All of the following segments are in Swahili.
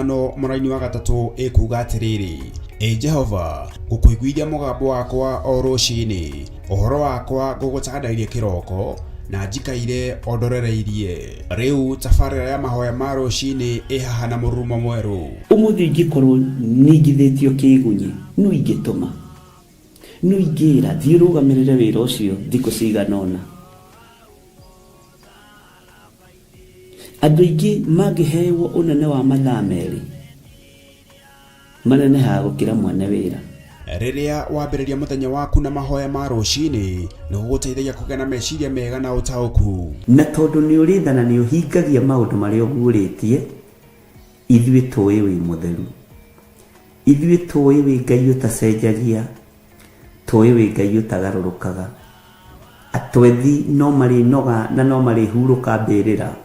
gatano muraini wa gatatu ikuga atiriri: Jehova, ngukwiguithia mugambo wakwa o rucini, uhoro wakwa ngugutagandairie kiroko, na njikaire ondorereirie. Riu tabarira ya mahoya ma rucini ihaha na murumo mweru. Umuthi ngikorwo ningithitio kigunyi no ingituma no ingira thirugamirire wira ucio thiku ciganona. Andu aingi magihewo unene wa mathaa meri manene ha gukira mwana wira. Riria wambiriria muthenya waku na mahoya ma rucini ni guguteithagia kugia na meciria mega na utauku. Na tondu ni urithana ni uhingagia maundu maria uguritie, ithui tuwi wi mutheru, ithui tuwi wi Ngai utacenjagia, tuwi wi Ngai utagarurukaga. Atwethi no mari noga na no mari huruka mbirira,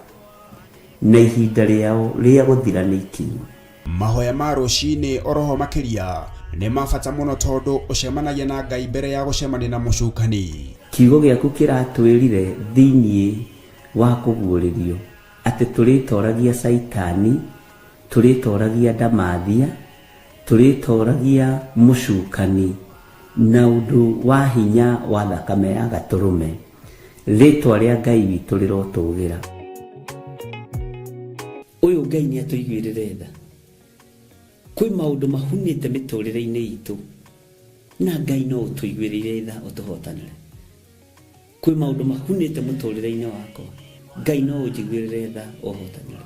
na ihinda riao ria guthira ni ikinyu. Mahoya ma rucini oroho makiria ni mabata muno tondu ucemanagia na Ngai mbere ya gucemania na mucukani. Kiugo giaku kiratwirire thiini wa kuguuririo ati turitoragia Saitani, turitoragia Ndamathia, turitoragia mucukani na undu wa hinya wa thakame ya gaturume. Ritwa ria Ngai witu rirotugira. Uyu Ngai ni atuiguirire tha. Kwi maundu mahunite miturire-ini itu, na Ngai no utuiguirire tha utuhotanire. Kwi maundu mahunite muturire-ini wakwa, Ngai no unjiguirire tha uhotanire.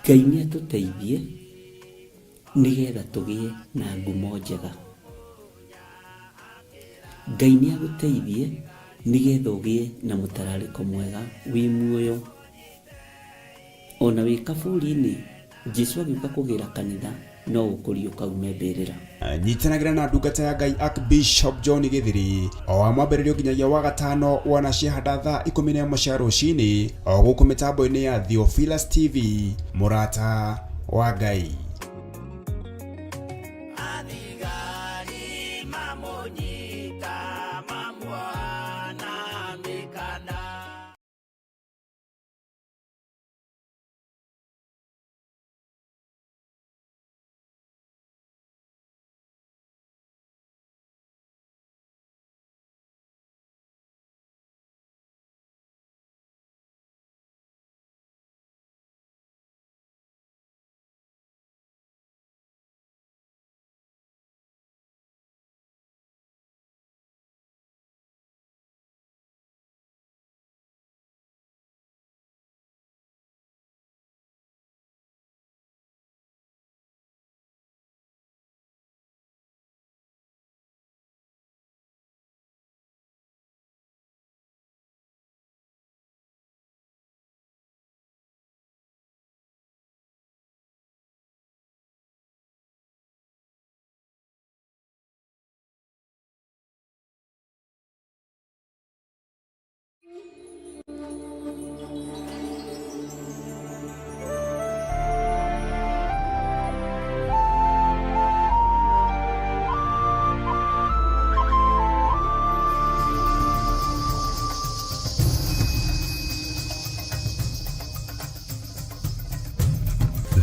Ngai ni atuteithie nigetha tugie na ngumo njega. Ngai ni aguteithie nigetha ugie na mutarariko mwega wi muoyo. Ona wi kaburi-ini Jesu agiuka kugira kanitha no ukurio kaume mbirira. Nyitanagira na ndungata ya Ngai Archbishop John Githiri o wa mwambiririo nginyagia wa gatano wana ciahanda thaa 11 cia rucini o guku mitambo-ini ya Theophilus TV, murata wa Ngai.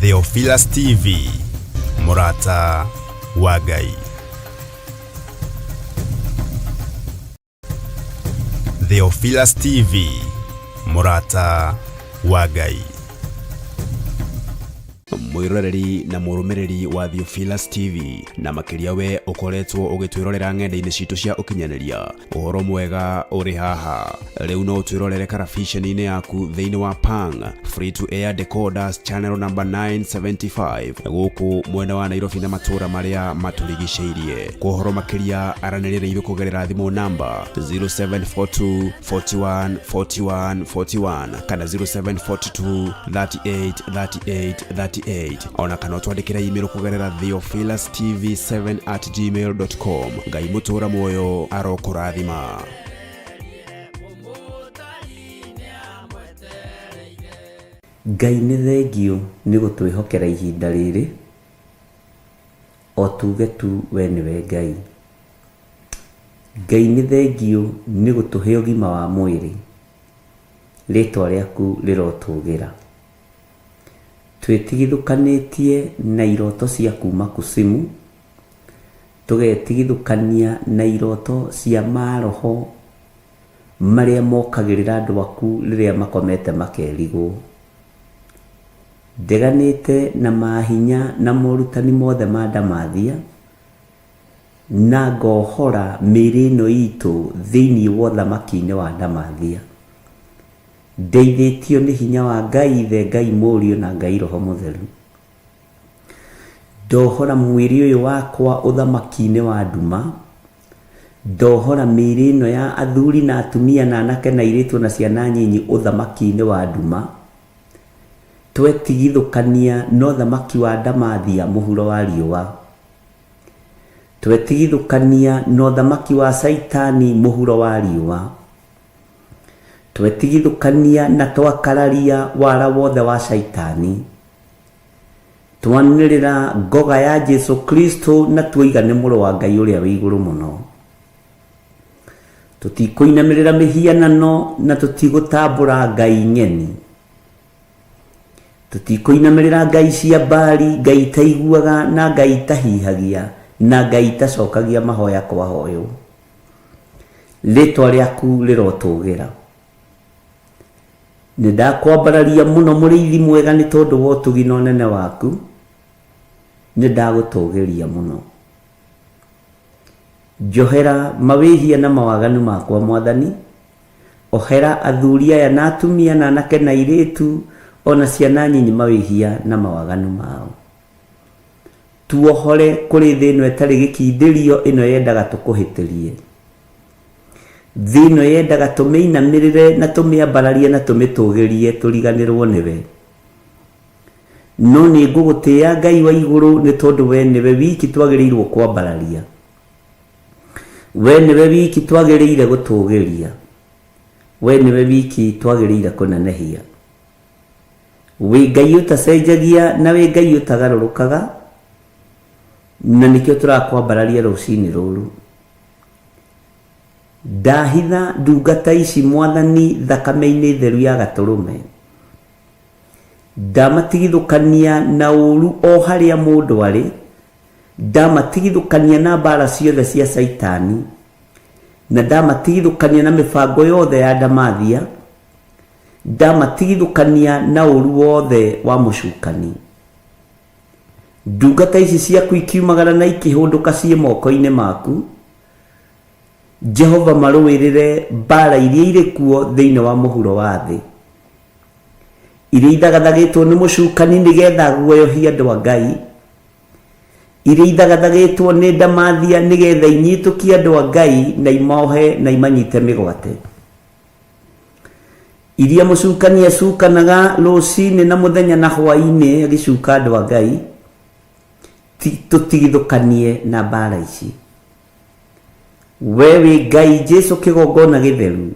Theophilus TV, murata wa Ngai. Theophilus TV, murata wa Ngai. Mwiroreri na murumiriri wa Theophilus TV na makiria we ukoretwo ugitwirorera ng'enda-ini citu cia ukinyaniria, uhoro mwega uri haha. Riu no twirorere karabiceni-ini yaku thiini wa Pang free to air decoders channel number 975 guku mwena wa Nairobi na matura maria maturigiceirie. Kuhoro makiria aranirire ithu kugerera thimu namba 0742 41 41 41 kana 0742 38 38 38 ona kana twandikira email kugerera theophilustv7@gmail.com. Ngai mutura moyo arokurathima. Ngai ni thengio ni gutwihokera ihinda riri, o tuge tu we niwe Ngai. Ngai ni thengio ni gutuhe ugima wa mwiri, ritwa riaku rirotugira. Twetigithukanĩtie na iroto cia kuma kusimu, tugetigithukania na iroto cia maroho maria mokagĩrĩra andũ aku rĩrĩa makomete makerigwo. Ndeganĩte na mahinya na morutani mothe ma ndamathia, na ngohora mĩĩrĩ ĩno itũ thĩinĩ wa ũthamaki-inĩ wa ndamathia, ndeithĩtio nĩ hinya wa Ngai Ithe, Ngai Mũriũ na Ngai Roho Mũtheru. Ndohora mwĩrĩ ũyũ wakwa ũthamaki-inĩ wa nduma, ndohora mĩĩrĩ ĩno ya athuri na atumia na anake na airĩtu na ciana nyinyi ũthamaki-inĩ wa nduma, twetigithũkania na ũthamaki wa ndamathia mũhuro wa riũa, twetigithũkania na ũthamaki wa Saitani mũhuro wa riũa, twetigithũkania na twakararia wara wothe wa Saitani, twanĩrĩra ngoga ya Jesu Kristo na tuigane mũrũ wa Ngai ũrĩa wĩ igũrũ mũno. Tũtikũinamĩrĩra mĩhianano na tũtigũtambũra ngai ng'eni, tũtikũinamĩrĩra ngai cia Baali, ngai itaiguaga na ngai itahihagia na ngai itacokagia mahoya kwa hoyo. Rĩĩtwa rĩaku rĩrotũgĩra. Nĩndakwambararia mũno mũrĩithi mwega nĩ tondũ wa ũtugi na ũnene waku, nĩndagũtũgĩria mũno. Njohera mawĩhia na mawaganu makwa Mwathani, ohera athuri aya na atumia na anake na airĩtu ona ciana nyinyi mawĩhia na mawaganu mao. Tuohore kũrĩ thĩ ĩno ĩtarĩ gĩkindĩrio, ĩno yendaga tũkũhĩtĩrie, thĩ ĩno yendaga tũmĩinamĩrĩre na tũmĩambararie na tũmĩtũgĩrie tũriganĩrwo nĩwe. No nĩ ngũgũtĩĩa Ngai wa igũrũ nĩ tondũ we nĩwe wiki twagĩrĩirwo kwambararia, we nĩwe wiki twagĩrĩire gũtũgĩria, we nĩwe wiki twagĩrĩire kũnenehia. Wĩ Ngai ũtacenjagia na wĩ Ngai ũtagarũrũkaga, na nĩkĩo tũrakwambararia rũcinĩ rũrũ. Ndahitha ndungata ici Mwathani thakame-inĩ theru ya Gatũrũme, ndamatigithũkania na ũru o harĩa mũndũ arĩ, ndamatigithũkania na mbara ciothe cia Saitani, na ndamatigithũkania na mĩbango yothe ya ndamathia, ndamatigithũkania na ũru wothe wa mũcukani. Ndungata ici ciaku ikiumagara na ikĩhũndũka ciĩ moko-inĩ maku, Jehova marũĩrĩre mbara iria irĩ kuo thĩinĩ wa mũhuro wa thĩ, iria ithagathagĩtwo nĩ mũcukani nĩgetha guoyohia andũ a Ngai, iria ithagathagĩtwo nĩ ndamathia nĩgetha inyitũkie andũ a Ngai na imohe na imanyite mĩgwate, iria mũcukani acukanaga rũcinĩ na mũthenya na hwaĩ-inĩ agĩcuka andũ a Ngai. Tũtigithũkanie na mbara ici. We wĩ Ngai Jesu kĩgongona gĩtheru,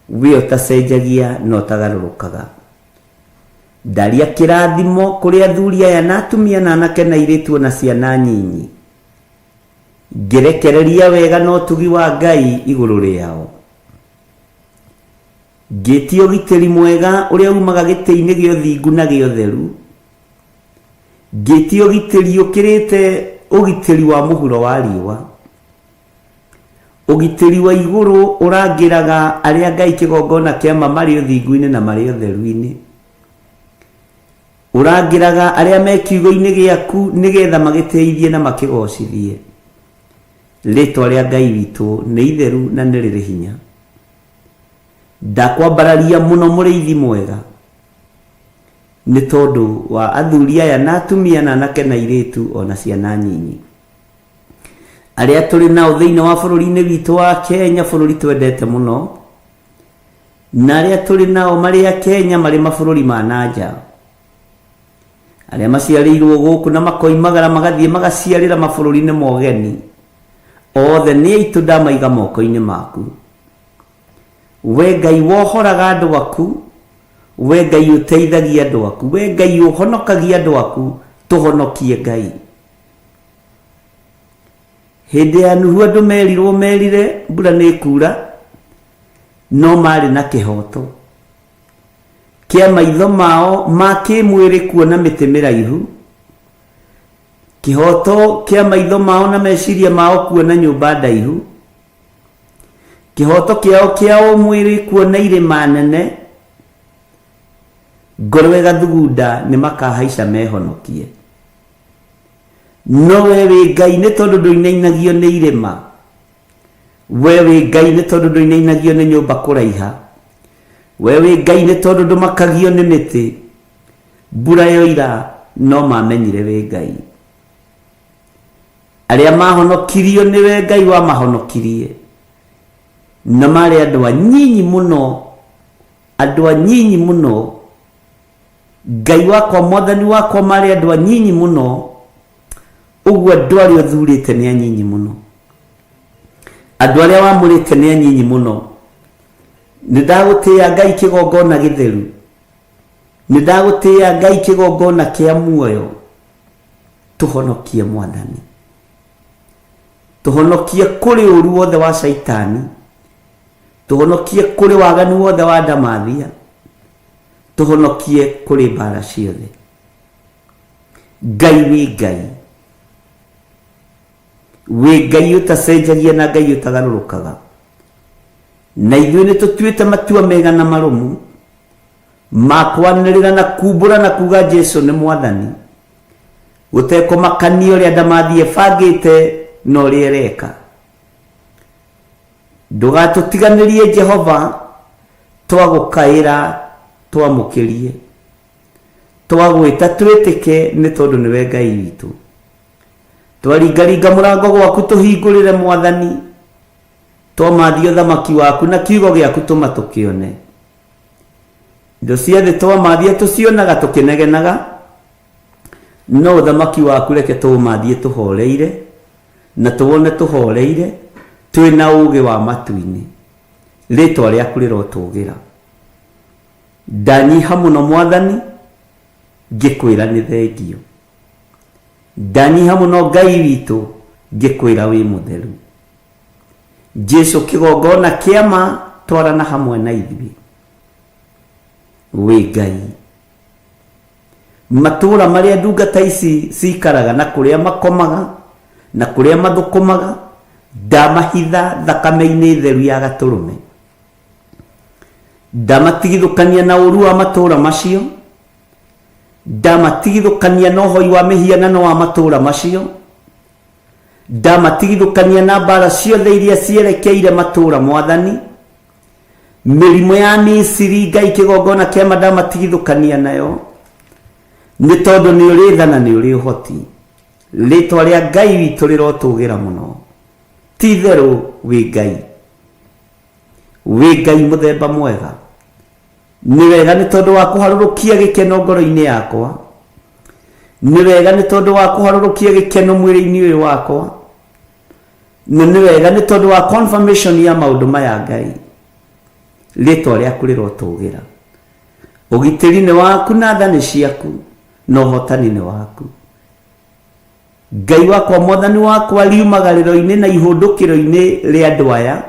we ũtacenjagia na ũtagarũrũkaga. Ndaria kĩrathimo kũrĩ athuri aya na atumia na anake na airĩtu na ciana nyinyi, ngĩrekereria wega na ũtugi wa Ngai igũrũ rĩao. Ngĩtie ũgitĩri mwega ũrĩa umaga gĩtĩ-inĩ gĩa ũthingu na gĩa ũtheru, ngĩtie ũgitĩri ũkĩrĩte ũgitĩri wa mũhuro wa riũa, ũgitĩri wa igũrũ ũrangĩraga arĩa Ngai kĩgongona kĩama marĩ ũthingu-inĩ na marĩ ũtheru-inĩ, ũrangĩraga arĩa me kiugo-inĩ gĩaku nĩgetha magĩteithie na makĩgocithie. Rĩĩtwa rĩa Ngai witũ nĩ itheru na nĩ rĩrĩ hinya. Ndakwambararia mũno mũrĩithi mwega nĩ tondũ wa athuri aya na atumia na anake na airĩtu ona ciana nyinyi arĩa tũrĩ nao thĩinĩ wa bũrũri-inĩ witũ wa Kenya, bũrũri twendete mũno, na arĩa tũrĩ nao marĩ a Kenya marĩ mabũrũri ma nanja, arĩa maciarĩirwo gũkũ na makoimagara magathiĩ magaciarĩra mabũrũri-inĩ ma ũgeni, othe nĩ aitũ ndamaiga moko-inĩ maku. We Ngai wohoraga andũ aku, we Ngai ũteithagia andũ aku, we Ngai ũhonokagia andũ aku, tũhonokie Ngai. Hĩndĩ ya Nuhu andũ merirwo merire mbura nĩ kuura, no marĩ na kĩhoto. kia maitho mao ma kimwiri kuona miti miraihu, kihoto kia maitho mao na meciria mao kuona nyumba ndaihu, kihoto kiao kia umwiri kuona irima nene, ngoro igathugunda ni makahaica mehonokie. No we wi Ngai ni tondu nduinainagio ni irima, we wi Ngai ni tondu nduinainagio ni nyumba kuraiha, we wi Ngai ni tondu ndumakagio ni miti, mbura yoira no mamenyire wi Ngai. Aria mahonokirio ni we Ngai wa mahonokirie, na mari andu anyinyi muno, andu anyinyi muno. Ngai wakwa mwathani wakwa mari andu anyinyi muno, uguo andu aria uthurite ni anyinyi muno, andu aria wamurite ni anyinyi muno. Nidagutia Ngai kigongona githeru, nidagutia Ngai kigongona kia muoyo. Tuhonokie mwathani, tuhonokie kuri uru wothe wa shaitani, tuhonokie kuri waganu wothe wa ndamathia, tuhonokie kuri mbara ciothe. Ngai wi Ngai, wi Ngai utacenjagia na Ngai utagarurukaga, na ithuĩ nĩ tũtuĩte matua mega na marumu ma kwanĩrĩra na kumbũra na kuga Jesu nĩ mwathani, gũtekũmakania ũrĩa ndamathia bangĩte na ũrĩa ereka. Ndũgatũtiganĩrie Jehova, twagũkaĩra twamũkĩrie, twagwĩta twĩtĩke nĩ tondũ nĩwe Ngai witũ. Twaringaringa mũrango gwaku tũhingũrĩre mwathani, twamathia ũthamaki waku na kiugo gĩaku tũma tũkĩone. Indo ciothe twamathia tũcionaga tũkĩnegenaga, no ũthamaki waku reke tũmathie tũhoreire, na tũwone tũhoreire twĩna ũũgĩ wa matu-inĩ. Rĩtwa rĩaku rĩrotũgĩra. Ndanyiha mũno mwathani, ngĩkwĩra nĩ thengio. Ndanyiha mũno Ngai witũ, ngĩkwĩra wĩ mũtheru. Jesu kigongona kiama twarana hamwe na ithuĩ. Wĩ Ngai. Matũũra marĩa ndungata ici cikaraga na kũrĩa makomaga na kũrĩa mathũkũmaga, ndamahitha thakame-inĩ theru ya Gatũrũme. Ndamatigithũkania na ũru wa matũũra macio, ndamatigithũkania na ũhoi wa mĩhianano wa matũũra macio, ndamatigithũkania na mbara ciothe iria cierekeire matũũra mwathani. Mĩrimũ ya Misiri Ngai kigongona kĩama ndamatigithũkania nayo, nĩ tondũ nĩ ũrĩ tha na nĩ ũrĩ ũhoti. Rĩtwa rĩa Ngai witũ rĩrotũgĩra mũno. Ti itherũ wĩ Ngai, wĩ Ngai mũthemba mwega. Nĩ wega nĩ tondũ wa kũharũrũkia gĩkeno ngoro-inĩ yakwa, nĩ wega nĩ tondũ wa kũharũrũkia gĩkeno mwĩrĩ-inĩ ũyũ wakwa, na nĩ wega nĩ tondũ wa confirmation ya maũndũ maya Ngai. Rĩtwa rĩaku rĩrotũgĩra. Ũgitĩri nĩ waku na tha nĩ ciaku, na ũhotani nĩ waku. Ngai wakwa mwathani wakwa, riumagarĩro-inĩ na ihũndũkĩro-inĩ rĩa andũ aya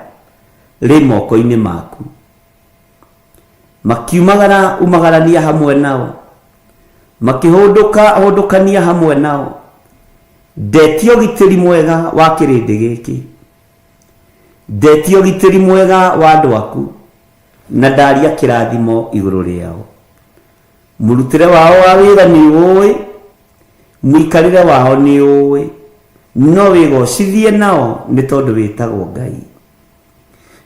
rĩ moko-inĩ maku. Makiumagara umagarania hamwe nao, makĩhũndũka hũndũkania hamwe nao. Ndetia ũgitĩri mwega wa kĩrĩndĩ gĩkĩ, ndetia ũgitĩri mwega wa andũ aku, na ndaria kĩrathimo igũrũ rĩao. Mũrutĩre wao wa wĩra nĩ ũĩ, mũikarĩre wao nĩ ũĩ, no wĩgocithie nao nĩ tondũ wĩtagwo Ngai.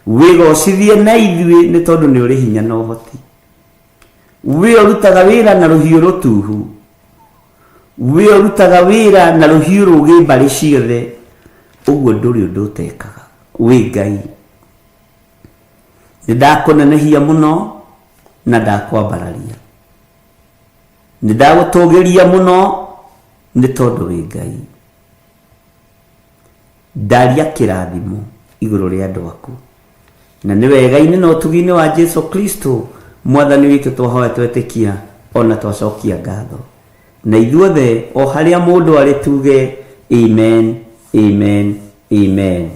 Wĩgocithie na ithuĩ nĩ tondũ nĩ ũrĩ hinya na ũhoti. We ũrutaga wĩra na rũhiũ rũtuhu, we ũrutaga wĩra na rũhiũ rũgĩ mbarĩ ciothe, ũguo ndũrĩ ũndũ ũtekaga. Wĩ Ngai. Nĩndakũnenehia mũno na ndakwambararia, nĩndagũtũgĩria mũno nĩ tondũ wĩ Ngai. Ndaria kĩrathimo igũrũ rĩa andũ aku, na nĩ wega-inĩ na ũtugi-inĩ wa Jesu Kristo mwathani witũ twahoya twetĩkia ona twacokia ngatho. Na ithuothe o harĩa mũndũ arĩ tuge amen, amen, amen.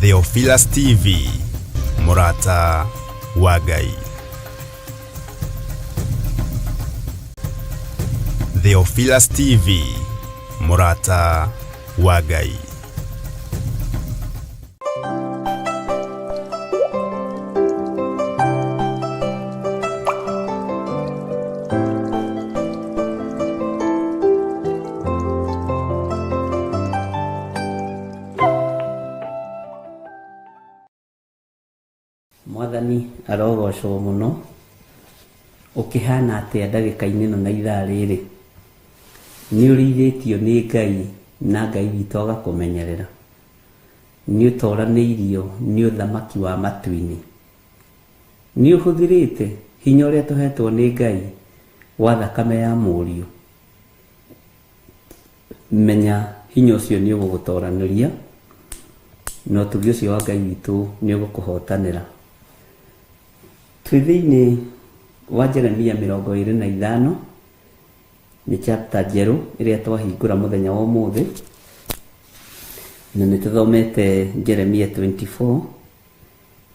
Theophilus TV, Murata wa Ngai. Theophilus TV, Murata wa Ngai. Mwathani arogocwo muno ukihana atia ndagika-ini no na ithaa riri ni uririthio ni Ngai na Ngai witu agakumenyerera ni utoraniirio ni uthamaki wa matu-ini ni uhuthirite hinya uria tuhetwo ni Ngai wa thakame ya Mũriũ. Menya hinya ucio ni ugugutoraniria no tugi ucio wa Ngai witu ni ugukuhotanira. Twithiini wa Jeremia 25 ni chapter njeru iria twahingura muthenya wa umuthi na nituthomete Jeremia 24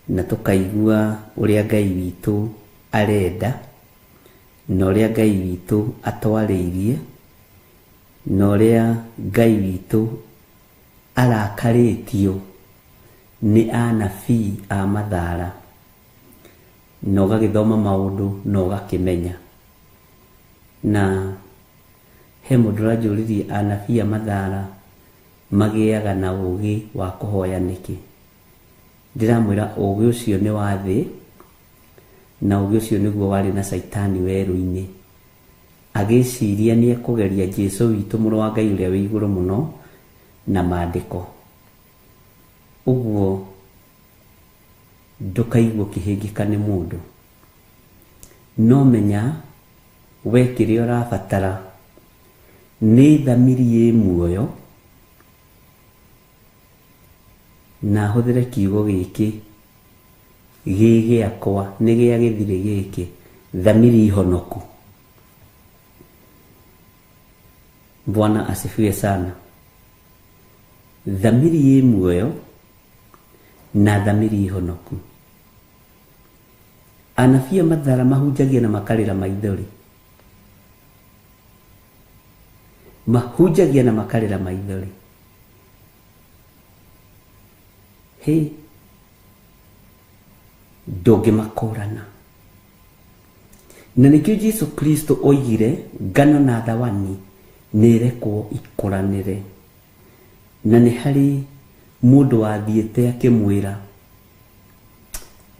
na tukaigua uria Ngai witu arenda na uria Ngai witu atwariirie na uria Ngai witu arakaritio ni anabii a mathara no gagithoma maundu no gakimenya na he mundu rajuririe anabii a mathara magiaga na ugi wa kuhoya niki. Ndiramwira ugi ucio ni wa thi na ugi ucio niguo wari na Saitani weru-ini agiciria ni ekugeria Jesu witu Mũrũ wa Ngai uria wi iguru muno na maandiko. Uguo ndukaigwo kihingika ni mundu no menya we kiria urabatara ni thamiri muoyo na huthire kiugo giki gigiakwa ni gia githire giki thamiri ihonoku. Bwana asifiwe sana. Thamiri muoyo na thamiri ihonoku. Anabii a mathara mahunjagia na makarira maithori. Mahunjagia na makarira maithori. He ndũngĩmakũrana. Na nĩkĩo Jesu Kristo oigire ngano na thawani nĩrekwo ikũranĩre. Na nĩ harĩ mundu wathiĩte akĩmwĩra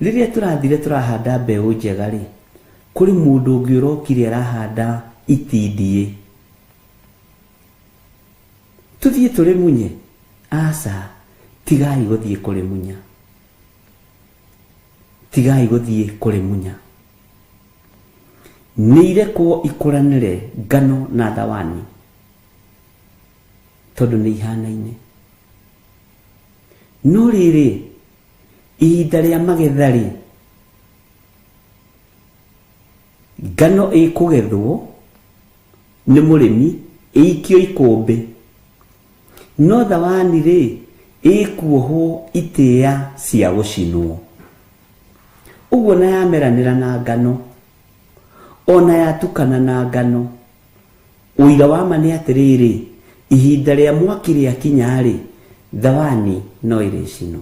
rĩrĩa tũrathire tũrahanda mbeũ njega rĩ kũrĩ mundu ũngĩ ũrokire arahanda itindiĩ tuthiĩ tũrĩ munye. Aca tigai gũthiĩ kũrĩ munya, tigai gũthiĩ kũrĩ munya. Nĩirekwo ikũranĩre ngano na thawani tondũ nĩ ihanaine. No rĩrĩ ihinda rĩa magetha rĩ ngano ĩkũgethwo nĩ mũrĩmi ĩikio ikũmbĩ no thawani rĩ ĩkuohwo itĩa cia gũcinwo. Ũguo na yameranĩra na ngano ona yatukana na ngano ũira wa ma nĩ atĩrĩrĩ ihinda rĩa mwaki rĩakinya rĩ thawani no ĩrĩcinwo.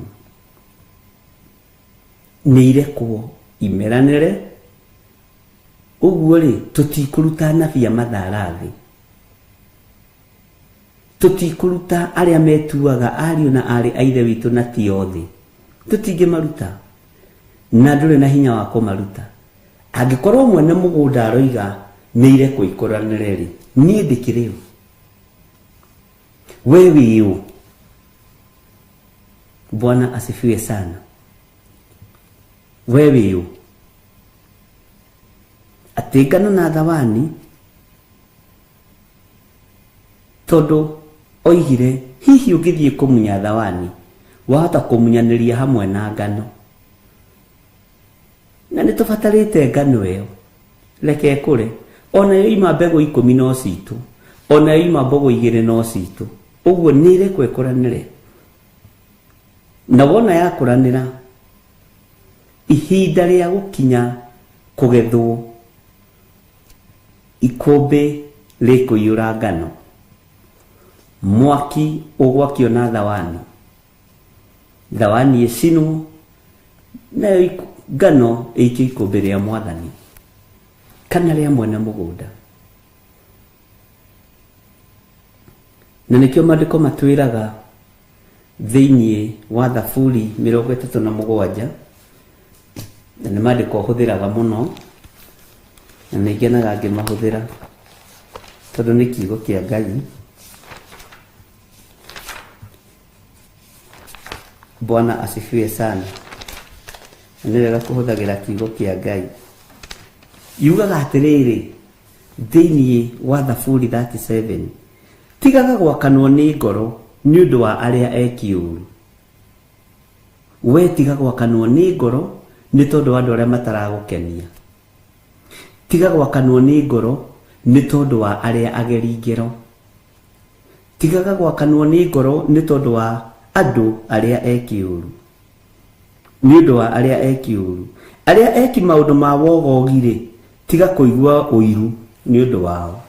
Nĩirekwo imeranĩre. Ũguo rĩ tũtikũruta anabii a mathara thĩ, tũtikũruta arĩa metuaga ariũ na arĩ a ithe witũ na ti othe, tũtingĩmaruta na ndũrĩ na hinya wa kũmaruta. Angĩkorwo mwene mũgũnda aroiga nĩirekwo ikũranĩre rĩ niĩ ndĩkĩrĩ ũ? We wĩ ũ? Bwana asifiwe sana. We wĩ ũ? Atĩ ngano na thawani tondũ oigire hihi ũngĩthiĩ kũmunya thawani wahota kũmunyanĩria hamwe na ngano. Na nĩtũbatarĩte ngano ĩyo reke kũre ona yoima mbegũ 10 no citũ ona yoima mbegũ 2 no citũ. Ũguo nĩirekwo ĩkũranĩre. na wona yakuranira ihinda ria gukinya kugethwo ikombe rikuyura ngano mwaki ugwakio na thawani icinwo nayo ngano ikio ikombe ria mwathani kana ria mwene mugunda. Na nikio maandiko matwiraga thiini wa Thaburi 37 na nĩ maandĩko hũthĩraga mũno na nĩ ngenaga ngĩmahũthĩra tondũ nĩ kiugo kĩa Ngai. Bwana asifiwe sana. Nĩ wega kũhũthagĩra kiugo kĩa Ngai. Yugaga atĩrĩrĩ thĩinĩ wa Thaburi 37, tigaga gwakanwo nĩ ngoro nĩ ũndũ wa arĩa eki ũũru. We tiga gwakanwo nĩ ngoro nĩ tondũ wa andũ arĩa mataragũkenia. Tiga gwakanwo nĩ ngoro nĩ tondũ wa arĩa ageri ngero. Tigaga gwakanwo nĩ ngoro nĩ tondũ wa andũ arĩa eki ũũru. Nĩ ũndũ wa arĩa eki ũũru. Arĩa eki maũndũ ma wogogire tiga kũigua ũiru nĩ ũndũ wao.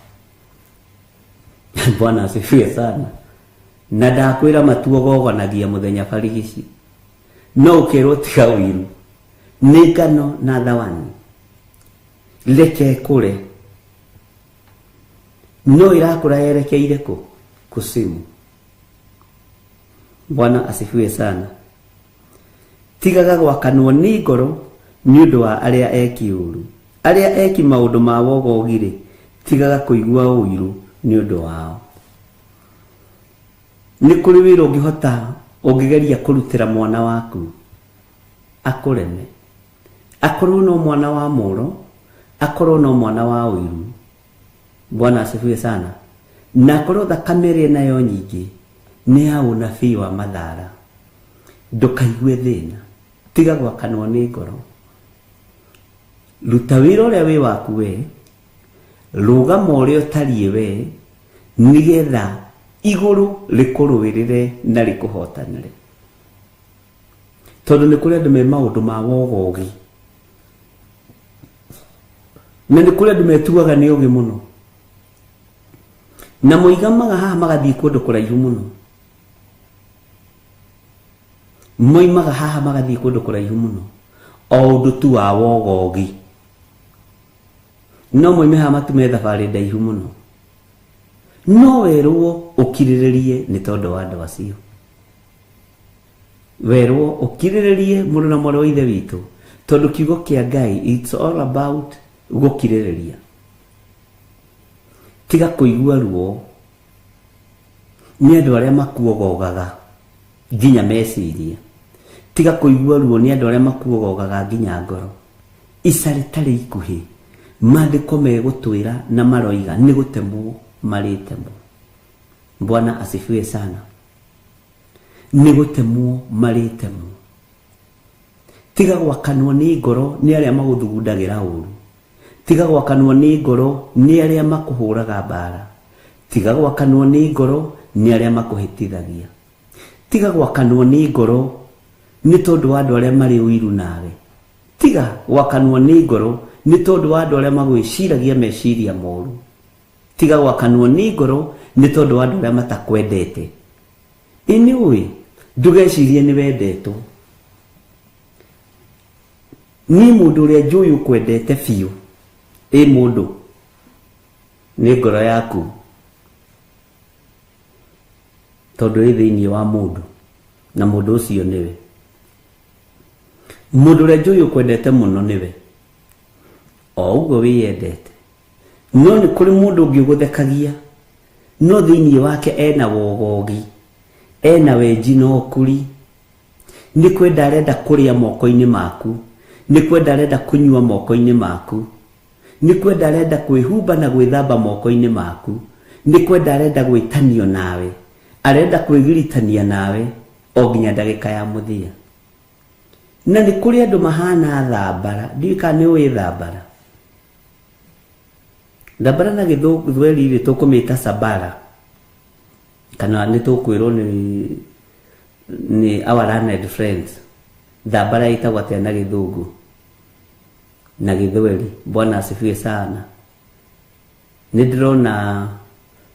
Bwana asifiwe sana. Na ndakwĩra matuogoganagia mũthenya barigici. No ũkerwo tiga ũiru. Nĩ ngano na thawani. Reke kũre. No irakũra yerekeire kũ? Kusimu. Bwana asifiwe sana. Tigaga gwakanwo nĩ ngoro nĩ ũndũ wa arĩa eki ũũru. Arĩa eki maũndũ ma wogogire tigaga kũigua ũiru nĩ ũndũ wao. Nĩ kũrĩ wĩra ũngĩhota ũngĩgeria kũrutĩra mwana waku akũreme. Akorwo no mwana wa mũro, akorwo no mwana wa ũiru. Bwana asifiwe sana. Na akorwo thakame ĩrĩ nayo nyingĩ nĩ ya ũnabii wa mathara. Ndũkaigue thĩna. Tiga gwakanwo nĩ ngoro. Ruta wĩra ũrĩa wĩ waku we. Rũgama ũrĩa ũtariĩ we nĩgetha igũrũ rĩkũrũĩrĩre na rĩkũhotanĩre. Tondũ nĩ kũrĩ andũ me maũndũ ma wogogi. Na nĩ kũrĩ andũ metuaga nĩ ũgĩ mũno. Na moigamaga haha magathiĩ kũndũ kũraihu mũno. Moimaga haha magathiĩ kũndũ kũraihu mũno. O ũndũ tu wa wogogi. No moime haha matume thabarĩ ndaihu mũno. No werwo ũkirĩrĩrie nĩ tondũ wa andũ acio. Werwo ũkirĩrĩrie mũndũ na mwarĩ wa ithe witũ tondũ kiugo kĩa Ngai it's all about gũkirĩrĩria. Tiga kũigua ruo nĩ andũ arĩa makuogogaga nginya meciria. Tiga kũigua ruo nĩ andũ arĩa makuogogaga nginya ngoro. Ica rĩtarĩ ikuhĩ maandĩko megũtwĩra na maroiga nĩ gũtemwo marĩtemwo. Bwana asifiwe sana. Nĩ gũtemwo marĩtemwo. Tiga gwakanwo nĩ ngoro nĩ arĩa magũthugundagĩra ũũru. Tiga gwakanwo nĩ ngoro nĩ arĩa makũhũraga mbara. Tiga gwakanwo nĩ ngoro nĩ arĩa makũhĩtithagia. Tiga gwakanwo nĩ ngoro nĩ tondũ wa andũ arĩa marĩ ũiru nawe. Tiga gwakanwo nĩ ngoro nĩ tondũ wa andũ arĩa magwĩciragia meciria moru. Tiga gwakanwo nĩ ngoro nĩ tondũ wa andũ arĩa matakwendete. Ini ũĩ ndũgecirie nĩ wendetwo. Ni mũndũ ũrĩa njũĩ ũkwendete biũ. Mũndũ nĩ ngoro yaku. Tondũ ĩ thĩinĩ wa mũndũ na mũndũ ũcio nĩwe. Mũndũ ũrĩa njũĩ ũkwendete mũno nĩwe. O ũguo wĩyendete. No nĩ kũrĩ mũndũ ũngĩ ũgũthekagia. No thĩinĩ wake ena wogogi. Ena wenji na ũkuri. Nĩ kwenda arenda kũrĩa moko-inĩ maku. Nĩ kwenda arenda kũnyua moko-inĩ maku. Nĩ kwenda arenda kwĩhumba na gwĩthamba moko-inĩ maku. Nĩ kwenda arenda gwĩtanio nawe. Arenda kwĩgiritania nawe o nginya ndagĩka ya mũthia. Na nĩ kũrĩ andũ mahana thambara. Ndiũĩ kana nĩ ũĩ thambara. Thambara na gĩthweri tũkũmĩta sabara. Kana nĩ tũkwĩrwo nĩ ni our learned friends. Thambara itagwa tena Githungu na Githweri. Bwana asifiwe sana. Nidrona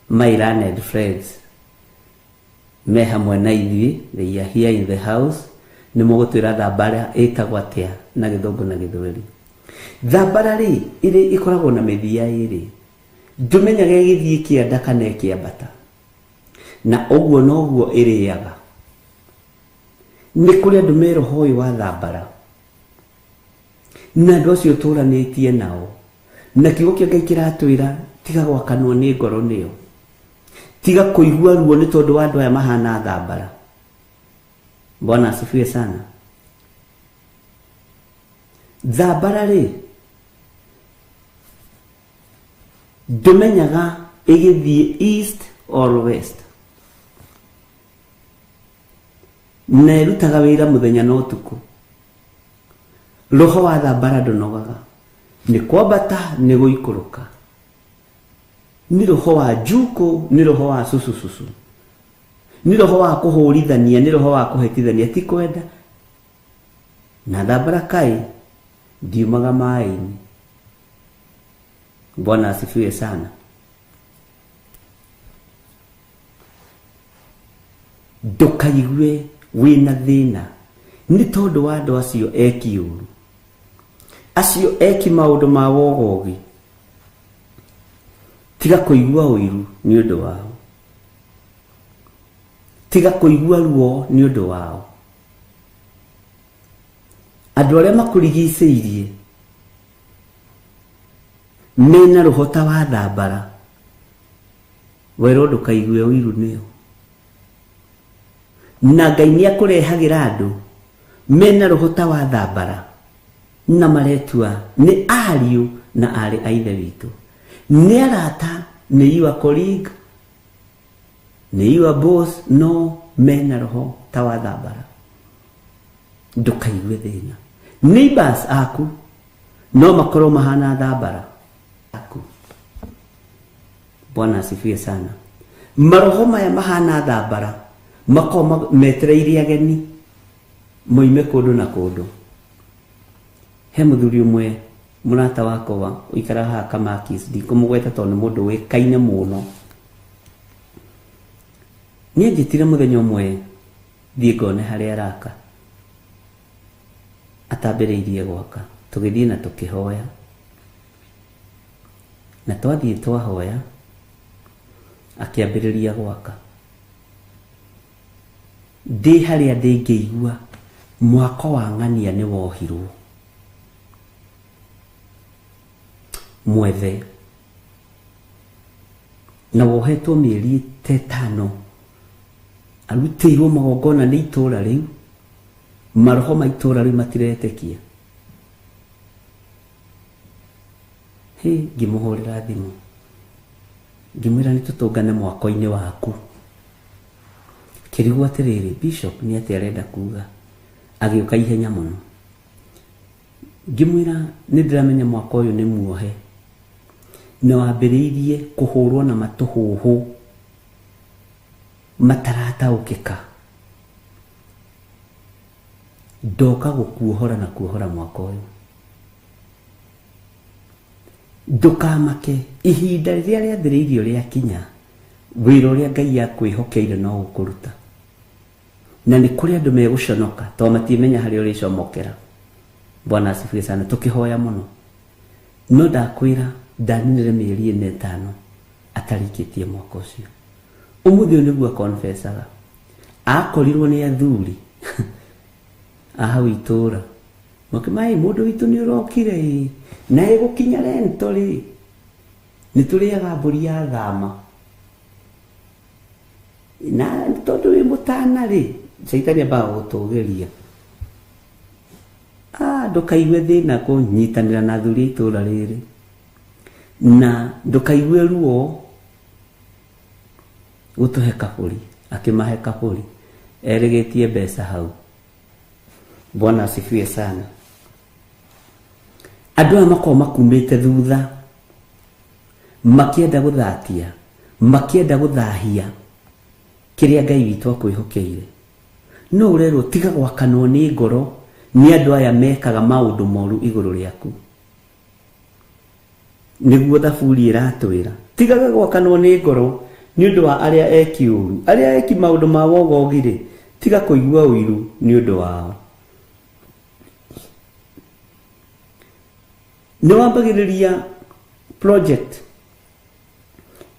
my learned friends me hamwe na ithuĩ, they are here in the house. Nĩ mũgũtwĩra thambara ĩtagwo atĩa na Gĩthũngũ na Gĩthweri. Thambara rĩ ĩrĩ ĩkoragwo na mĩthia ĩrĩ, ndũmenyaga ĩgĩthiĩ kĩanda kana ĩkĩambata, na ũguo noguo ĩrĩaga. Nĩ kũrĩ andũ me roho ũyũ wa thambara, na andũ acio tũranĩtie nao, na kiugo kĩa Ngai kĩratwĩra tiga gwakanwo nĩ ngoro nĩyo, tiga kũigua ruo nĩ tondũ wa andũ aya mahana thambara. Bwana asifiwe sana. Thambara rĩ ndũmenyaga ĩgĩthiĩ east or west, na ĩrutaga wĩra mũthenya na ũtukũ. Roho wa thambara ndũnogaga, nĩ kwambata nĩ gũikũrũka, nĩ roho wa njuko, nĩ roho wa susususu, nĩ roho wa kũhũrithania, nĩ roho wa kũhetithania, ti kwenda. Na thambara kai ndiumaga maĩ-inĩ. Bwana asifiwe sana. Ndũkaigue wĩna thĩna nĩ tondũ wa andũ acio eki ũru, acio eki maũndũ ma wogogi. Tiga kũigua ũiru nĩ ũndũ wao, tiga kũigua ruo nĩ ũndũ wao. Andũ arĩa makũrigicĩirie mena roho ta wa thambara, werwo ndũkaigue ũiru nĩo. Na Ngai nĩakũrehagĩra andũ mena roho ta wa thambara, na maretua nĩ ariũ na arĩ a Ithe witũ, nĩ arata, nĩ your colleague, nĩ your boss, no mena roho ta wa thambara. Ndũkaigue thĩna. Neighbors aku no makorwo mahana thambara aku. Bwana asifiwe sana. Maroho maya mahana thambara makoma metereire ageni moime kũndũ na kũndũ. He mũthuri ũmwe mũrata wakwa ũikara haha Kamakis, ndikũmũgweta tondũ nĩ mũndũ wĩkaine mũno. Niĩ njĩtire mũthenya ũmwe thiĩ ngone harĩa araka, atambĩrĩirie gwaka. Tũgĩthiĩ na tũkĩhoya, na twathiĩ twahoya akĩambĩrĩria gwaka. Ndĩ harĩa ndĩngĩigua mwako wa ng'ania nĩ wohirwo mwethe, na wohetwo mĩeri 5, arutĩirwo magongona nĩ itũũra rĩu. Maroho ma itũũra rĩu matiretĩkia. Ngĩmũhũrĩra thimũ ngĩmwĩra nĩ tũtũngane mwako-inĩ waku. Kĩrigwo atĩrĩrĩ, Bishop nĩ atĩ arenda kuga. Agĩũka ihenya mũno. Ngĩmwĩra nĩ ndĩramenya mwako ũyũ nĩ muohe, na wambĩrĩirie kũhũrwo na matũhũhũ matarataũkĩka. Ndoka gũkuohora na kuohora mwako ũyũ. Ndũkamake, ihinda rĩrĩa rĩathĩrĩirio rĩakinya, wĩra ũrĩa Ngai akwĩhokeire no gũkũruta. Na nĩ kũrĩ andũ megũconoka tondũ matimenya harĩa ũrĩcomokera. Bwana asifiwe sana. Tũkĩhoya mũno, no ndakwĩra ndaninire mĩeri 5 atarĩkĩtie mwako ũcio. Ũmũthĩ ũyũ nĩguo confessaga akorirwo nĩ athuri ahau itũũra, makĩmaĩ mũndũ witũ nĩ ũrokire na ĩgũkinya rento rĩ, nĩ tũrĩaga mbũri ya thama, na tondũ wĩ mũtana rĩ, Shaitani ambaga gũtũũgĩria. Ndũkaigue thĩna kũnyitanĩra na athuri itũũra rĩrĩ, na ndũkaigue ruo gũtũhe kabũri. Akĩmahe kabũri, erĩgĩtie mbeca hau. Bwana asifiwe sana. Andũ aya makorwo makumĩte thutha, makĩenda gũthatia, makĩenda gũthahia kĩrĩa Ngai witũ akwĩhokeire. no urerwo tiga gwakanwo ni ngoro ni andu aya mekaga maundu moru iguru riaku. Niguo thaburi iratwira tiga gwakanwo ni ngoro ni undu wa aria eki uru, aria eki maundu ma wogogire, tiga kuigua uiru ni undu wao. Ni wambagiriria project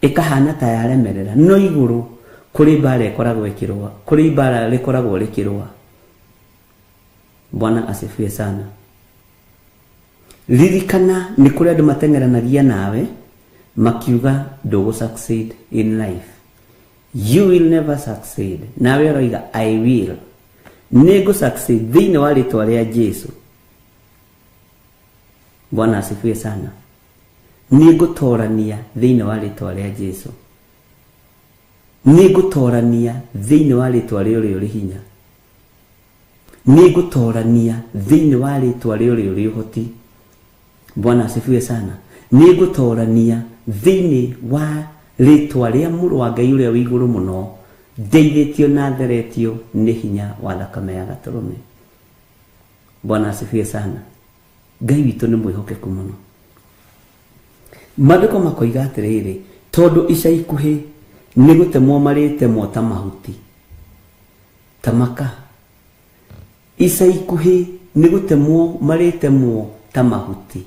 ikahana ta yaremerera no iguru kuri bara ikoragwo ikirwa, kuri bara rikoragwo rikirwa. Bwana asifiwe sana. Ririkana ni kuri andu matengeranagia nawe makiuga ndugu succeed in life. You will never succeed. Nawe roiga I will. Nego succeed thini wa ritwa ria Jesu. Bwana asifiwe sana. Nigutorania thini wa ritwa ria Jesu. Nigutorania thini wa ritwa ria uri hinya. Nigutorania thini wa ritwa ria uri uhoti. Bwana asifiwe sana. Nigutorania thini wa ritwa ria muru wa Ngai uria wi iguru muno, ndeithitio na theretio ni hinya wa thakame ya gaturume. Bwana asifiwe sana. Ngai witu ni mwihokeku muno. Maandiko makoiga atiriri, tondu ica ikuhi ni gutemwo maritemwo ta mahuti ta maka. Ica ikuhi ni gutemwo maritemwo ta mahuti.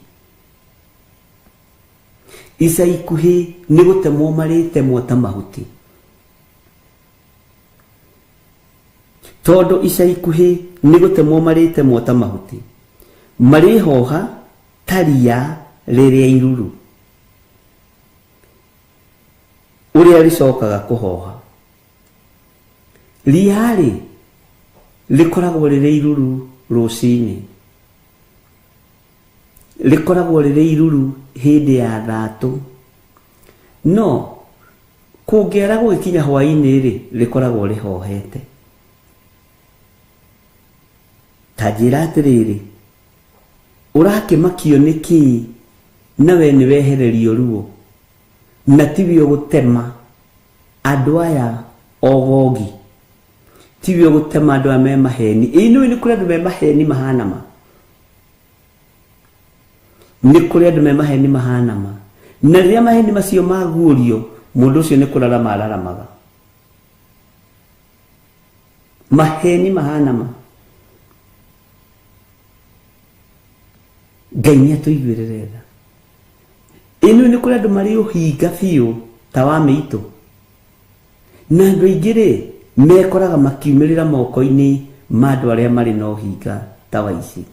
Ica ikuhi ni gutemwo maritemwo ta mahuti. Tondu ica ikuhi ni gutemwo maritemwo ta mahuti, marihoha taria riria iruru uria ricokaga kuhoha. Riari rikoragwo riria iruru rucini, rikoragwo riria iruru hindi ya thatu, no kungiara gukinya hwaini ri rikoragwo rihohete. Tajira atiriri, urakimakio niki nawe ni wehererio ruo na tibio gutema andu aya ogogi, tibio gutema andu aya me maheni. Ino ni kuri andu me maheni mahanama, ni kuri andu me maheni mahanama, na riria maheni macio magurio mundu ucio ni kurara mararamaga. Maheni mahanama. Ngai ni atuiguirire tha. Ino ni kuri andu mari uhinga biu ta wa miito, na andu aingire mekoraga makiumirira moko-ini ma andu aria mari no uhinga ta wa ici.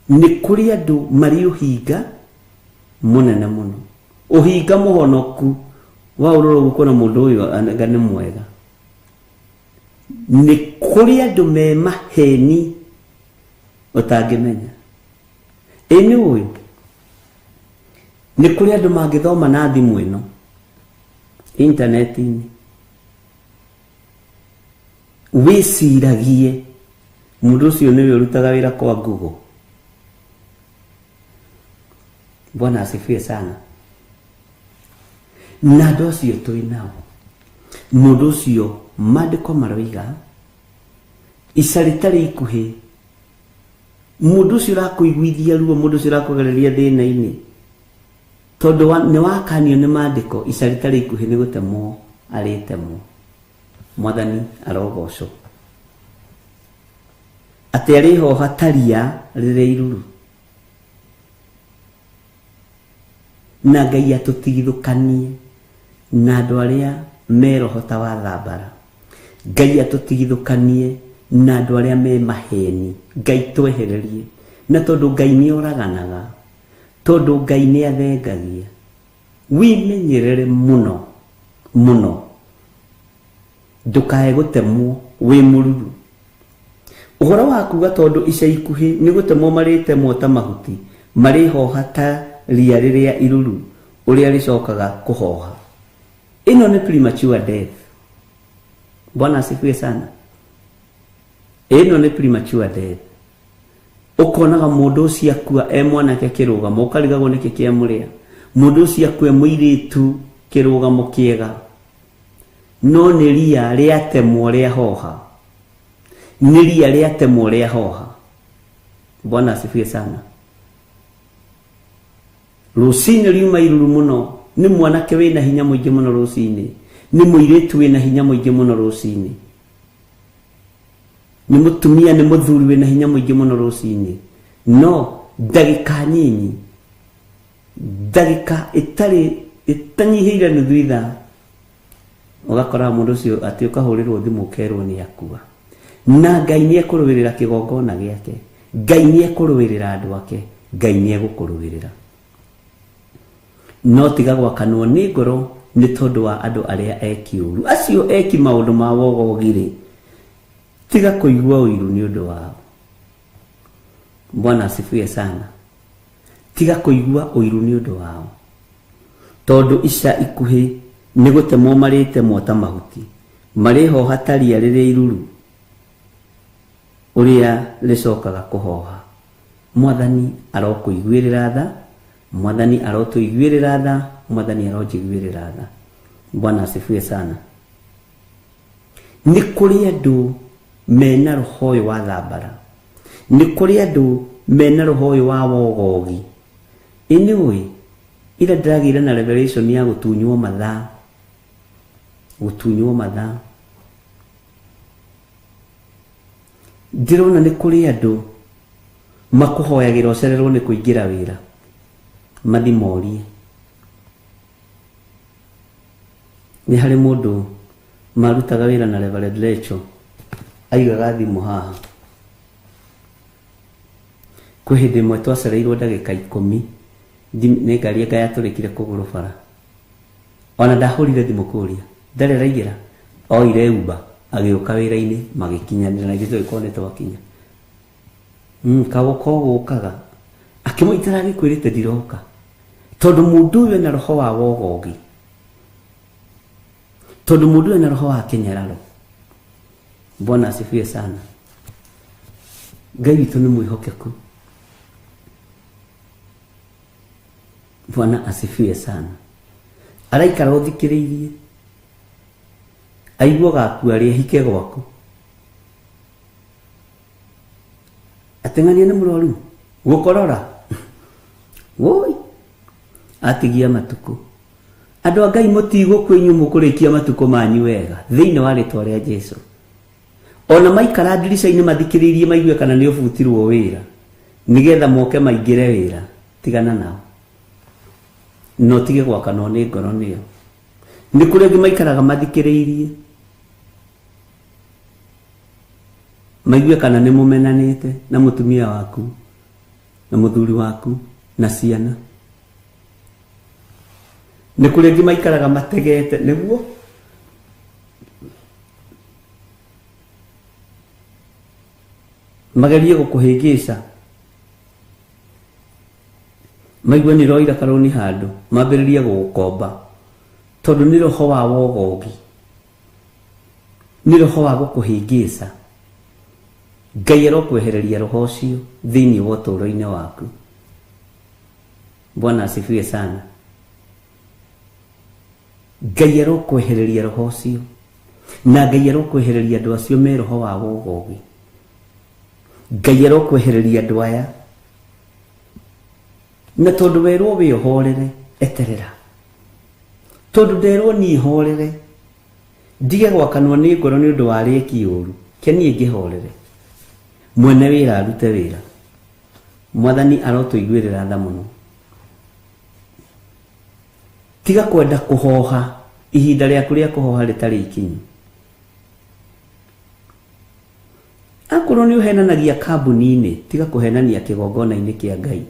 Ni kuri andu mari uhinga munene muno, uhinga muhonoku wa uroro gukona mundu uyu anga ni mwega. Ni kuri andu me maheni utangimenya. Ini uyu ni kuri andu mangithoma na thimu ino internetini, wiciragie mundu ucio niwe urutaga wira kwa Google. Bwana asifiwe sana. Na andu acio twinao, mundu ucio maandiko maroiga ica ritari ikuhi, mundu ucio urakuiguithia ruo, mundu ucio urakugereria thina-ini, tondu ni wakanio ni maandiko ica ritari ikuhi ni gutemwo aritemwo. Mwathani arogocwo. Ati arihoha taria riria iruru, na Ngai atutigithukanie na andu aria me roho ta wa thambara. Ngai atutigithukanie na andu aria me maheni. Ngai twehererie, na tondu Ngai ni oraganaga, tondu Ngai ni athengagia, wimenyerere muno muno ndukae gutemwo wi mururu. Uhoro wa kuga tondu ica ikuhi ni gutemwo maritemwo ta mahuti, marihoha ta ria riria iruru uria ricokaga kuhoha. Ino ni premature death. Bwana asifiwe sana. Ino ni premature death. Ukonaga mundu ucio akua e mwanake kirugamo, ukarigagwo niki kia muria. Mundu ucio akua muiritu kirugamo kiega, no nĩ ria rĩatemwo rĩa hoha, nĩ ria rĩatemwo rĩa hoha. Bwana asifiwe sana. Rũcinĩ riuma iruru mũno, nĩ mwanake wĩna hinya mũingĩ mũno rũcinĩ, nĩ mũirĩtu wĩna hinya mũingĩ mũno rũcinĩ, nĩ mũtumia nĩ mũthuri wĩna hinya mũingĩ mũno rũcinĩ, no ndagĩka nyinyi, ndagĩka ĩtanyihĩire nuthu ithaa, ũgakora mũndũ ũcio atĩ ũkahũrĩrwo thimũ ũkerwo nĩ akua. Na Ngai nĩ ekũrũĩrĩra kĩgongona gĩake, Ngai nĩ ekũrũĩrĩra andũ ake, Ngai nĩ egũkũrũĩrĩra. No tiga gwakanwo nĩ ngoro nĩ tondũ wa andũ arĩa eki ũru. Acio eki maũndũ ma wogogi-rĩ, tiga kũigua ũiru nĩ ũndũ wao. Bwana asifiwe sana. Tiga kũigua ũiru nĩ ũndũ wao, tondũ ica ikuhĩ nĩ gũtemwo marĩtemwo ta mahuti, marĩho hataria rĩrĩa iruru ũrĩa rĩcokaga kũhoha. Mwathani arokũiguĩrĩra tha, Mwathani arotũiguĩrĩra tha, Mwathani aronjiguĩrĩra tha. Bwana asifiwe sana. Nĩ kũrĩ andũ mena roho ũyũ wa thambara, nĩ kũrĩ andũ mena roho ũyũ wa wogogi. Anyway, ila ndagĩire na revelation ya gũtunywo mathaa, gũtunywo mathaa. Ndĩrona nĩ kũrĩ andũ makũhoyagĩra ũcererwo nĩ kũingĩra wĩra, mathi morie. Nĩ harĩ mũndũ marutaga wĩra na Reverend Rachel, aigaga thimũ haha. Kwĩ hĩndĩ ĩmwe twacereirwo ndagĩka 10, nĩ ngari ĩka yatũrĩkire kũgũrũ bara. Ona ndahũrire thimũ kũria, ndarĩ araigĩra, oire Uber agĩũka wĩra-inĩ, magĩkinyanĩra na ithuĩ tũgĩkorwo nĩ twakinya. Kagoka ũgũkaga, akĩmũitĩra agĩkwĩrĩte ndiroka, tondũ mũndũ ũyũ ena roho wa wogogi, tondũ mũndũ ũyũ ena roho wa kĩnyararo. Bwana asifiwe sana. Ngai witũ nĩ mwĩhokeku. Bwana asifiwe sana. Araikara ũthikĩrĩirie, aigua gakua rĩhike gwaku, ateng'ania nĩ mũrwaru, gũkorora, woi, atigia matukũ. Andũ a Ngai mũtigũkua inyuĩ mũkũrĩkia matukũ manyu wega thĩinĩ wa rĩtwa rĩa Jesũ. Ona maikara ndirica-inĩ mathikĩrĩirie maigue kana nĩ ũbutirwo wĩra, nĩgetha moke maingĩre wĩra, tigana nao. No tige gwakanwo nĩ ngoro nĩyo. Nĩ kũrĩ angĩ maikaraga mathikĩrĩirie, maigue kana nĩ mũmenanĩte na mũtumia waku, na mũthuri waku, na ciana. Nĩ kũrĩ angĩ maikaraga mategete nĩguo magerie gũkũhĩngĩca, maigue nĩ roira karũni handũ, mambĩrĩrie gũgũkomba, tondũ nĩ roho wa wogogi, nĩ roho wa gũkũhĩngĩca. Ngai arokwehereria roho ũcio thĩinĩ wa ũtũũro-inĩ waku. Bwana asifiwe sana. Ngai arokwehereria roho ũcio, na Ngai arokwehereria andũ acio me roho wa wogogi. Ngai arokwehereria andũ aya, na tondũ werwo wĩhorere, eterera. Tondũ nderwo niĩ horere, ndige gwakanwo nĩ ngoro nĩ ũndũ wa rĩki ũru, kenie ngĩhorere, mwene wĩra arute wĩra. Mwathani arotũiguĩrĩra tha mũno. Tiga kwenda kũhoha ihinda rĩaku rĩa kũhoha rĩtarĩ ikinyu. Akorwo nĩ ũhenanagia kambuni-inĩ, tiga kũhenania kĩgongona-inĩ kĩa Ngai.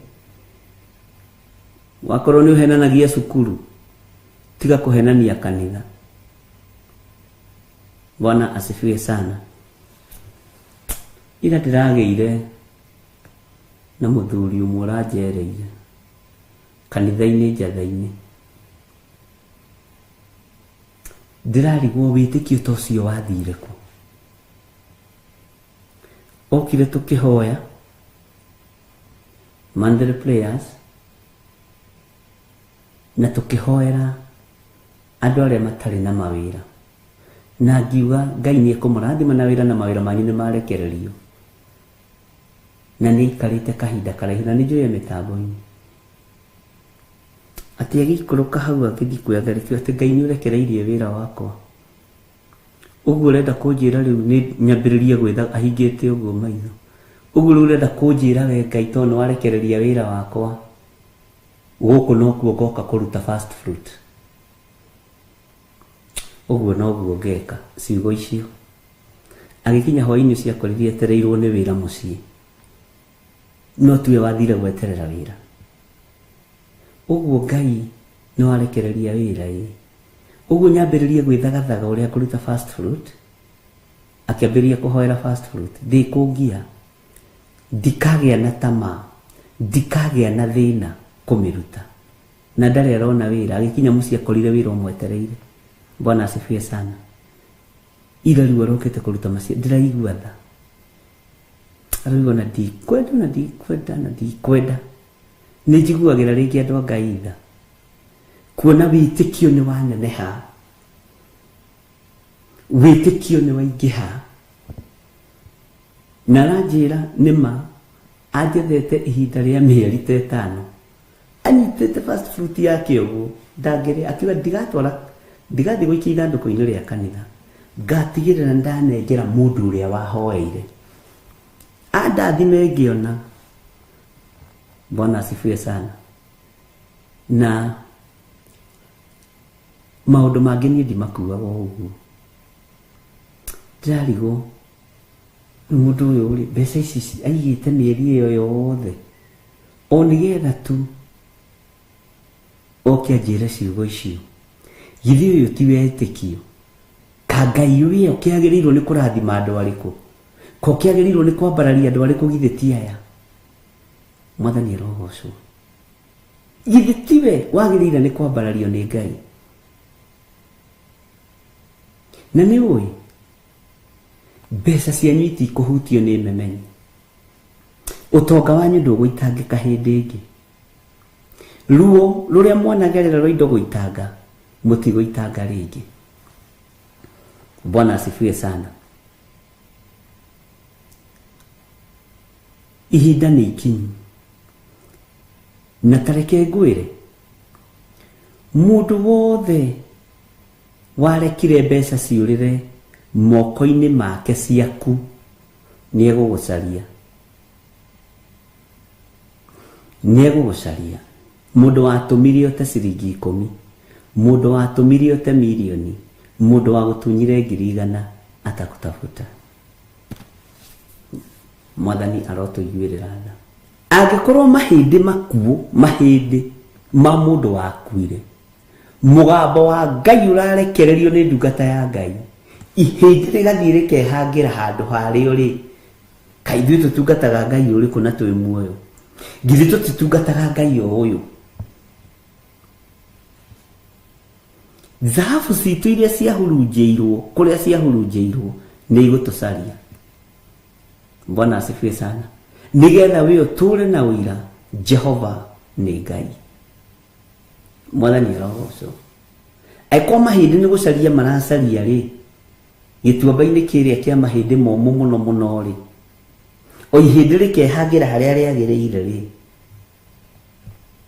Wakorwo nĩ ũhenanagia cukuru, tiga kũhenania kanitha. Bwana asifiwe sana. Ila ndĩragĩire na mũthuri ũmwe ũranjereire kanitha-inĩ njatha-inĩ. Ndĩrarigwo wĩtĩkio ta ũcio wathire kũ. Okire tũkĩhoya Monday prayers, na tũkĩhoera andũ arĩa matarĩ na mawĩra, na ngiuga Ngai nĩ ekũmũrathima na wĩra na mawĩra manyu nĩ marekererio na nĩ ikarĩte kahinda karaihu na nĩ njũĩ mĩtambo-inĩ atĩ agĩikũrũka hau agĩthiĩ kuoya tharĩkĩro atĩ Ngai nĩ ũrekereirie wĩra wakwa. Ũguo ũrenda kũnjĩra rĩu nĩ nyambĩrĩrie gwĩtha ahingĩte ũguo maitho? Ũguo rĩu ũrenda kũnjĩra we Ngai tondũ nĩ warekereria wĩra wakwa gũkũ nokuo ngoka kũruta first fruit? Ũguo noguo ngeka ciugo icio. Agĩkinya hwaĩ-inĩ ũcio akorire etereirwo nĩ wĩra mũciĩ, no tiwe wathire gweterera wĩra. Ũguo Ngai nĩ warekereria wĩra ũguo nyambĩrĩrie gwĩthagathaga ũrĩa kũruta first fruit, akĩambĩrĩria kũhoera first fruit. Ndĩkũngia, ndikagĩa na tamaa, ndikagĩa na thĩna kũmĩruta, na ndarĩ arona wĩra. Agĩkinya mũciĩ akorire wĩra ũmwetereire. Bwana asifiwe sana. Ira rĩu arokĩte kũruta maciaro, ndĩraigua tha, arauga na ndikwenda. Nĩ njiguagĩra rĩngĩ andũ a Ngai tha, kuona wĩtĩkio nĩ waneneha, wĩtĩkio nĩ waingĩha. Na aranjĩra nĩma anjethete ihinda rĩa mĩeri ta 5, anyitĩte first fruit yake ũguo ndangĩrĩa, akiuga ndigathiĩ gũikia ithandũkũ-inĩ rĩa kanitha, ngatigĩrĩra ndanengera mũndũ ũrĩa wahoeire, andathime ngĩona. Bwana asifiwe sana. Na maũndũ mangĩ niĩ ndimakuaga ũguo, ndĩrarigwo mũndũ ũyũ rĩ, mbeca ici aigĩte mĩeri ĩyo yothe o nĩgetha tu oke anjĩre ciugo icio. Githĩ ũyũ ti wĩtĩkio? Ka Ngai ũyũ kĩagĩrĩirwo nĩ kũrathima andũ arĩkũ? Ko kĩagĩrĩirwo nĩ kwambararia andũ arĩkũ githĩ ti aya? Mwathani arogocwo. Githĩ tiwe wagĩrĩire nĩ kwambarario nĩ Ngai? Na nĩ ũĩ mbeca cianyu itikũhutio nĩ memenyi. Ũtonga wanyu ndũgũitangĩka hĩndĩ ĩngĩ. Ruo rũrĩa mwanagerera rwa indo gũitanga mũtigũitanga rĩngĩ. Bwana asifiwe sana. Ihinda nĩ ikinyu, na tareke ngwĩre mũndũ wothe warekire mbeca ciũrĩre moko-inĩ make ciaku nĩ egũgũcaria, nĩ egũgũcaria. Mũndũ watũmire ũte ciringi 10, mũndũ watũmire ũte milioni, mũndũ wagũtunyire 100,000 atakutafuta. Mwathani arotũiguĩrĩra tha. Angĩkorwo mahĩndĩ makuũ, mahĩndĩ ma mũndũ wakuire, mũgambo wa Ngai ũrarekererio nĩ ndungata ya Ngai, ihĩndĩ rĩgathiĩ rĩkehangĩra handũ harĩo rĩ, kaĩ ithuĩ tũtungataga Ngai ũrĩkũ na twĩ muoyo? Githĩ tũtitungataga Ngai o ũyũ? Thahabu citũ iria ciahurunjĩirwo, kũrĩa ciahurunjĩirwo nĩ igũtũcaria. Bwana asifiwe sana. Nigetha we ũtũre na ũira Jehova nĩ Ngai. Mwathani arogocwo. Aĩkorwo mahĩndĩ nĩ gũcaria maracaria rĩ, gĩtuamba-inĩ kĩrĩa kĩa mahĩndĩ momũ mũno mũno rĩ, o ihĩndĩ rĩkehangĩra harĩa rĩagĩrĩire rĩ,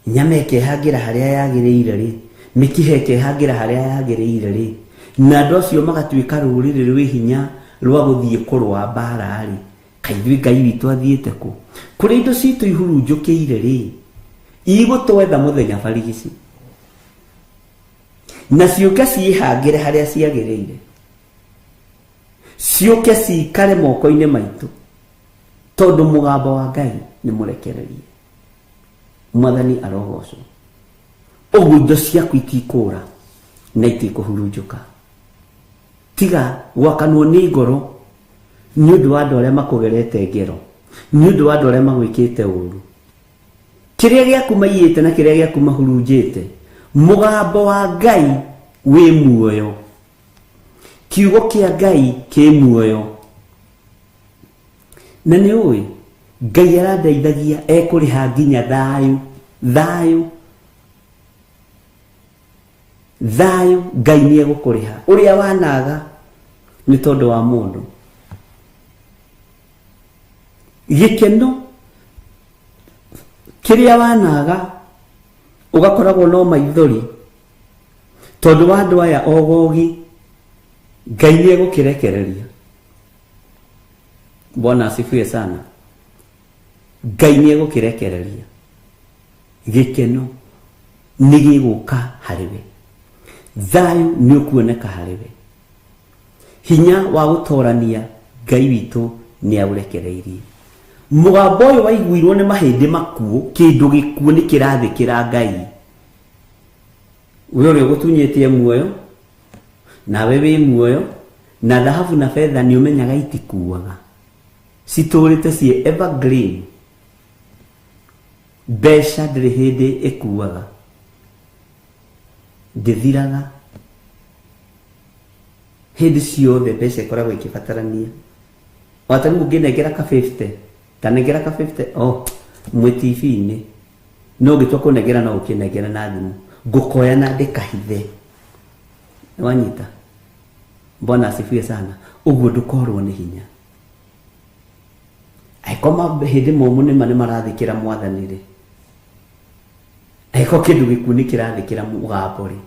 nyama ĩkehangĩra harĩa yagĩrĩire rĩ, mĩkiha ĩkehangĩra harĩa yagĩrĩire rĩ, na andũ acio magatuĩka rũrĩrĩ rwĩ hinya rwa gũthiĩ kũrũa mbara rĩ, kaithũĩ Ngai witũ athiĩte kũ? Kũrĩa indo citũ ihurunjũkĩire rĩ, igũtwetha mũthenya barigici, na ciũke ciĩhangĩre harĩa ciagĩrĩire, ciũke cikare moko-inĩ maitũ, tondũ mũgambo wa Ngai nĩ mũrekererie. Mwathani arogocwo. Ũguo indo ciaku itikũra na itikũhurunjũka, tiga gwakanwo nĩ ngoro nĩ ũndũ wa andũ arĩa makũgerete ngero, nĩ ũndũ wa andũ arĩa magwĩkĩte ũũru. Kĩrĩa gĩaku maiyĩte na kĩrĩa gĩaku mahurunjĩte, mũgambo wa Ngai wĩ muoyo, kiugo kĩa Ngai kĩ muoyo. Na nĩ ũĩ Ngai arandeithagia ekũrĩha nginya thayũ, thayũ, thayũ. Ngai nĩ egũkũrĩha ũrĩa wanaga nĩ tondũ wa mũndũ. Gĩkeno kĩrĩa wanaga ũgakoragwo no maithori tondũ wa andũ aya ogogi, Ngai nĩ egũkĩrekereria. Bwana asifiwe sana. Ngai nĩ egũkĩrekereria. Gĩkeno nĩ gĩgũka harĩwe, thayũ nĩ ũkuoneka harĩwe, hinya wa gũtorania Ngai witũ nĩ aũrekereirie. Mũgambo ũyũ waiguirwo nĩ mahĩndĩ makuũ, kĩndũ gĩkuũ nĩ kĩrathĩkĩra Ngai. Ũrĩa ũgũtunyĩtie muoyo, nawe wĩ muoyo, na dhahabu na fedha nĩ ũmenyaga itikuaga, citũrĩte ciĩ evergreen. Mbeca ndĩrĩ hĩndĩ ĩkuaga, ndĩthiraga, hĩndĩ ciothe mbeca ĩkoragwo ikĩbatarania. Wata rĩu ũngĩnengera ka 50, tanengera ka 50 mwĩ TV-inĩ, no ũngĩtua kũnengera no ũkĩnengera na thimũ, ngũkoya na ndĩkahithe. Wanyita? Bwana asifiwe sana. Ũguo ndũkorwo nĩ hinya. Aikoma hĩndĩ momũ nĩ marathĩkĩra Mwathani-rĩ, aiko kĩndũ gĩkuũ nĩ kĩrathĩkĩra mũgambo-rĩ,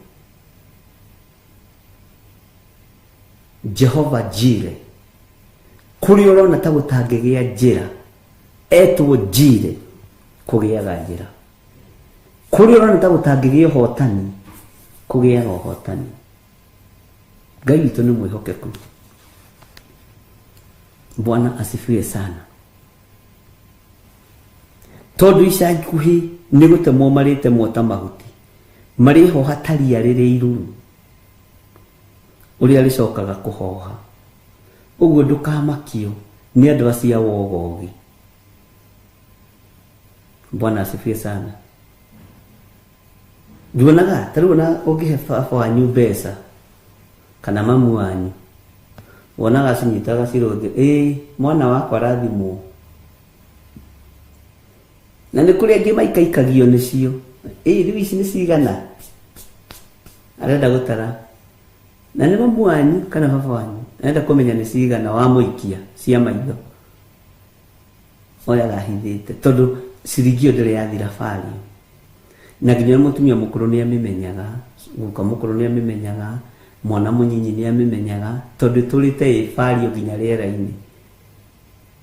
Jehova Jire, kũrĩa ũrona ta gũtangĩgĩa njĩra, etwo Jire, kũgĩaga njĩra. Kũrĩa ũrona ta gũtangĩgĩa ũhotani, kũgĩaga ũhotani. Ngai witũ nĩ mwĩhokeku. Bwana asifiwe sana. Tondũ ica ikuhĩ nĩ gũtemwo marĩtemwo ta mahuti, marĩho hataria rĩrĩ iruru, ũrĩa rĩcokaga kũhoha. Ũguo ndũkamakio nĩ andũ acia wogogi. Bwana asifiwe sana. Nduonaga ta rĩu na ũngĩhe baba wanyu mbeca kana mamu wanyu, wonaga cinyitaga cirũthĩ, mwana wakwa rathimwo. Na nĩ kũrĩ angĩ maikaikagio nĩcio, rĩu ici nĩ cigana, arenda gũtara. Na nĩ mamu wanyu kana baba wanyu, arenda kũmenya nĩ cigana wamũikia cia maitho, ũrĩa arahithĩte, tondũ ciringi ndĩrĩ yathira bari. Na nginya mũtumia mũkũrũ nĩ amĩmenyaga, guka mũkũrũ nĩ amĩmenyaga, mwana mũnyinyi nĩ amĩmenyaga, tondũ tũrĩte bari nginya rĩera-inĩ.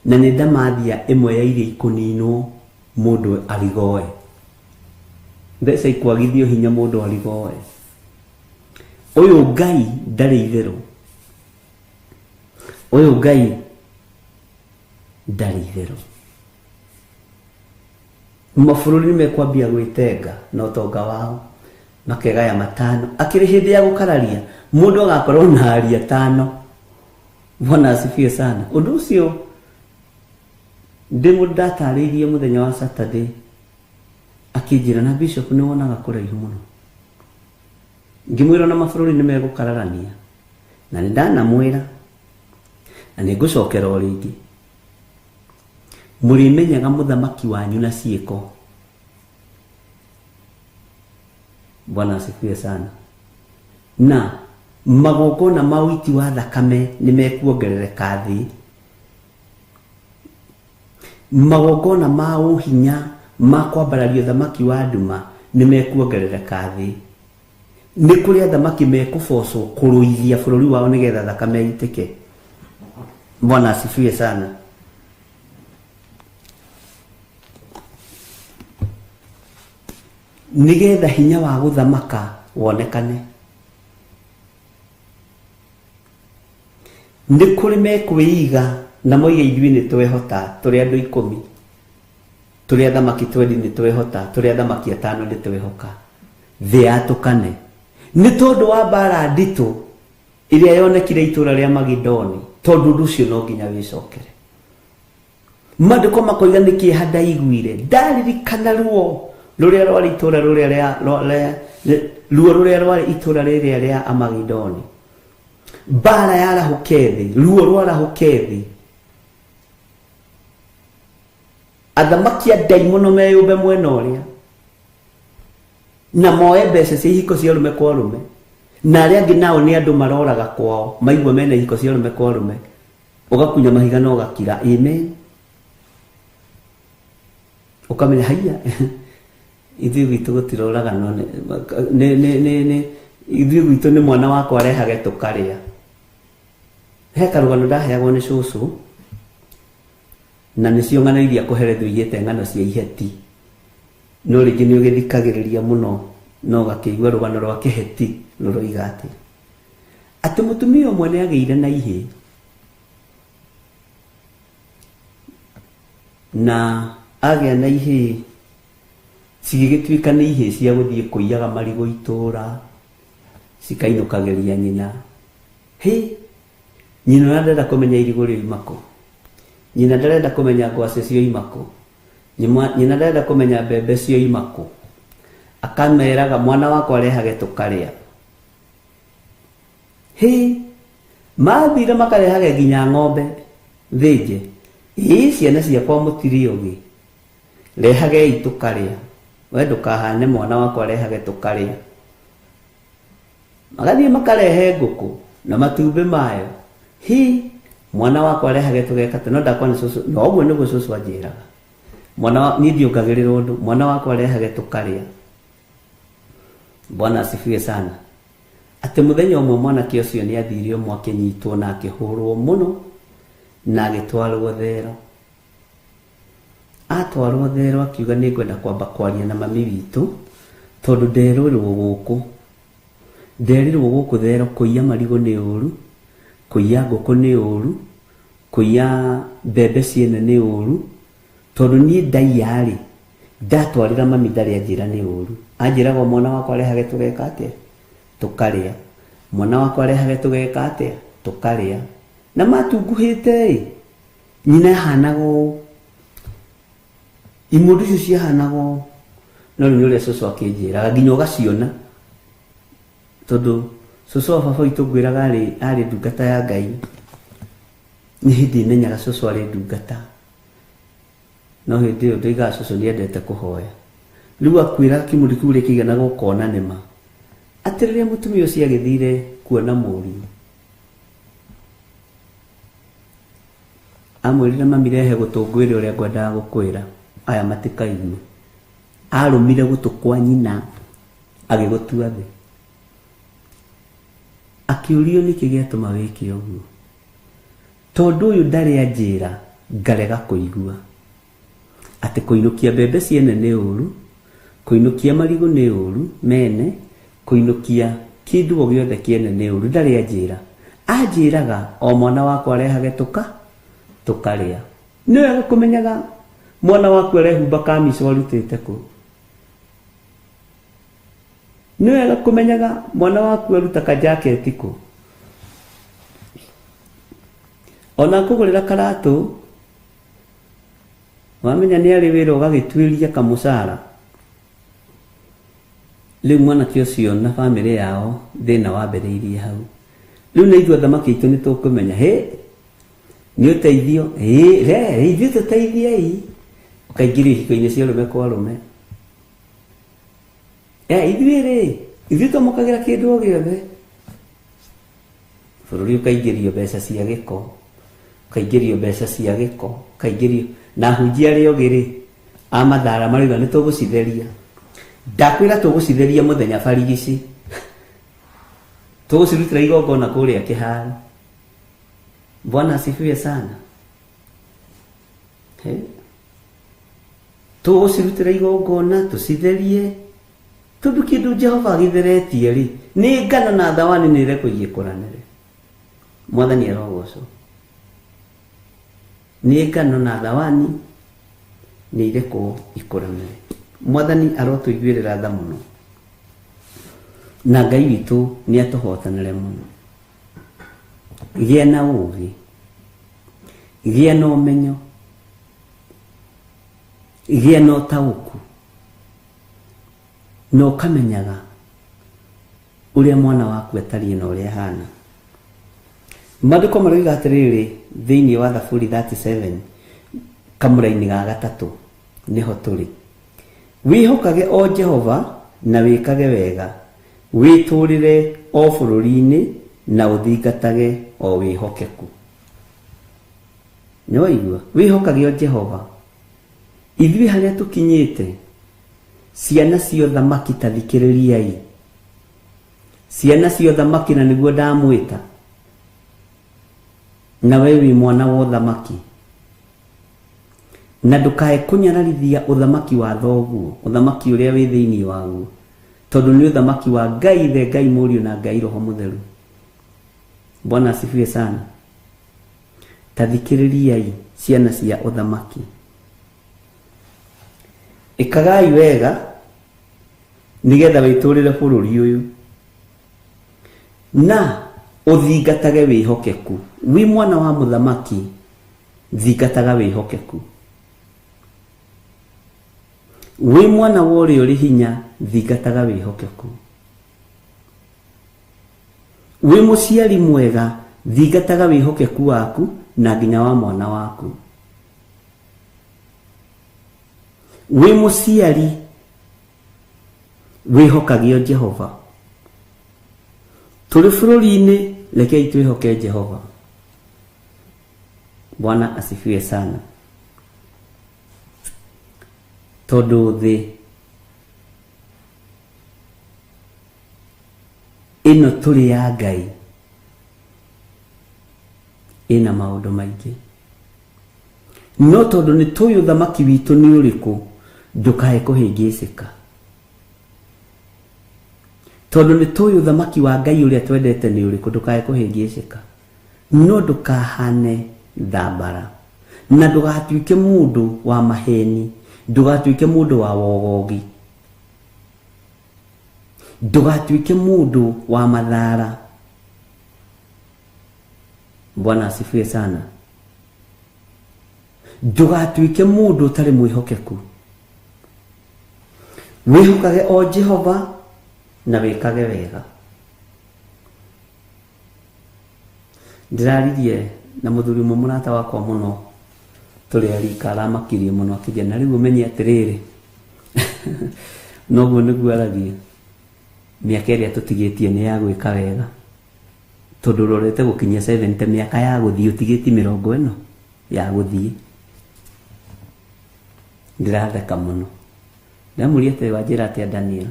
Na nĩ ndamathia ĩmwe ya iria ikũninwo mũndũ arigoe, mbeca ikwagithio hinya mũndũ arigoe. Ũyũ Ngai ndarĩ itherũ, ũyũ Ngai ndarĩ itherũ. Mabũrũri nĩ mekwambia gwĩtenga na ũtonga wao, makegaya matano. Akĩrĩ hĩndĩ ya gũkararia, mũndũ agakorwo na aria 5. Bwana asifiwe sana. Ũndũ ũcio ndĩmũ ndatarĩirie mũthenya wa Saturday, akĩnjĩra na bishop nĩ wonaga kũraihu mũno. Ngĩmwĩra na mabũrũri nĩ megũkararania, na nĩ ndanamwĩra, na nĩ ngũcokera o rĩngĩ, mũrĩmenyaga mũthamaki wanyu na ciĩko. Bwana asifiwe sana. Na magongona ma ũiti wa thakame nĩ mekuongerereka thĩ. Magongona ma ũhinya ma kwambararia thamaki wa nduma nĩ mekuongerereka thĩ. Nĩ kũrĩ athamaki mekũbocwo kũrũithia bũrũri wao nĩgetha thakame itĩke. Bwana asifiwe sana. Nĩgetha hinya wa gũthamaka wonekane. Nĩ kũrĩ mekwĩiga na moige ithuĩ nĩ twehota, tũrĩ andũ 10, tũrĩ athamaki 20 nĩ twehota, tũrĩ athamaki 5 nĩ twehoka, thĩ yatũkane. Nĩ tondũ wa mbara nditũ ĩrĩa yonekire itũra rĩa Magidoni, tondũ ũndũ ũcio no nginya wĩcokere. Maandĩko makoiga nĩ kĩeha ndaiguire, ndaririkana ruo rũrĩa rwarĩ itũra rũrĩa rwarĩ itũra rĩrĩa rĩa Amagidoni. Mbara yarahũke thĩ, ruo rwarahũke thĩ. Athamaki a ndaimono meyũmbe mwena ũrĩa, na moe mbeca cia ihiko cia rũme kwa rũme, na arĩa angĩ nao nĩ andũ maroraga kwao maigua mena ihiko cia ũrũme kwa ũrũme, ũgakunya mahiga na ũgakira amen, ũkamenya haiya ithuĩ gwitũ gũtiroraga no ithuĩ gwitũ nĩ mwana wakwa arehage tũkarĩa. He karũgano ndaheagwo nĩ cũcũ na nĩcio ng'ano iria kũherethwo igĩte ng'ano cia iheti, no rĩngĩ nĩ ũgĩthikagĩrĩria mũno no gakĩigua rũgano rwa kĩheti rũroiga atĩ mũtumia ũmwe nĩ agĩire na ihĩ, na agĩa na ihĩ cigĩgĩtuĩka nĩ ihĩ cia gũthiĩ kũiyaga marigũ itũũra, cikainũkagĩria nyina. Nyina ndarenda kũmenya irigũ rĩoima kũ, nyina ndarenda kũmenya ngwacĩ cioima kũ, nyina ndarenda kũmenya mbembe cioima kũ, akameraga mwana wakwa arehage tũkarĩa. Mathire makarehage nginya ng'ombe thĩnje, ciana ciakwa mũtirĩ ũgĩ, rehagei tũkarĩa, we ndũkahane mwana wakwa arehage tũkarĩa. Magathiĩ makarehe ngũkũ na matumbĩ mayo, mwana wakwa arehage tũgeka no ndakwa nĩ cũcũ, no ũguo nĩguo cũcũ anjĩraga, niĩ ndiongagĩrĩra ũndũ, mwana wakwa arehage tũkarĩa. Bwana asifiwe sana. Atĩ mũthenya ũmwe mwanake ũcio nĩ athire ũmwe akĩnyitwo na akĩhũrwo mũno na agĩtwarwo thero. Atwarwo thero akiuga nĩ ngwenda kwamba kwaria na mami witũ tondũ nderirwo gũkũ thero kũiya marigũ nĩ ũru, kũiya ngũkũ nĩ ũru, kũiya mbembe ciene nĩ ũru, tondũ niĩ ndaiya-rĩ ndatwarĩra mami ndarĩ anjĩra nĩ ũru. Anjĩraga mwana wakwa arehage tũgeka atĩa, tũkarĩa, mwana wakwa arehage tũgeka atĩa, tũkarĩa. Na matunguhĩte nyina ahanaga imũndũ icio ciahanaga, no rĩu nĩ ũrĩa cũcũ akĩnjĩraga nginya ũgaciona, tondũ cũcũ wa baba witũ ngwĩraga arĩ ndungata ya Ngai. Nĩ hĩndĩ menyaga cũcũ arĩ ndungata, no hĩndĩ ĩyo ndoigaga cũcũ nĩ endete kũhoya. Rĩu akwĩra kĩmũri kĩu ũrĩa kĩiganaga ũkona nĩma atĩ rĩrĩa mũtumia ũcio agĩthire kuona mũriũ, amwĩrire mami rehe gũtũngwĩre ũrĩa ngwendaga gũkwĩra, aya matikaigue. Arũmire gũtũ kwa nyina agĩgũtua thĩ, akĩũrio nĩkĩ gĩatũma wĩke ũguo, tondũ ũyũ ndarĩ anjĩra ngarega kũigua atĩ kũinũkia mbembe ciene nĩ ũru, kũinũkia marigũ nĩ ũru mene, kũinũkia kĩndũ o gĩothe kĩene nĩ ũru, ndarĩ anjĩra. Anjĩraga o mwana wakwa arehage tũkarĩa. Nĩ wega kũmenyaga mwana waku arehumba kamici warutĩte kũ, nĩ wega kũmenyaga mwana waku aruta kajaketi kũ, ona kũgũrĩra karatũ wamenya nĩ arĩ wĩra ũgagĩtuĩria kamũcara. Rĩu mwanake ũcio na bamĩrĩ yao thĩna wambĩrĩirie hau. Rĩu nĩ ithuĩ athamaki aitũ nĩ tũkũmenya nĩ ũteithio, ithuĩ tũteithiei, ũkaingĩrio ihiko-inĩ cia ũrũme kwa ũrũme. Ithuĩ tũmũkagĩra kĩndũ o gĩothe, bũrũri ũkaingĩrio mbeca cia gĩko, ũkaingĩrio mbeca cia gĩko, ũkaingĩrio na hunjia arĩ ogĩ-rĩ amathara marauga nĩ tũgũcitheria. Ndakwĩra tũgũcitheria mũthenya barigici, tũgũcirutĩra igongona kũrĩa kĩharo. Bwana asifiwe sana. Tũgũcirutĩra igongona tũcitherie, tondũ kĩndũ Jehova agĩtheretie-rĩ nĩ ngano na thawani nĩ irekwo igĩkũranĩre. Mwathani arogocwo. Nĩ ngano na thawani nĩ irekwo ikũranĩre. Mwathani arotũiguĩrĩra tha mũno, na Ngai witũ nĩ atũhotanĩre mũno. Gĩa na ũũgĩ, gĩa na ũmenyo, gĩa na ũtaũku, na ũkamenyaga ũrĩa mwana waku atariĩ na ũrĩa ahana. Maandĩko maroiga atĩrĩrĩ thĩinĩ wa Thaburi 37 kamũra-inĩ ga 3 nĩho tũrĩ: wĩhokage o Jehova na wĩkage wega, witurire o bururi-ini na uthingatage o wihokeku. Nĩ waigua wihokage o Jehova. Ithuĩ harĩa tukinyĩte, ciana cia thamaki ta thikĩrĩriai. Ciana cia thamaki na nĩguo ndamwĩta. Na wewe wi mwana wa thamaki. Na ndukae kunyararithia uthamaki wa thoguo, uthamaki uria wi thiini waguo, tondu ni uthamaki wa Ngai the Ngai Mũriũ na Ngai Roho Mũtheru. Bwana asifiwe sana. Tathikĩrĩriai ciana cia uthamaki. Ikagai wega nigetha witurire bururi uyu na uthingatage wihokeku. Wi mwana wa muthamaki, thingataga wihokeku. Wi mwana wa ũrĩa ũrĩ hinya, thingataga wihokeku. Wi mũciari mwega, thingataga wihokeku waku na nginya wa mwana waku. Wi mũciari wihokagio Jehova. Tũrĩ bũrũri-inĩ, rekei twĩhoke Jehova. Bwana asifiwe sana. Tondu thĩ ĩno tũrĩ ya Ngai ĩna maũndũ maingĩ. No tondu nĩ tũĩ ũthamaki witũ nĩ ũrĩkũ, ndũkae kũhĩngĩcĩka. Tondu nĩ tũĩ ũthamaki wa Ngai ũrĩa twendete nĩ ũrĩkũ, ndũkae kũhĩngĩcĩka. No ndũkahane thambara, na ndũgatuĩke mũndũ wa maheni, ndũgatuĩke mũndũ wa wogogi, ndũgatuĩke mũndũ wa mathara. Bwana asifiwe sana. Ndũgatuĩke mũndũ ũtarĩ mwĩhokeku. Wĩhokage o Jehova na wĩkage wega. Ndĩraririe na mũthuri ũmwe mũrata wakwa mũno, tũrĩ arika aramakirie mũno akĩnjĩra, na rĩu ũmenye atĩrĩrĩ, noguo nĩguo aragia, mĩaka ĩrĩa tũtigĩtie nĩ ya gwĩka wega, tondũ rorete gũkinyia 70 mĩaka ya gũthiĩ, ũtigĩti 40 ya gũthiĩ. Ndĩratheka mũno. Ndamũria atĩ wanjĩra atĩa Daniel?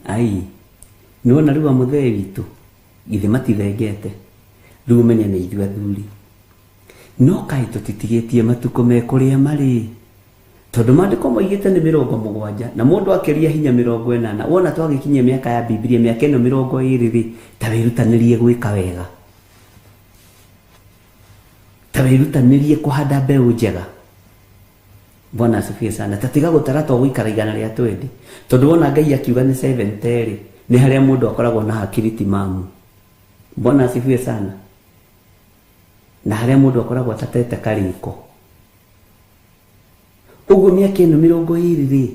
Ai, nĩwona rĩu amũthee witũ githĩ matithengete, rĩu ũmenye nĩ ithuĩ athuri. No kaĩ tũtitigĩtie matukũ me kũrĩa marĩ, tondũ maandĩko moigĩte nĩ 70 na mũndũ akĩria hinya 80. Wona twagĩkinyia mĩaka ya Biblia, mĩaka ĩno 20 ta wĩrutanĩrie gwĩka wega, ta wĩrutanĩrie kũhanda mbeũ njega. Bwana asifiwe sana. Tatiga gũtara to gũikara igana rĩa 20, tondũ wona Ngai akiuga nĩ 70 nĩ harĩa mũndũ akoragwo na hakiri timamu. Bwana asifiwe sana. Na harĩa mũndũ akoragwo atatete kariko. Ũguo mĩaka ĩno 20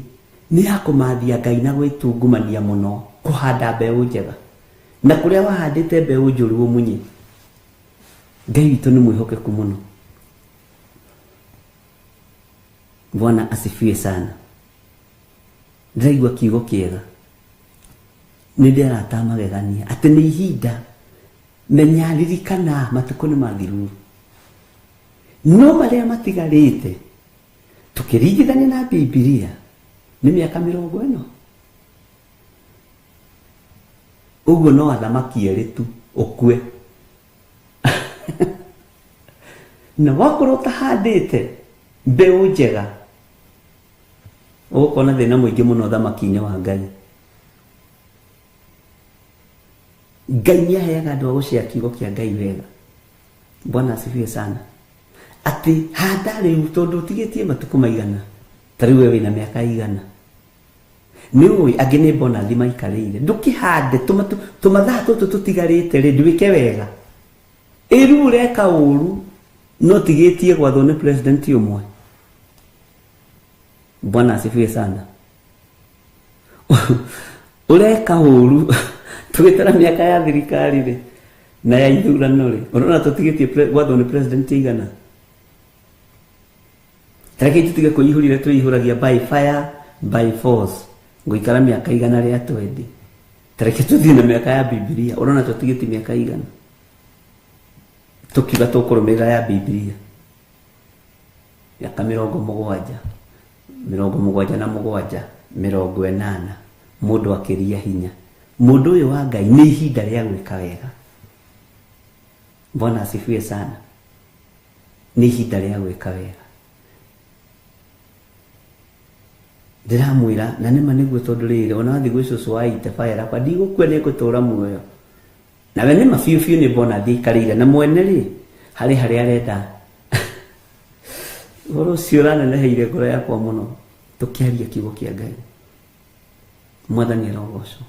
nĩ ya kũmathia Ngai na gwĩtungumania mũno, kũhanda mbeũ njega. Na kũrĩa wahandĩte mbeũ njũru ũmunye, Ngai witũ nĩ mwĩhokeku mũno. Bwana asifiwe sana. Ndĩraigua kiugo kĩega. Nĩ ndĩrata magegania atĩ nĩ ihinda, menya ririkana matukũ nĩ mathiru. No marĩa matigarĩte tukĩringithania na Biblia nĩ mĩaka 40. Ũguo no athamaki erĩ tu ũkue. Na wakorwo ũtahandĩte mbeũ njega, ũgũkona thĩna mũingĩ mũno ũthamaki-inĩ wa Ngai. Ngai nĩaheaga andũ a gũcia kiugo kĩa Ngai wega. Bwana asifiwe sana. Atĩ handa rĩu tondũ ũtigĩtie matukũ maigana, ta rĩu wewe wĩna mĩaka igana, nĩ ũĩ angĩ nĩ bonathi maikarĩire. Ndũkĩhande tũmathaa tũtũ tũtigarĩte rĩ, ndwĩke wega. Rĩu ũreka ũru no tigĩtie gwathwo nĩ president ũmwe. Bwana asifiwe sana. Ũreka ũru tũgĩtara mĩaka ya thirikari rĩ na ya ithurano rĩ, ũrona tũtigĩtie gwathwo nĩ president igana. Reke tũtige kwĩihũrire twĩihũragia by fire by force. Ngũikara mĩaka igana rĩa twendi. Tareke tuthii na mĩaka ya Biblia. Urona tutigiti mĩaka igana. Tukiuga tũkũrũmĩrĩra ya Biblia. Mĩaka 70, 77, 80, mũndũ akĩria hinya. Mũndũ ũyũ wa Ngai nĩ ihinda rĩa gwĩka wega. Bwana asifiwe sana. Nĩ ihinda rĩa gwĩka wega. Ndiramwĩra na nĩma nĩguo tondũ rĩrĩ ona wathi gwĩ cũcũ wa itabaĩra kwa ndigũkua nĩ ngũtũra muoyo. Nawe nĩma biũ biũ nĩ mbona thiĩkarĩire na mwene rĩ harĩa arenda. Ũhoro ũcio ũraneneheire ngoro yakwa mũno tũkĩaria kiugo kĩa Ngai. Mwathani arogocwo.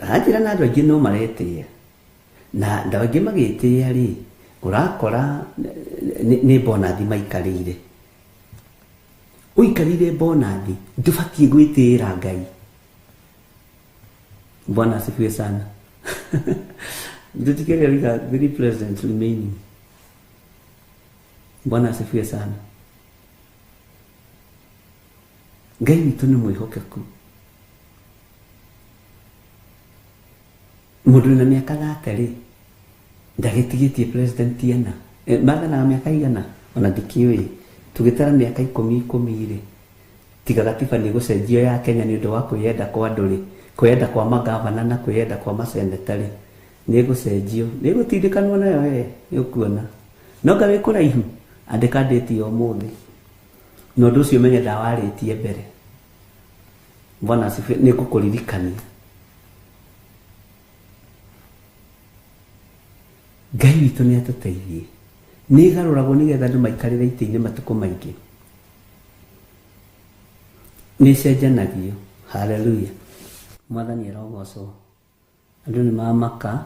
Hajira na andũ aingĩ no maretĩĩa. Na andũ aingĩ magĩtĩĩa rĩ ũrakora nĩ bonathi maikarĩire. Ũikarĩire bonathi ndũbatiĩ gwĩtĩĩra Ngai. Bwana asifiwe sana. Ndutikiria rika 3 presidents remaining. Bwana asifiwe sana. Ngai witũ nĩ mwĩhokeku. Mũndũ na mĩaka 30 ndagĩtigĩtie president ena. Mathanaga mĩaka igana ona ndikĩũĩ. Tũgĩtara mĩaka 10 rĩ tiga gatiba nĩ gũcenjio ya Kenya nĩ ũndũ wa kwĩyenda kwa andũ rĩ, kwĩyenda kwa magavana na kwĩyenda kwa maseneta rĩ nĩ gũcenjio, nĩ gũtindĩkanwo nayo nĩ ũkuona. No Ngai kũraihu andĩka date yo mũthĩ. No ũndũ ũcio menye ndawarĩtie mbere. Bwana asifiwe. Nĩ gũkũririkania. Ngai witũ nĩ atũteithie. Nĩ garũragwo nĩgetha andũ maikarĩre itĩ-inĩ matukũ maingĩ. Nĩ cenjanagio. Haleluya. Mwathani arogocwo. Andũ nĩ mamaka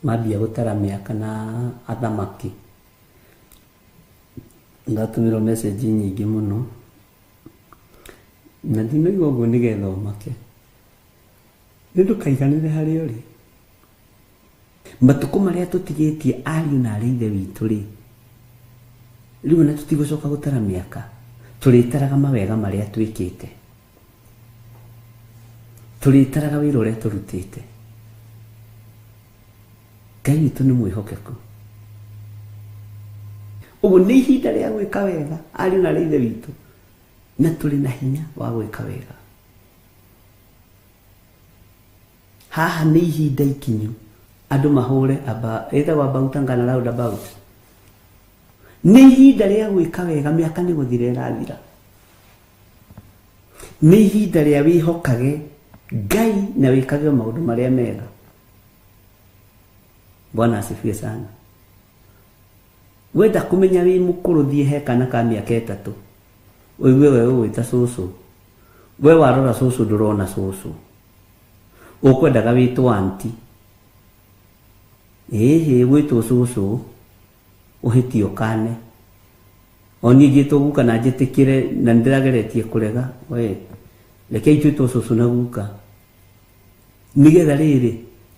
mambia gũtara mĩaka na athamaki. Ndatũmĩrwo message nyingĩ mũno. Na ndinoigua ũguo nĩgetha ũmake. Nĩ ndũkaiganĩre harĩa ũrĩ. Matukũ marĩa tũtigĩtie ariũ na aarĩ ithe witũ rĩ rĩu na tũtigũcoka gũtara mĩaka. Tũrĩtaraga mawega marĩa twĩkĩte. Tũrĩtaraga wĩra ũrĩa tũrutĩte. Ngai witũ nĩ mwĩhokeku. Ũguo nĩ ihinda rĩa gwĩka wega ariũ na aarĩ ithe witũ. Na tũrĩ na hinya wa gwĩka wega. Haha nĩ ihinda ikinyu. Andũ mahũre ĩtagwo about ngana round about. Nĩ ihinda rĩa gwĩka wega mĩaka nĩ gũthira ĩrathira. Nĩ ihinda rĩa wĩhokage Ngai na wĩkage maũndũ marĩa mega. Bwana asifiwe sana. Wenda kũmenya wĩ mũkũrũ thiĩ he kana ka mĩaka 3. Ũigue wewe wĩta cũcũ. We warora cũcũ ndũrona cũcũ. Ũkwendaga wĩtwo aunti. Gwĩtwo cũcũ ũhĩtio kane. Oni ngĩtwo guka na njĩtĩkĩre na ndĩrageretie kũrega. We reke itwĩtwo cũcũ na guka. Nĩgetha rĩrĩ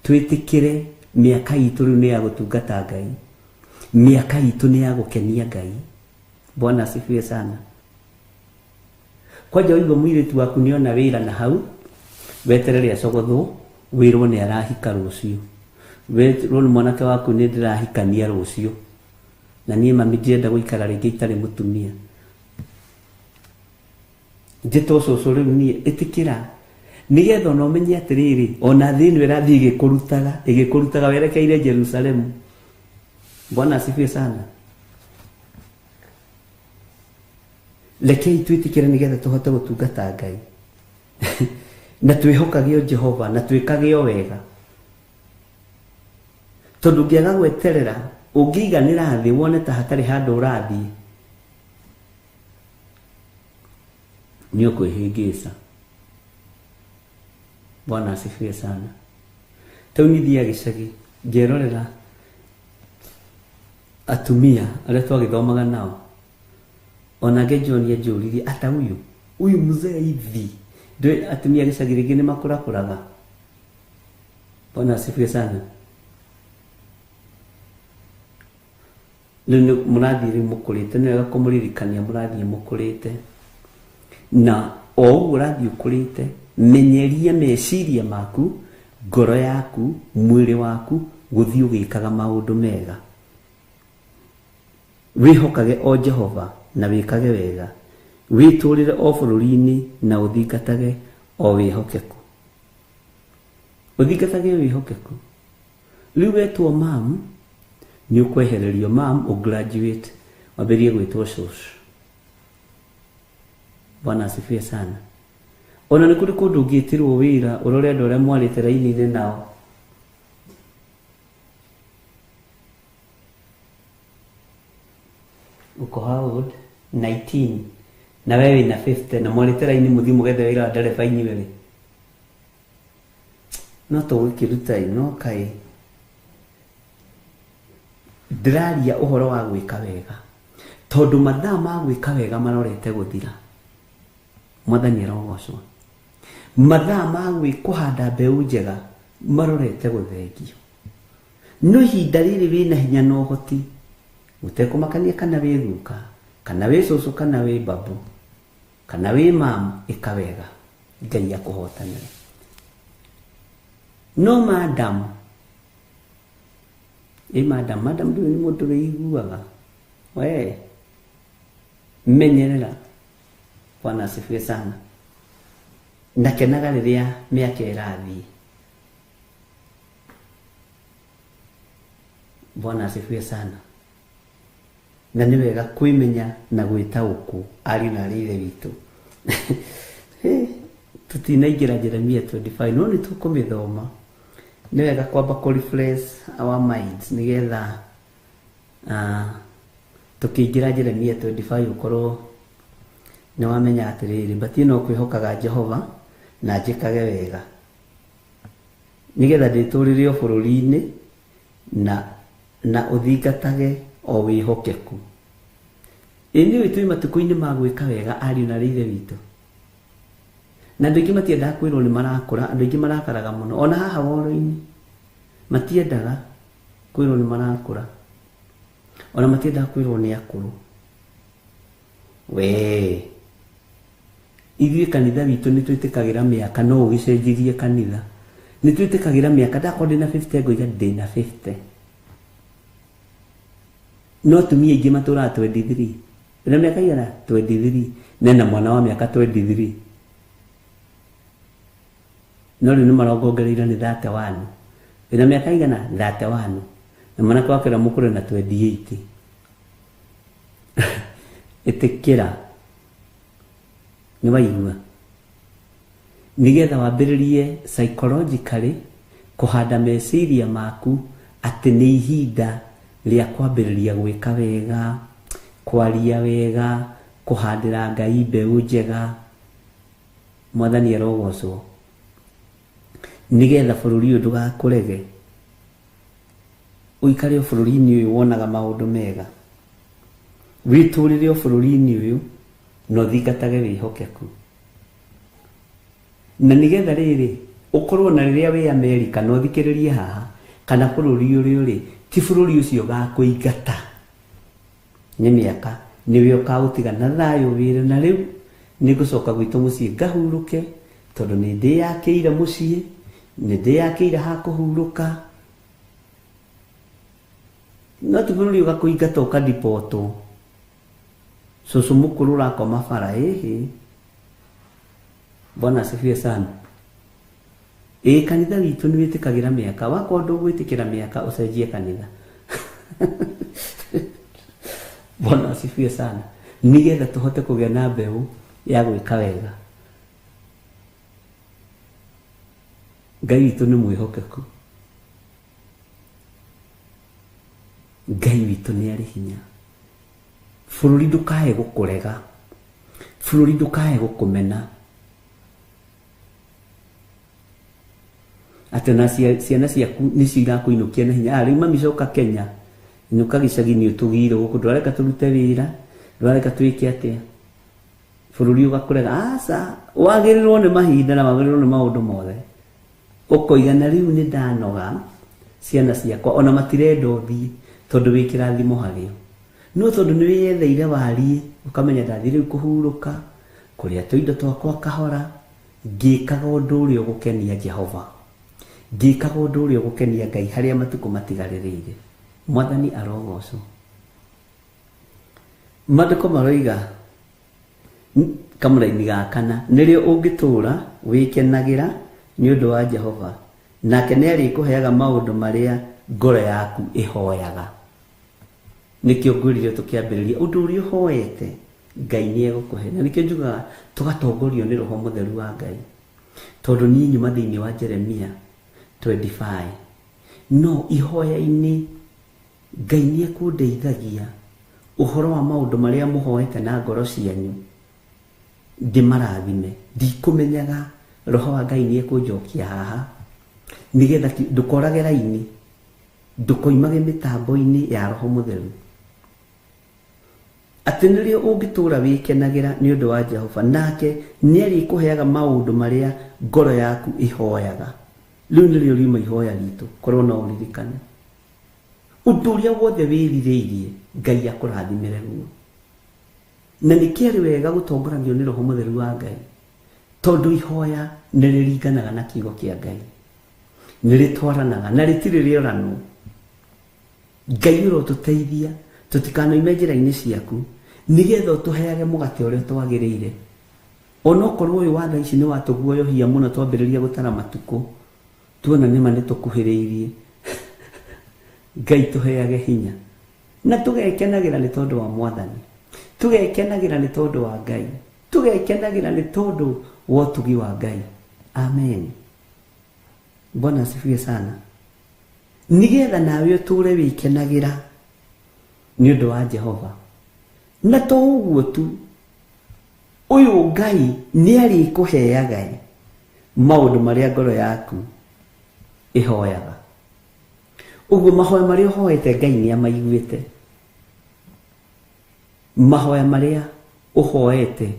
twĩtĩkĩre mĩaka itũ rĩu nĩ ya gũtungata Ngai. Mĩaka itũ nĩ ya gũkenia Ngai. Bwana asifiwe sana. Kwanja ũigua mũirĩtu waku nĩona wĩra na hau weterere acogothwo wĩrwo nĩ arahika rũciũ. Wĩrwo nĩ mwanake waku nĩ ndĩrahikania rũciũ. Na niĩ mami ndĩrenda gũikara rĩngĩ itarĩ mũtumia. Njĩtwo cũcũ rĩu niĩ ĩtĩkĩra. Nĩgetha ona ũmenye atĩrĩrĩ ona thĩ ĩno ĩrathiĩ ĩgĩkũrutaga werekeire Jerusalemu. Bwana asifiwe sana. Rekei twĩtĩkĩre nĩgetha tũhote gũtungata Ngai. Na twĩhokage Jehova na twĩkage wega. Tondũ ũngĩaga gweterera ũngĩiganĩra thĩ wone ta hatarĩ handũ ũrathiĩ nĩ ũkwĩhĩngĩca. Bwana asifiwe sana. Tau nĩ thiaga gĩcagi ngĩrorera atumia arĩa twagĩthomaga nao. Ona ngĩnjonia njũririe ata uyu mzee hivi ndio atumia gĩcagi rĩngĩ nĩ makũrakũraga. Bwana asifiwe sana. Nĩ mũrathiĩ mũkũrĩte nĩ wega kũmũririkania mũrathiĩ mũkũrĩte. na o urathi ukurite menyeria meciria maku ngoro yaku mwiri waku guthii ugikaga maundu mega wihokage o Jehova na wikage wega witurire o bururi-ini na uthingatage o wihokeku uthingatage wihokeku riu wetwo mam ni ukwehererio mam ugraduate waberie gwitwo social. Bwana asifiwe sana. Ona ni kuri kundu ngitirwo wira urore andu aria mwarite raini-ini nao uko how 19 na wewe na 50 na mwarite raini muthi mugethe wira wa ndereba inyuĩ no tũgĩkĩruta ino kai ndĩraria ũhoro wa gwĩka wega tondũ mathaa ma gwĩka wega marorete gũthira. Mwathani arogocwo. Mathaa ma kũhanda mbeũ njega marorete gũthengio. No ihinda rĩrĩ wĩna hinya na ũhoti ũtekũmakania kana wĩ guka kana wĩ cũcũ kana wĩ babu kana wĩ mam ĩka wega Ngai akũhotanĩre. No madam madam ndũĩ nĩ mũndũ wĩiguaga we menyerera. Bwana asifiwe sana. Ndakenaga rĩrĩa mĩaka ĩrathiĩ. Bwana asifiwe sana. Na nĩ wega kwĩmenya na gwĩtaũkwo ariũ na arĩ witũ. Tutinaingĩra Jeremia 25 no nĩ tũkũmĩthoma. Nĩ wega kwamba refresh our minds nĩgetha tukĩingĩra Jeremia 25 ukorwo nĩ wamenya atĩrĩrĩ batie no kwĩhokaga Jehova na njĩkage wega nĩgetha ndĩtũrĩre o bũrũri-inĩ na ũthingatage o wĩhokeku. Nĩ wĩtũĩ matukũ-inĩ ma gwĩka wega ariũ na arĩ witũ na andũ aingĩ matiendaga kwĩrwo nĩ marakũra. Andũ aingĩ marakaraga mũno ona haha woro-inĩ matiendaga kwĩrwo nĩ marakũra ona matiendaga kwĩrwo nĩ akũrũ. We ithuĩ kanitha witũ nĩ twĩtĩkagĩra mĩaka no ũgĩcenjirie kanitha. Nĩ twĩtĩkagĩra mĩaka ndakorwo ndĩ na 50 ngoiga ndĩ na 50 no atumia aingĩ matũraga 23 na mĩaka igana 23 nena mwana wa mĩaka 23 no rĩu nĩ marongongereire nĩ 31 na mĩaka igana 31 na mwanake wake mũkũrũ na 28 ĩtĩkĩra nĩ waigua nĩgetha wambĩrĩrie psychologically kũhanda meciria maku atĩ nĩ ihinda rĩa kwambĩrĩria gwĩka wega kwaria wega kũhandĩra Ngai mbeũ njega. Mwathani arogocwo. Nĩgetha bũrũri ũyũ ndũgakũrege ũikare o bũrũri-inĩ ũyũ wonaga maũndũ mega wĩtũrĩre o bũrũri-inĩ ũyũ no thingatage wĩhokeku. Na nĩgetha rĩrĩ ũkorwo na rĩrĩa wĩ Amerika no thikĩrĩrie haha kana bũrũri ũrĩa ũrĩ ti bũrũri ũcio gakũingata nĩ mĩaka nĩwe ũkaũtiga na thayũ wĩra. Na rĩu nĩ ngũcoka gwitũ mũciĩ ngahurũke tondũ nĩ ndĩyakĩire mũciĩ nĩ ndĩyakĩire ha kũhurũka. No ti bũrũri ũgakũingata ũkadipotwo cũcũ mũkũrũ ũrakoma bara ĩhĩ. Bwana asifiwe sana. Kanitha witũ nĩ wĩtĩkagĩra mĩaka wakorwo ndũgwĩtĩkĩra mĩaka ũcenjie kanitha. Bwana asifiwe sana. Nĩgetha tũhote kũgĩa na mbeũ ya gwĩka wega. Ngai witũ nĩ mwĩhokeku. Ngai witũ nĩ arĩ hinya. Bũrũri ndũkae gũkũrega. Bũrũri ndũkae gũkũmena. Atĩ na ciana ciaku nĩcio irakũinũkia na hinya. Rĩu mami coka Kenya inũka gĩcagi-inĩ ũtũgire gũkũ ndwareka tũrute wĩra ndwareka twĩke atĩa bũrũri ũgakũrega. Aca wagĩrĩrwo nĩ mahinda na wagĩrĩrwo nĩ maũndũ mothe ũkoiga na rĩu nĩ ndanoga ciana ciakwa ona matirenda ũthiĩ tondũ wĩ kĩrathimo harĩo. No tondũ nĩ wĩyetheire warie ũkamenya ndathiĩ rĩu kũhurũka kuria tuindo twakwa kahora ngikaga undu uria gukenia Jehova ngikaga undu uria gukenia Ngai haria matuko matigaririire mwathani arogocwo madiko maroiga kamuraini gakana nirio ungitura wikenagira ni undu wa Jehova nake ni arikuheaga maundu maria ngoro yaku ihoyaga nikio nguririo tukiambiriria undu uria hoete Ngai ni egukuhe na nikio njuga tugatongorio ni roho mutheru wa Ngai tondu ni nyuma thiini wa Jeremia 25 no ihoya-ini Ngai ni ekundeithagia uhoro wa maundu maria muhoete na ngoro cianyu ndimarathime ndikumenyaga roho wa Ngai ni ekunjokia haha nigetha ndukorage raini ndukoimage mitambo-ini ya roho mutheru atinirio ungitura wikenagira ni undu wa Jehova nake ni arikuheaga maundu maria ngoro yaku ihoyaga riu nirio riuma ihoya ritu korwo no uririkane undu uria wothe wiririirie Ngai akurathimire ruo na nikiari wega gutongoranio ni roho mutheru wa Ngai tondu ihoya niriringanaga na kiugo kia Ngai niritwaranaga na ritiri riorano Ngai urotuteithia tutikanoime njira-ini ciaku nigetha tuheage mugate uria twagiriire onokorwo uyu wa thaici ni watuguoyohia muno twambiriria gutara matuku tuona nima ni tukuhiriirie Ngai tuheage hinya na tugekenagira ni tondu wa mwathani tugekenagira ni tondu wa Ngai tugekenagira ni tondu wa utugi wa Ngai amen. Bwana asifiwe sana nigetha nawe uture wikenagira ni undu wa Jehova na to uguo tu uyu Ngai ni arikuheaga maundu maria ngoro yaku ihoyaga uguo mahoya maria uhoete Ngai ni amaiguite mahoya maria uhoete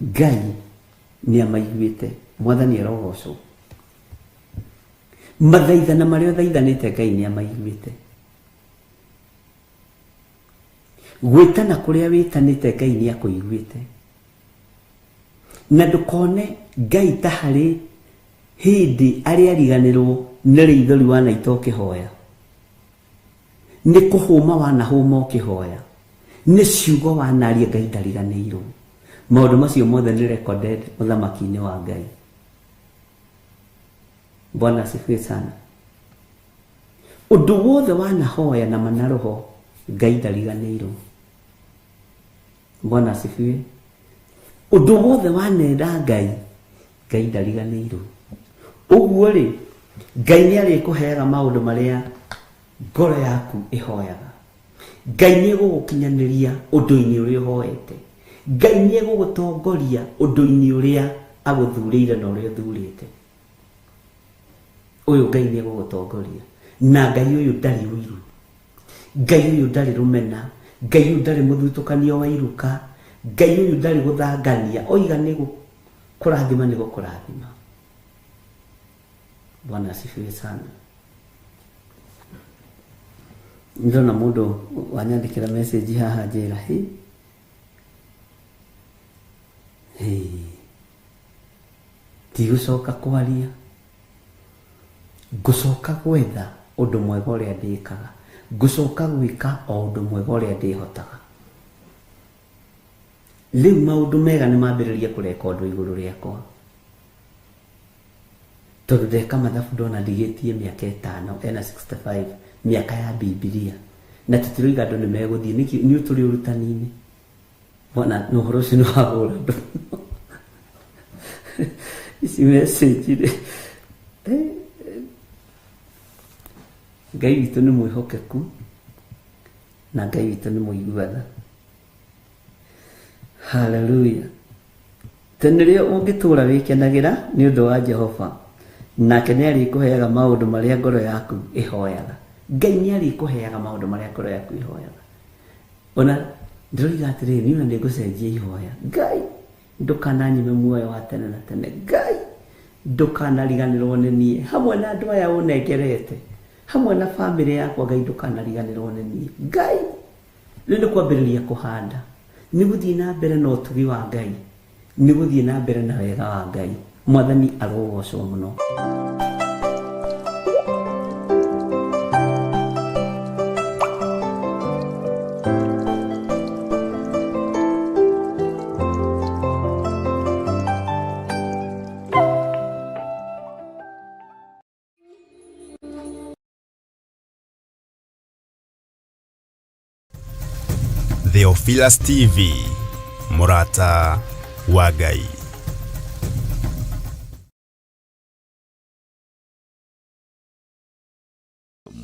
Ngai ni amaiguite mwathani arogocwo mathaithana maria uthaithanite Ngai ni amaiguite gwitana kuria witanite Ngai ni akuiguite na ndukone Ngai ta hari hindi ari ariganirwo ni rithori wana itokihoya ni kuhuma wana huma ukihoya ni ciugo wanaria Ngai ndariganirwo maundu macio mothe ni recorded uthamaki-ini wa Ngai. Bwana asifiwe sana undu wothe wanahoya na manaroho Ngai ndariganirwo. Bwana asifiwe undu wothe wanenda Ngai Ngai ndariganirwo uguo ri Ngai ni arikuheaga maundu maria ngoro yaku ihoyaga Ngai ni egugukinyaniria undu-ini uria uhoete Ngai ni egugutongoria undu-ini uria aguthurire na uria uthurite uyu Ngai ni egugutongoria na Ngai uyu ndari wiru Ngai uyu ndari rumena Ngai uyu ndari muthutukanio wa iruka Ngai uyu ndari guthangania oiga ni kurathima ni gukurathima. Bwana asifiwe sana. Ndona mundu wanyandikira message haha njira tigucoka kwaria ngucoka gwetha undu mwega uria ndikaga ngucoka gwika o undu mwega uria ndihotaga riu maundu mega ni mambiriria kurekondo iguru riakwa tondu ndeka mathabu ndona ndigitie miaka 5 ena 65 miaka ya Biblia na tutiroiga andu ni meguthie ni uturi urutani-ini. Bwana no horo sino hagura isi message Ngai witu ni mwihokeku na Ngai witu ni muiguana. Hallelujah. Tenirio ungitura wikenagira ni undu wa Jehova nake ni arikuheaga maundu maria ngoro yaku ihoyaga. Ngai ni arikuheaga maundu maria ngoro yaku ihoyaga. Ona ndiroiga atiri ni una ndigucenjia ihoya Ngai ndukananyime muoyo wa tene na tene Ngai ndukanariganirwo ni nie hamwe na andu aya unengerete hamwe na family yakwa Ngai ndukanariganirwo ni nie Ngai ni kwambiriria kuhanda ni guthii na mbere no tugi wa Ngai nĩ gũthiĩ na mbere na wega wa Ngai. Mwathani arogocwo mũno. Theophilus TV, mũrata wa Ngai.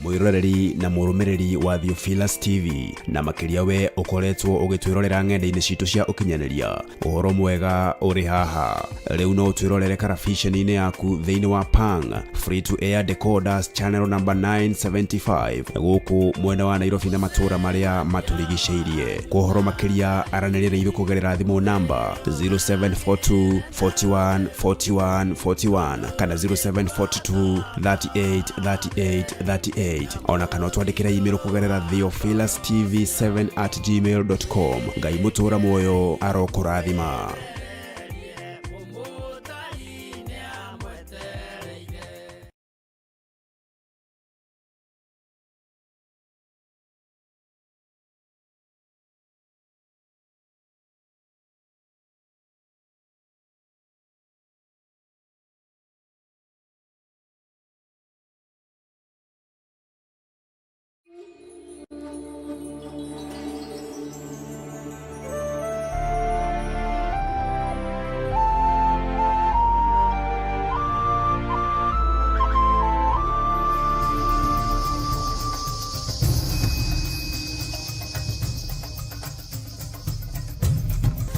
Mwiroreri na mũrũmĩrĩri wa Theophilus TV na makĩria we ũkoretwo ũgĩtwĩrorera ng'enda-inĩ citũ cia ũkinyanĩria, ũhoro mwega ũrĩ haha. Rĩu no ũtwĩrorere karabiceni-inĩ yaku thĩinĩ wa Pang free to air decoders channel number 975 gũkũ mwena wa Nairobi na matũra marĩa matũrigicĩirie. Kwa ũhoro makĩria aranĩria na ithuĩ kũgerera thimũ namba 0742 41 41 41 kana 0742 38 38 38 ona kana twandĩkĩra email kũgerera theophilustv7@gmail.com. Ngai mũtũra muoyo arokũrathima.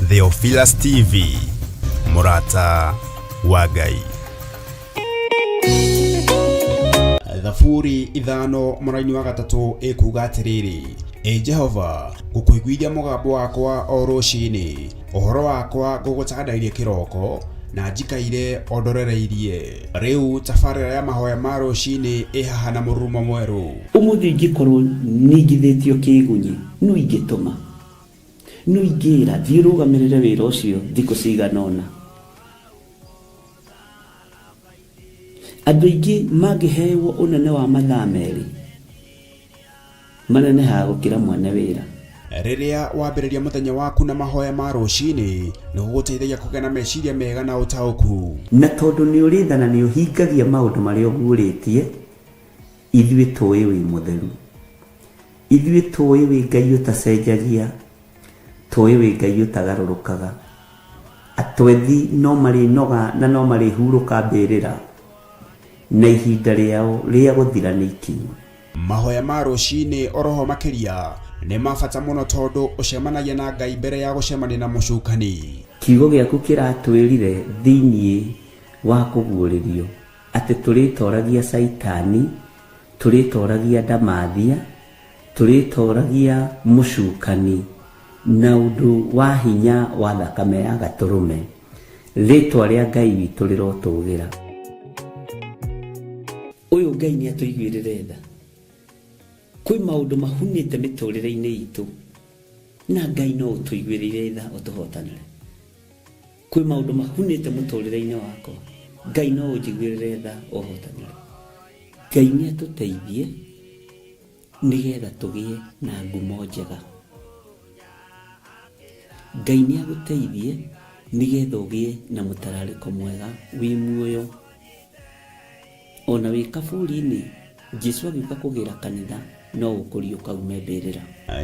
Theophilus TV, mũrata wa Ngai. Thaburi 5 mũraini wa 3 ĩkuuga atĩrĩrĩ: Jehova, ngũkũiguithia mũgambo wakwa o rũciinĩ, ũhoro wakwa ngũgũtagandairie kĩroko na njikaire ondorereirie. Rĩu tabarĩra ya mahoya ma rũciinĩ ĩhaha na mũrurumo mwerũ. Ũmũthĩ ingĩkorwo ningithĩtio kĩgunyi, no ingĩtũma, no ingĩra thiĩ rũgamĩrĩre wĩra ũcio thikũ cigana ũna. Andũ aingĩ mangĩheyo ũnene wa mathaa merĩ, manenehaga gũkĩra mwene wĩra. Rĩrĩa wambĩrĩria mũthenya waku na mahoya ma rũciinĩ, nĩ gũgũteithagia kũgĩa na meciria mega na ũtaũku. Na tondũ nĩ ũrĩtha na nĩ ũhingagia maũndũ marĩa ũguũrĩtie, ithuĩ tũĩ wĩ mũtheru, ithuĩ tũĩ wĩ Ngai ũtacenjagia, tũĩ wĩ Ngai ũtagarũrũkaga. Atwethi no marĩnoga na no marĩhurũka mbĩrĩra, na ihinda rĩao rĩa gũthira nĩ ikinyu. Mahoya ma rũciinĩ oroho makĩria nĩ mabata mũno tondũ ũcemanagia na Ngai mbere ya gũcemania na mũcukani. Kiugo gĩaku kĩratwĩrire thĩinĩ wa kũguũrĩrio atĩ tũrĩtoragia Saitani, tũrĩtoragia Ndamathia, tũrĩtoragia mũcukani na ũndũ wa hinya wa thakame ya Gatũrũme. Rĩtwa rĩa Ngai witũ rĩrotũgĩra. Ũyũ Ngai nĩ atũiguĩrĩre tha. Kwĩ maũndũ mahunĩte mĩtũrĩre-inĩ itũ, na Ngai no ũtũiguĩrĩre tha ũtũhotanĩre. Kwĩ maũndũ mahunĩte mũtũrĩre-inĩ wakwa, Ngai no ũnjiguĩrĩre tha ũhotanĩre. Ngai nĩ atũteithie nĩgetha tũgĩe na ngumo njega. Ngai nĩ agũteithie nĩgetha ũgĩe na mũtararĩko mwega wĩ muoyo. Ona wĩ kaburi-inĩ, Jesũ agĩũka kũgĩra kanitha no ũkũrio kaume mbĩrĩra.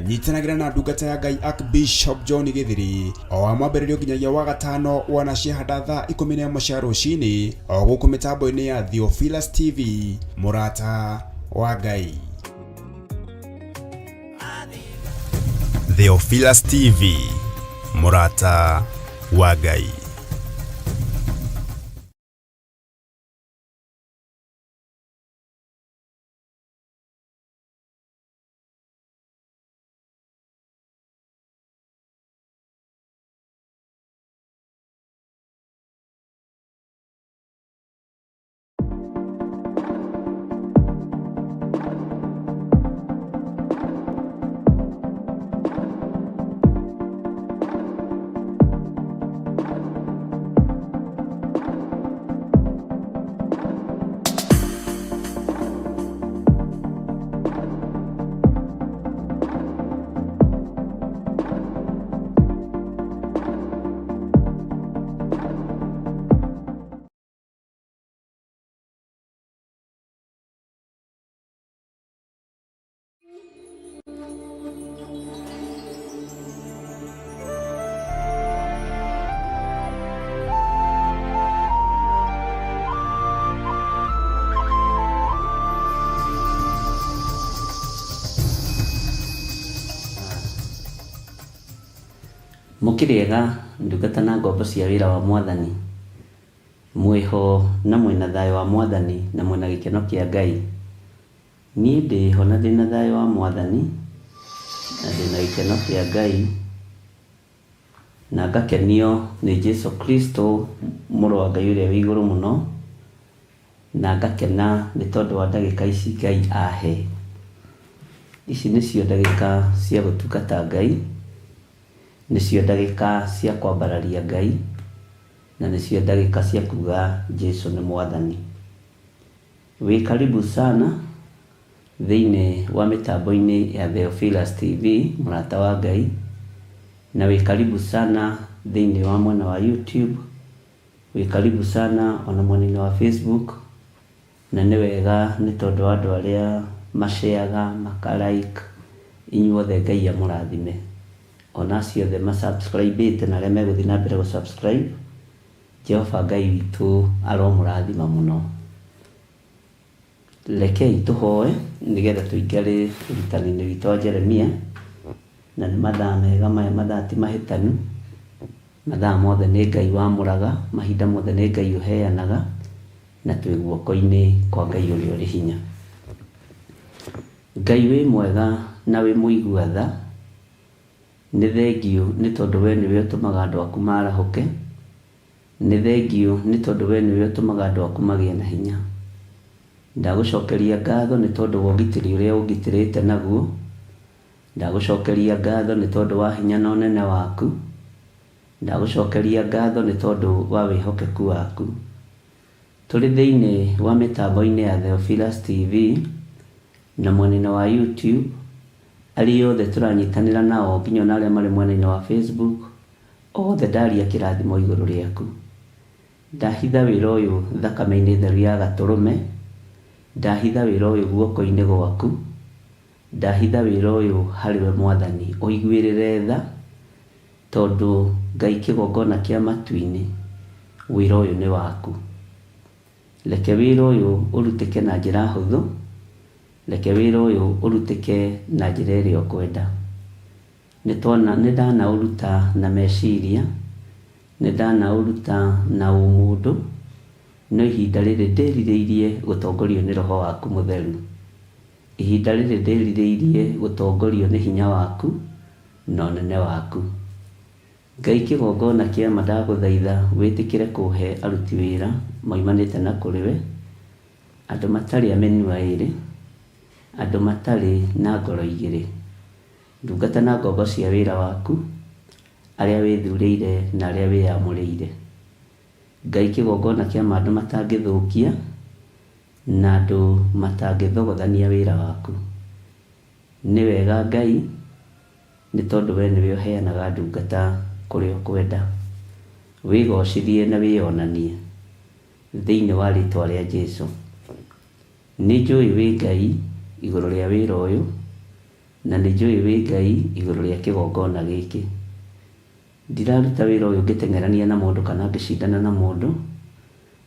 Nyitanagĩra na ndungata ya Ngai Archbishop John Gĩthiri o wa mwambĩrĩrio nginyagia wa gatano wana ciahanda thaa 11 cia rũciinĩ o gũkũ mĩtambo-inĩ ya Theophilus TV, mũrata wa Ngai. Theophilus TV, mũrata wa Ngai. mũkĩrĩega ndungata na ngombo cia wĩra wa Mwathani, mwĩho na mwĩna thayũ wa Mwathani na mwĩna gĩkeno kĩa Ngai. Niĩ ndĩho na ndĩna thayũ wa Mwathani na ndĩna gĩkeno kĩa Ngai, na ngakenio nĩ Jesũ Kristo mũrũ wa Ngai ũrĩa wĩ igũrũ mũno, na ngakena nĩ tondũ wa ndagĩka ici Ngai ahe. Ici nĩcio ndagĩka cia gũtungata Ngai, nĩcio ndagĩka cia kwambararia Ngai, na nĩcio ndagĩka cia kuga Jesũ nĩ Mwathani. Wĩ karibu sana thĩinĩ wa mĩtambo-inĩ ya Theophilus TV, mũrata wa Ngai, na wĩ karibu sana thĩinĩ wa mwena wa YouTube, wĩ karibu sana ona mwena wa Facebook, na nĩ wega nĩ tondũ wa andũ arĩa mashareaga, makalike, inyuothe Ngai amũrathime. Ona acio othe masubscribe na arĩa megũthiĩ na mbere gũsubscribe, Jehova Ngai witũ aromũrathima mũno. Rekei tũhoe nĩgetha tũikare ũrutani-inĩ witũ wa Jeremia, na nĩ mathaa mega maya, mathaa ti mahĩtanu, mathaa mothe nĩ Ngai wamũraga, mahinda mothe nĩ Ngai ũheanaga, na twĩ guoko-inĩ kwa Ngai ũrĩa ũrĩ hinya. Ngai wĩ mwega na wĩ mũigua tha, nĩ thengio nĩ tondũ we nĩwe ũtũmaga andũ aku marahũke, nĩ thengio nĩ tondũ we nĩwe ũtũmaga andũ aku magĩe na hinya. Ndagũcokeria ngatho nĩ tondũ wa ũgitĩri ũrĩa ũngitĩrĩte naguo, ndagũcokeria ngatho nĩ tondũ wa hinya na ũnene waku, ndagũcokeria ngatho nĩ tondũ wa wĩhokeku waku. Tũrĩ thĩinĩ wa mĩtambo-inĩ ya Theophilus TV na mwena wa YouTube, arĩa othe tũranyitanĩra nao nginya na arĩa marĩ mwena-inĩ wa Facebook, othe ndaria kĩrathimo igũrũ rĩaku. Ndahitha wĩra ũyũ thakame-inĩ theru ya Gatũrũme, ndahitha wĩra ũyũ guoko-inĩ gwaku, ndahitha wĩra ũyũ harĩ we Mwathani, ũiguĩrĩre tha, tondũ Ngai kĩgongona kĩa matu-inĩ, wĩra ũyũ nĩ waku. Reke wĩra ũyũ ũrutĩke na njĩra hũthũ, reke wĩra ũyũ ũrutĩke na njĩra ĩrĩa ũkwenda. Nĩ ndanaũruta na meciria, nĩ ndanaũruta na ũmũndũ, no ihinda rĩrĩ ndĩrirĩirie gũtongorio nĩ Roho waku Mũtheru. Ihinda rĩrĩ ndĩrirĩirie gũtongorio nĩ hinya waku na ũnene waku. Ngai kĩgongona kĩa ma ndagũthaitha wĩtĩkĩre kũhe aruti wĩra maimanĩte na kũrĩ we, andũ matarĩ amenywa ĩrĩ, andũ matarĩ na ngoro igĩrĩ, ndungata na ngombo cia wĩra waku, arĩa wĩthurĩire na arĩa wĩyamũrĩire. Ngai kĩgongona kĩa ma andũ matangĩthũkia na andũ matangĩthogothania wĩra waku. Nĩ wega Ngai, nĩ tondũ we nĩwe ũheanaga ndungata kũrĩa ũkwenda. Wĩgocithie na wĩonanie thĩinĩ wa rĩtwa rĩa Jesũ. Nĩ njũĩ wĩ Ngai igũrũ rĩa wĩra ũyũ, na nĩ njũĩ wĩ Ngai igũrũ rĩa kĩgongona gĩkĩ. Ndiraruta wĩra ũyũ ngĩteng'erania na mũndũ kana ngĩcindana na mũndũ,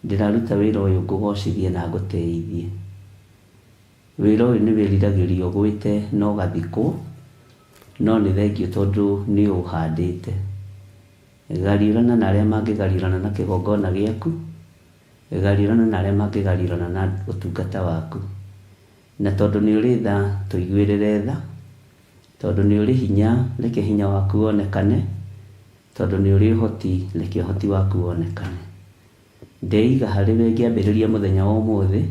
ndĩraruta wĩra ũyũ ngũgocithie na ngũteithie. Wĩra ũyũ nĩ wĩriragĩrio ũgwĩte na ũgathikwo, no nĩ thengio tondũ nĩ ũhandĩte. Gariũrana na arĩa mangĩgariũrana na kĩgongona gĩaku, gariũrana na arĩa mangĩgariũrana na ũtungata waku. Na tondũ nĩ ũrĩ tha, tũiguĩrĩre tha, tondũ nĩ ũrĩ hinya, reke hinya waku wonekane, tondũ nĩ ũrĩ ũhoti, reke ũhoti waku wonekane. Ndeiga harĩ we ngĩambĩrĩria mũthenya wa ũmũthĩ,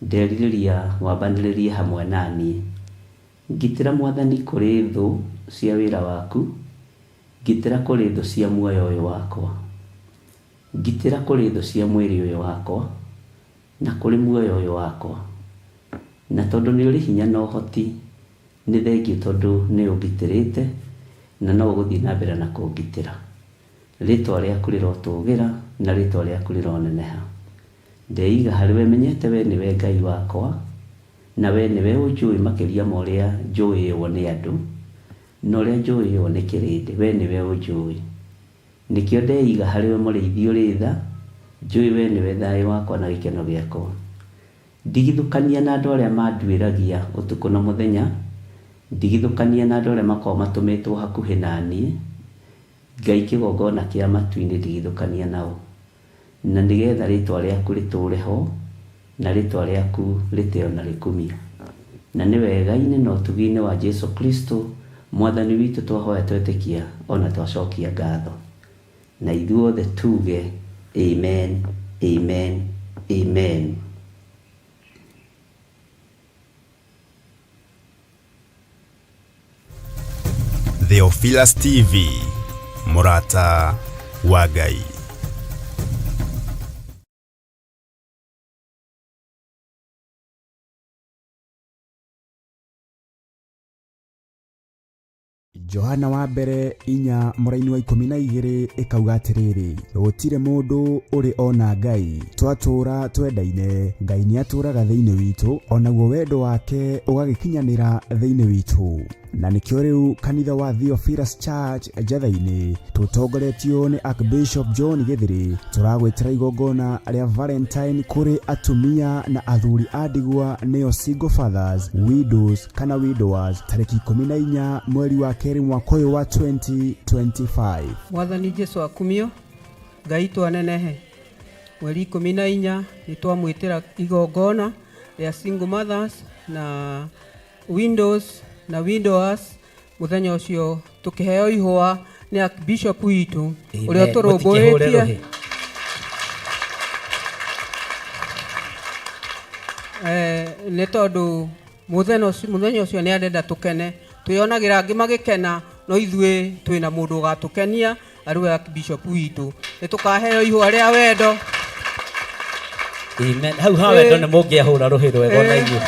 nderirĩria wambanĩrĩrie hamwe naniĩ. Ngitĩra Mwathani kũrĩ thũ cia wĩra waku, ngitĩra kũrĩ thũ cia muoyo ũyũ wakwa, ngitĩra kũrĩ thũ cia mwĩrĩ ũyũ wakwa, na kũrĩ muoyo ũyũ wakwa. Na tondũ nĩ ũrĩ hinya na ũhoti, nĩ thengio tondũ nĩ ũngitĩrĩte na no ũgũthiĩ na mbere na kũngitĩra. Rĩtwa rĩaku rĩrotũgĩra na rĩtwa rĩaku rĩroneneha. Ndeiga harĩ we menyete we nĩwe Ngai wakwa, na we nĩwe ũnjũĩ makĩria ma ũrĩa njũĩywo nĩ andũ, na ũrĩa njũĩywo nĩ kĩrĩndĩ, we nĩwe ũnjũĩ. Nĩkĩo ndeiga harĩ we mũrĩithi ũrĩ tha, njũĩ we nĩwe thayũ wakwa na gĩkeno gĩakwa. Ndigithũkania na andũ arĩa manduĩragia ũtukũ na mũthenya, ndigithũkania na andũ arĩa makoragwo matũmĩtwo hakuhĩ na niĩ, Ngai kĩgongona kĩa matu-inĩ ndigithũkania nao, na nĩgetha rĩtwa rĩaku rĩtũre ho na rĩtwa rĩaku rĩtĩo na rĩkumio. Na nĩ wega-inĩ na ũtugi-inĩ wa Jesu Kristo mwathani witũ twahoya twetĩkia ona twacokia ngatho, na ithuothe tuge amen, amen, amen. Theophilus TV, mũrata wa Ngai. Johana wa mbere 4 mũraini wa 12 ikauga atiriri, gutire mundu uri ona Ngai, twatũra twendaine, Ngai ni atũraga thiini witu, onaguo wendo wake ugagikinyanira thiini witu. Na nikio riu kanitha wa Theophilus Church Njathaini tutongoretio ni Archbishop John Githiri turagwetera igongona ria Valentine kuri atumia na athuri a ndigwa neo single fathers, widows kana widowers, tariki 14 mweri wa keri mwaka uyu wa 2025. Mwathani Jesu akumio, Ngai twanenehe. Mweri 14 nitwamwitira igongona ria single mothers na windows na widowers, muthenya ucio tukiheo ihwa ni Archbishop witu uria turumbuitie ni tondu muthenya ucio ni arenda tukene, tuyonagira angi magikena, no ithuĩ twina mundu ugatukenia ariwe Archbishop witu, ni tukaheo ihwa ria wendo. Amen. Hau ha wendo ni mungiahura ruhi rwego na ithuĩ.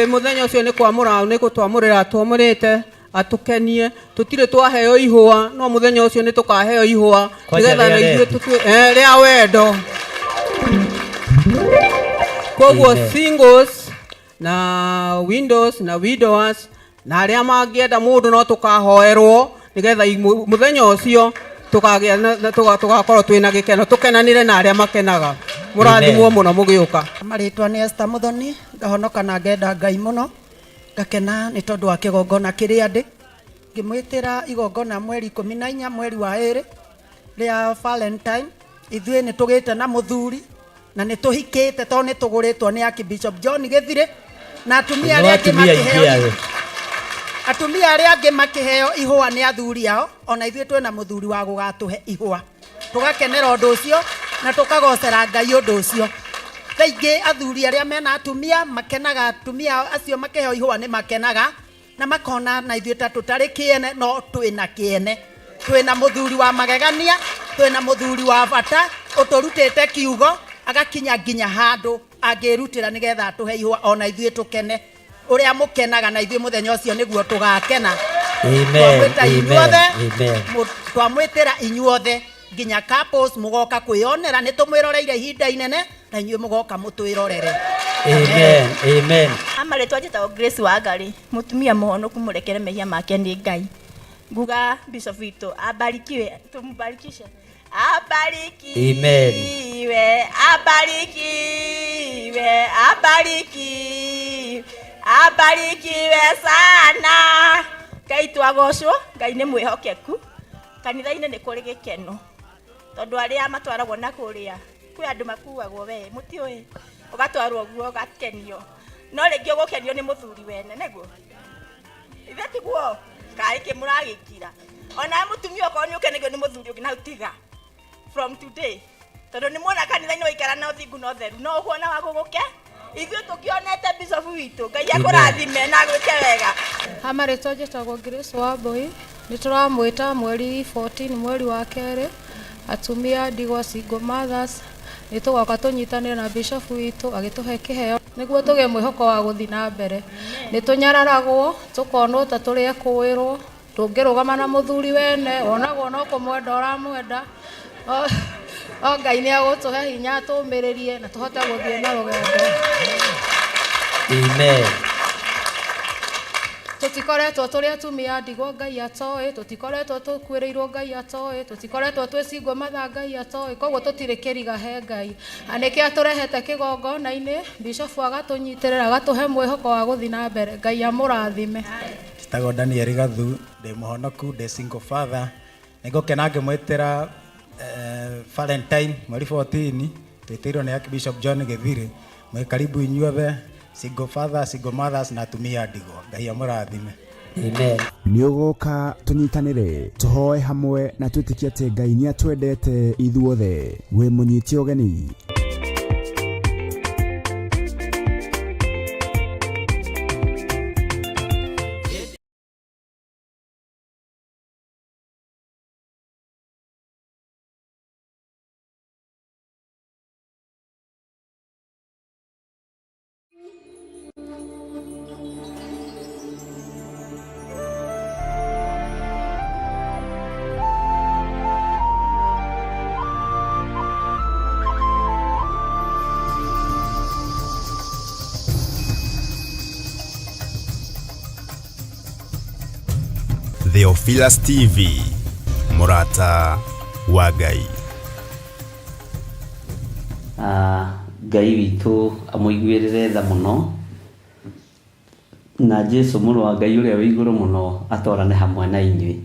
Muthenya ucio ni kwamura ni gutwamurira twamurite atukenie, tutire twaheo ihwa, no muthenya ucio ni tukaheo ihwa nigetha na ithuĩ tutue ria wendo. Koguo singles na windows na widowers na aria mangienda mundu no tukahoerwo nigetha muthenya ucio tukagia tugakorwo twina gikeno, tukenanire na aria makenaga. Murathimwo muno mugiuka. Maritwa ni Esther Muthoni, ngahonoka na ngenda Ngai muno, ngakena ni tondu wa kigongona kiria ndi ngimwitira igongona mweri 14 mweri wa 2 ria Valentine. Ithuĩ ni tugite na muthuri na ni tuhikite to ni tuguritwo ni Archbishop John Githiri na atumia aria angi makiheo ihwa ni athuri ao, ona ithuĩ twina muthuri wa gugatuhe ihwa, tugakenera undu ucio na tukagocera Ngai undu ucio. Thaingi athuri aria mena atumia makenaga, atumia acio makiheo ihwa ni makenaga na makona na ithuĩ ta tutari kiene no twina kiene, twina muthuri wa magegania, twina muthuri wa bata uturutite kiugo agakinya nginya handu angirutira nigetha atuhe ihwa ona ithuĩ tukene uria mukenaga na ithuĩ muthenya ucio niguo tugakena. Amen, amen. Twamwitira inyuothe nginya couples mugoka kwionera, ni tumwiroreire ihinda inene na inyuĩ mugoka mutwirorere. Amen, amen. Amaretwa njĩtagwo Grace Wangari, mutumia muhonoku murekere mehia make ni Ngai. Nguga Bishop witũ abarikiwe, tumbarikishe. Abarikiwe, amen. Abarikiwe, abarikiwe, abarikiwe sana. Ngai twagocwo, Ngai nĩ mwĩhokeku. Kanitha-inĩ nĩ kũrĩ gĩkeno, tondu aria matwaragwo na kũrĩa kwĩ andũ makuagwo we mutiũĩ, ũgatwarwo guo ũgakenio, no rĩngĩ ũgũkenio nĩ mũthuri wene nĩguo ithe tiguo kaĩ kĩmũragĩkira. Ona mũtumia okorwo nĩ ũkenagio nĩ mũthuri ũngĩ na utiga from today, tondu nĩ muona kanitha-inĩ waikara na ũthingu na ũtheru no ũhuona wa gũgũke. Ithuĩ tũkĩonete Bishop witũ, Ngai akũrathime na gwĩke wega. Amaretwa njĩtagwo Grace Wambui, nĩ tũramwĩta mweri 14 mweri wa 2 atumia ndigwa single mothers, nĩ tũgoka tũnyitanĩre na Bishop witũ agĩtũhe kĩheo nĩguo tũgĩe mwĩhoko wa gũthiĩ na mbere. Nĩ tũnyararagwo tũkonwo ta tũrĩ ekũĩrwo, tũngĩrũgama na mũthuri wene onagwo no kũmwenda ũramwenda, o Ngai nĩ agũtũhe hinya tũmĩrĩrie na tũhote gũthiĩ na rũgendo. Amen. Tutikoretwo tũrĩ atumia ndigwa Ngai atoĩ, tutikoretwo tũkuĩrĩirwo Ngai atoĩ, tutikoretwo twĩ single mother Ngai atoĩ, koguo tũtirĩ kĩriga he Ngai. Anĩkĩ atũrehete kĩgongona-inĩ, Bishop agatũnyitĩrĩra agatũhe mwĩhoko wa gũthiĩ na mbere. Ngai amũrathime. Njĩtagwo Daniel Gathu, ndĩ mũhonoku, ndĩ single father. Nĩngũkena ngĩmwĩtĩra Valentine mweri 14 twĩtĩirwo nĩ Archbishop John Gĩthiri. Mwĩ karibu inyuothe, single father, single mothers na atumia ndigwa. Ngai amũrathime. Amen. Nĩũgũka tũnyitanĩre tũhoe hamwe na twĩtĩkie atĩ Ngai nĩatwendete ithuothe. Wĩ mũnyiti ũgeni. Theophilus TV, Murata wa Ngai. Ngai witũ amũiguĩrĩre tha mũno, na Jesu mũrũ wa Ngai ũrĩa wĩ igũrũ mũno atwarane hamwe na inyuĩ.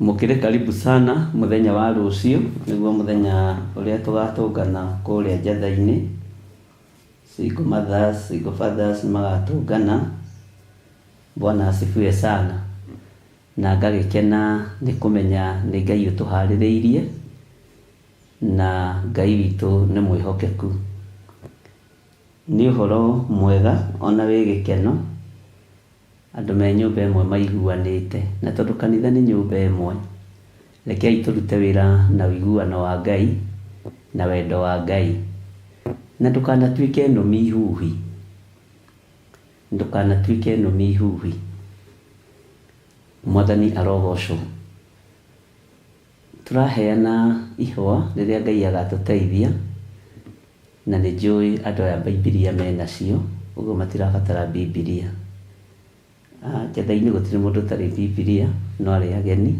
Mũkĩrĩ karibu sana mũthenya wa rũciũ, nĩguo mũthenya ũrĩa tũgatũngana kũrĩa njatha-inĩ. Single mothers, single fathers magatũngana. Bwana asifiwe sana. Na ngagĩkena nĩ kũmenya nĩ Ngai ũtũharĩrĩirie, na Ngai witũ nĩ mwĩhokeku. Nĩ ũhoro mwega ona wĩ gĩkeno, andũ me nyũmba ĩmwe maiguanĩte, na tondũ kanitha nĩ nyũmba ĩmwe, rekei tũrute wĩra na ũiguano wa Ngai na wendo wa Ngai, na ndũkanatuĩke nũmi ihuhi, ndũkanatuĩke nũmi ihuhi. Mwathani arogocwo. Tũraheana ihwa rĩrĩa Ngai agatũteithia, na nĩ njũĩ andũ aya Bibilia menacio, ũguo matirabatara Bibilia. Njatha-inĩ gũtirĩ mũndũ ũtarĩ Bibilia, no arĩ ageni,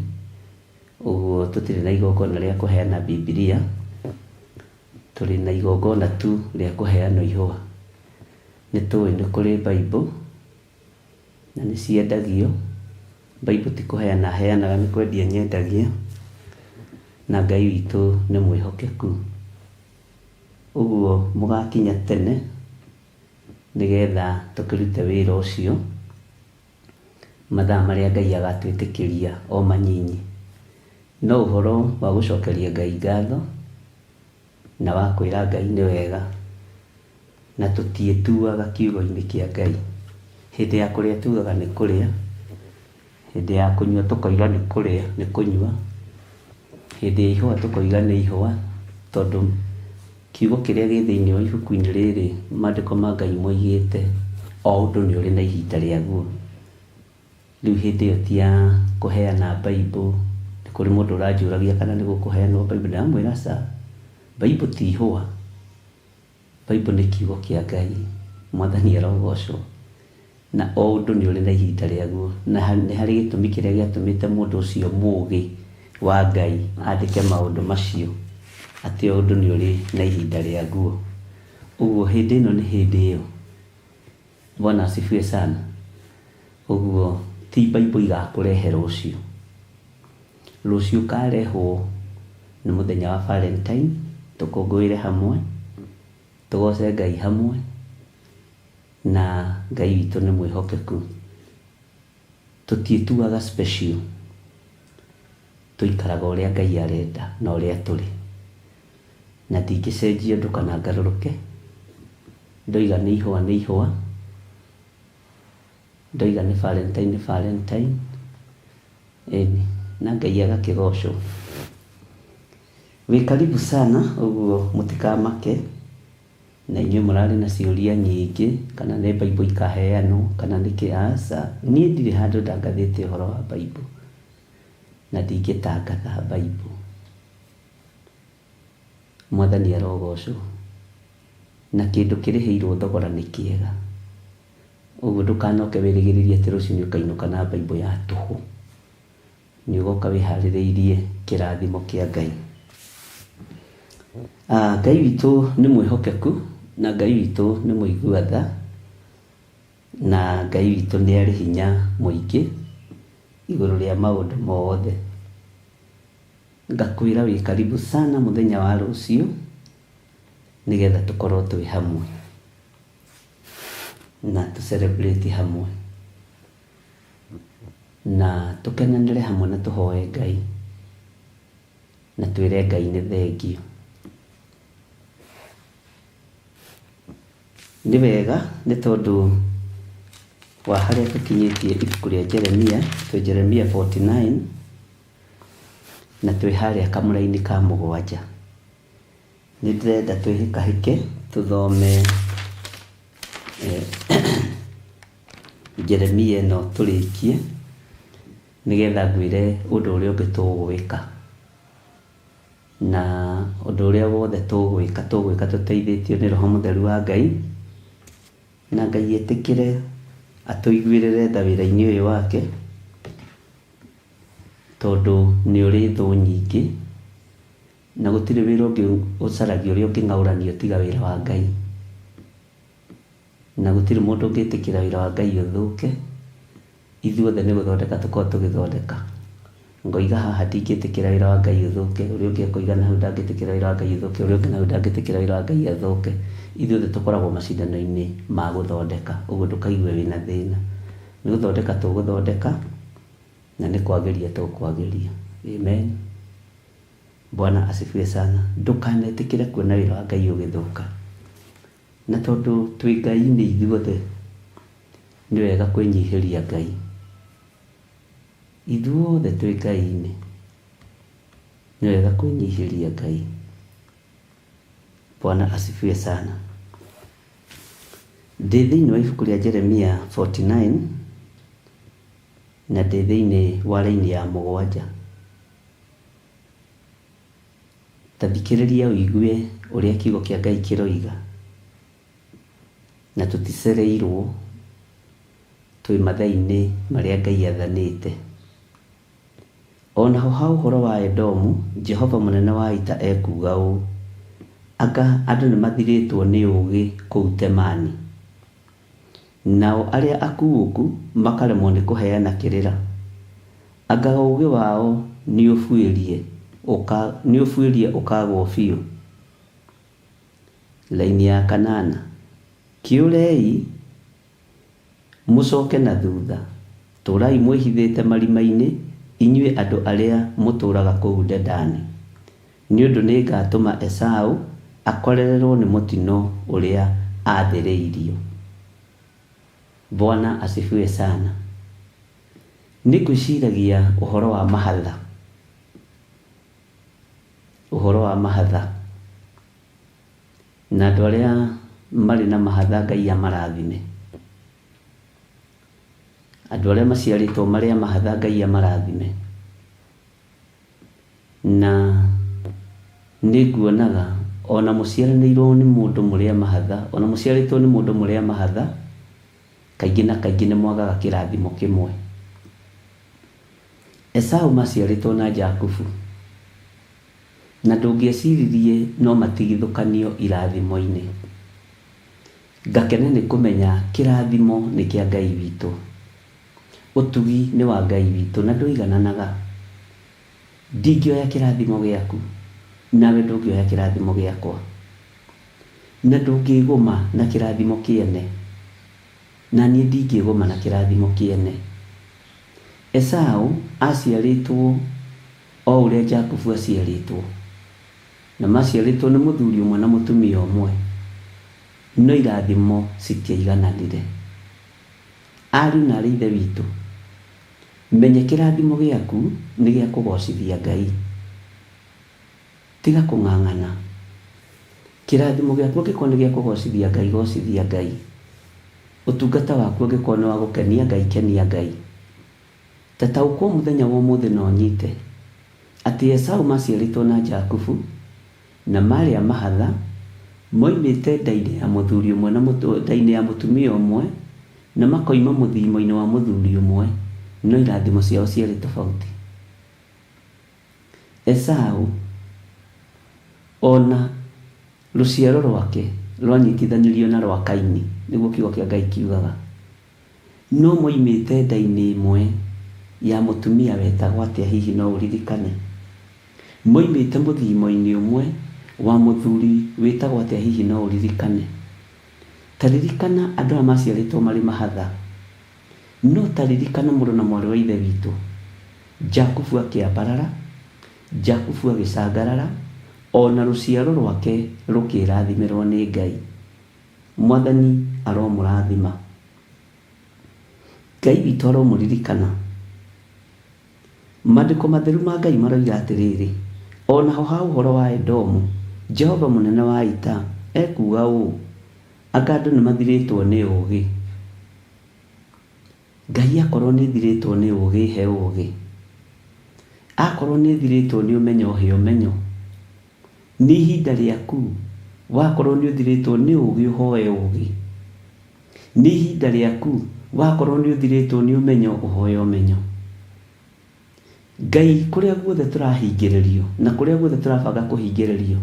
ũguo tũtirĩ na igongona rĩa kũheana Bibilia, tũrĩ na igongona tu rĩa kũheana ihwa. Nĩ tũĩ nĩ kũrĩ Bible na nĩ ciendagio. Bible ti kũheana heanaga, nĩ kwendia nyendagia, na Ngai witũ nĩ mwĩhokeku. Ũguo mũgakinya tene nĩgetha tũkĩrute wĩra ũcio mathaa marĩa Ngai agatwĩtĩkĩria o manyinyi. No ũhoro wa gũcokeria Ngai ngatho na wa kwĩra Ngai nĩ wega, na tũtiĩtuaga kiugo-inĩ kĩa Ngai. Hĩndĩ ya kũrĩa tugaga nĩ kũrĩa, hĩndĩ ya kũnyua tũkoiga nĩ kũrĩa nĩ kũnyua, hĩndĩ ya ihũa tũkoiga nĩ ihũa, tondũ kiugo kĩrĩa gĩ thĩinĩ wa ibuku-inĩ rĩrĩ maandĩko ma Ngai moigĩte o ũndũ nĩ ũrĩ na ihinda rĩaguo. Rĩu hĩndĩ ĩyo ti ya kũheana Bible. Nĩ kũrĩ mũndũ ũranjũragia kana nĩ gũkũheanwo Bible, ndamwĩra ca, Bible ti ihũa, Bible nĩ kiugo kĩa Ngai. Mwathani arogocwo. Na o ũndũ nĩ ũrĩ na ihinda rĩaguo, na nĩ harĩ gĩtũmi kĩrĩa gĩatũmĩte mũndũ ũcio mũũgĩ wa Ngai andĩke maũndũ macio, atĩ o ũndũ nĩ ũrĩ na ihinda rĩaguo. Ũguo hĩndĩ ĩno nĩ hĩndĩ ĩyo. Bwana asifiwe sana. Ũguo ti Bible igakũrehe rũciũ. Rũciũ ũkarehwo nĩ mũthenya wa Valentine, tũkũngũĩre hamwe, tũgoce Ngai hamwe, na Ngai witũ nĩ mwĩhokeku. Tũtiĩtuaga special, tũikaraga ũrĩa Ngai arenda na ũrĩa tũrĩ, na ndingĩcenjia ũndũ kana ngarũrũke. Ndoiga nĩ ihũa nĩ ihũa, ndoiga nĩ Valentine nĩ Valentine, ĩni, na Ngai agakĩgocwo. Wĩ karibu sana, ũguo mũtikamake, na inyuĩ mũrarĩ na ciũria nyingĩ, kana nĩ Bible ikaheanwo, kana nĩ kĩaca. Niĩ ndirĩ handũ ndangathĩte ũhoro wa Bible, na ndingĩtangatha Bible. Mwathani arogocwo. Na kĩndũ kĩrĩhĩirwo thogora nĩ kĩega. Ũguo ndũkanoke wĩrĩgĩrĩrie atĩ rũciũ nĩ ũkainũka na Bible ya tũhũ. Nĩ ũgoka wĩharĩrĩirie kĩrathimo kĩa Ngai. Ngai witũ nĩ mwĩhokeku, na Ngai witũ nĩ mũigua tha, na Ngai witũ nĩ arĩ hinya mũingĩ igũrũ rĩa maũndũ mothe. Ngakwĩra wĩ karibu sana mũthenya wa rũciũ nĩgetha tũkorwo twĩ hamwe na tũ celebrate hamwe na tũkenanĩre hamwe na tũhoe Ngai na twĩre Ngai nĩ thengio. Nĩ wega nĩ tondũ wa harĩa tũkinyĩtie ibuku rĩa Jeremia, twĩ Jeremia 49 na twĩ harĩa kamũra-inĩ ka 7. Nĩ ndĩrenda twĩhĩkahĩke tũthome Jeremia ĩno tũrĩkie nĩgetha ngwĩre ũndũ ũrĩa ũngĩ tũgwĩka, na ũndũ ũrĩa wothe tũgwĩka tũteithĩtio nĩ Roho Mũtheru wa Ngai, na Ngai etĩkĩre atũiguĩrĩre tha wĩra-inĩ ũyũ wake, tondũ nĩ ũrĩ thũ nyingĩ na gũtirĩ wĩra ũngĩ ũcaragia ũrĩa ũngĩng'aũranio tiga wĩra wa Ngai, na gũtirĩ mũndũ ũngĩtĩkĩra wĩra wa Ngai ũthũke. Ithuothe nĩ gũthondeka tũkorwo tũgĩthondeka. Ngoiga haha ndingĩtĩkĩra wĩra wa Ngai ũthũke, ũrĩa ũngĩ akoiga na hau ndangĩtĩkĩra wĩra wa Ngai ũthũke, ũrĩa ũngĩ na hau ndangĩtĩkĩra wĩra wa Ngai athũke. Ithuothe tũkoragwo macindano-inĩ ma gũthondeka, ũguo ndũkaigue wĩna thĩna. Nĩ gũthondeka tũgũthondeka na nĩ kwagĩria tũkwagĩria. Amen. Bwana asifiwe sana. Ndũkanetĩkĩre kuona wĩra wa Ngai ũgĩthũka, na tondũ twĩ Ngai-inĩ ithuothe nĩ wega kwĩnyihĩria Ngai. Ithuothe twĩ Ngai-inĩ nĩ wega kwĩnyihĩria Ngai. Bwana asifiwe sana. Ndĩ thĩinĩ wa ibuku rĩa Jeremia 49 na ndĩ thĩinĩ wa raini ya 7. Ta thikĩrĩria ũigue ũrĩa kiugo kĩa Ngai kĩroiga, na tũticereirwo twĩ mathaa-inĩ marĩa Ngai athanĩte. Ona ho ha ũhoro wa Edomu, Jehova mũnene wa ita ekuga ũũ: anga andũ nĩ mathirĩtwo nĩ ũũgĩ kũu Temani, nao arĩa akuũku makaremwo nĩ kũheana kĩrĩra. Anga ũũgĩ wao nĩ ũbuĩrie ũkagwo biũ. Laini ya 8, kĩũrei mũcoke na thutha, tũrai mwĩhithĩte marima-inĩ, inyuĩ andũ arĩa mũtũũraga kũu Dedani, nĩ ũndũ nĩ ngatũma Esaũ akorererwo nĩ mũtino ũrĩa athĩrĩirio. Bwana asifiwe sana. Nĩ ngwĩciragia ũhoro wa mahatha, na andũ arĩa marĩ na mahatha Ngai amarathime. Andũ arĩa maciarĩtwo marĩa mahatha Ngai amarathime. Na nĩ nguonaga ona mũciaranĩirwo nĩ mũndũ mũrĩa mahatha, ona mũciarĩtwo nĩ mũndũ mũrĩa mahatha, kaingĩ na kaingĩ nĩ mwagaga kĩrathimo kĩmwe. Esaũ maciarĩtwo na Jakubu, na ndũngĩeciririe no matigithũkanio irathimo-inĩ. Ngakena nĩ kũmenya kĩrathimo nĩ kĩa Ngai witũ, ũtugi nĩ wa Ngai witũ, na ndũigananaga. Ndingĩoya kĩrathimo gĩaku, nawe ndũngĩoya kĩrathimo gĩakwa, na ndũngĩgũma na kĩrathimo kĩene, na niĩ ndingĩgũma na kĩrathimo kĩene. Esaũ aciarĩtwo o ũrĩa Jakubu aciarĩtwo, na maciarĩtwo nĩ mũthuri ũmwe na mũtumia ũmwe, no irathimo citiaigananire. Ariũ na ithe witũ, menye kĩrathimo gĩaku nĩ gĩa kũgocithia Ngai, tiga kũng'ang'ana. Kĩrathimo gĩaku angĩkorwo nĩ gĩa kũgocithia Ngai, gocithia Ngai. Ũtungata waku angĩkorwo nĩ wa gũkenia Ngai, kenia Ngai. Tataũkwo mũthenya wa ũmũthĩ na ũnyite atĩ Esaũ maciarĩtwo na Jakubu, na marĩa mahatha moimĩte nda-inĩ ya mũthuri ũmwe na nda-inĩ ya mũtumia ũmwe, na makoima mũthimo-inĩ wa mũthuri ũmwe, no irathimo ciao ciarĩ tofauti. Esaũ ona rũciaro rwake rwanyitithanirio na rwa Kaini, nĩguo kiugo kĩa Ngai kiugaga. no moimĩte nda-inĩ ĩmwe ya mũtumia wetagwo atĩa hihi no ũririkane? Moimĩte mũthimo-inĩ ũmwe wa mũthuri wĩtagwo atĩa hihi no ũririkane? Ta ririkana andũ arĩa maciarĩtwo marĩ mahatha, no ta ririkana mũrũ na mwarĩ wa ithe witũ Jakubu akĩambarara, Jakubu agĩcangarara, ona rũciaro rwake rũkĩrathimirwo nĩ Ngai. Mwathani aromũrathima. Ngai witũ aromũririkana. Maandĩko matheru ma Ngai maroiga atĩrĩrĩ, ona ho ha ũhoro wa Edomu, Jehova mũnene wa ita ekuga ũũ, anga andũ nĩ mathirĩtwo nĩ ũũgĩ. Ngai akorwo nĩ thirĩtwo nĩ ũũgĩ, he ũũgĩ. Akorwo nĩ thirĩtwo nĩ ũmenyo, he ũmenyo. Nĩ ihinda rĩaku. Wakorwo nĩ ũthirĩtwo nĩ ũũgĩ, ũhoe ũũgĩ. Nĩ ihinda rĩaku. Wakorwo nĩ ũthirĩtwo nĩ ũmenyo, ũhoe ũmenyo. Ngai kũrĩa guothe tũrahingĩrĩrio na kũrĩa guothe tũrabanga kũhingĩrĩrio,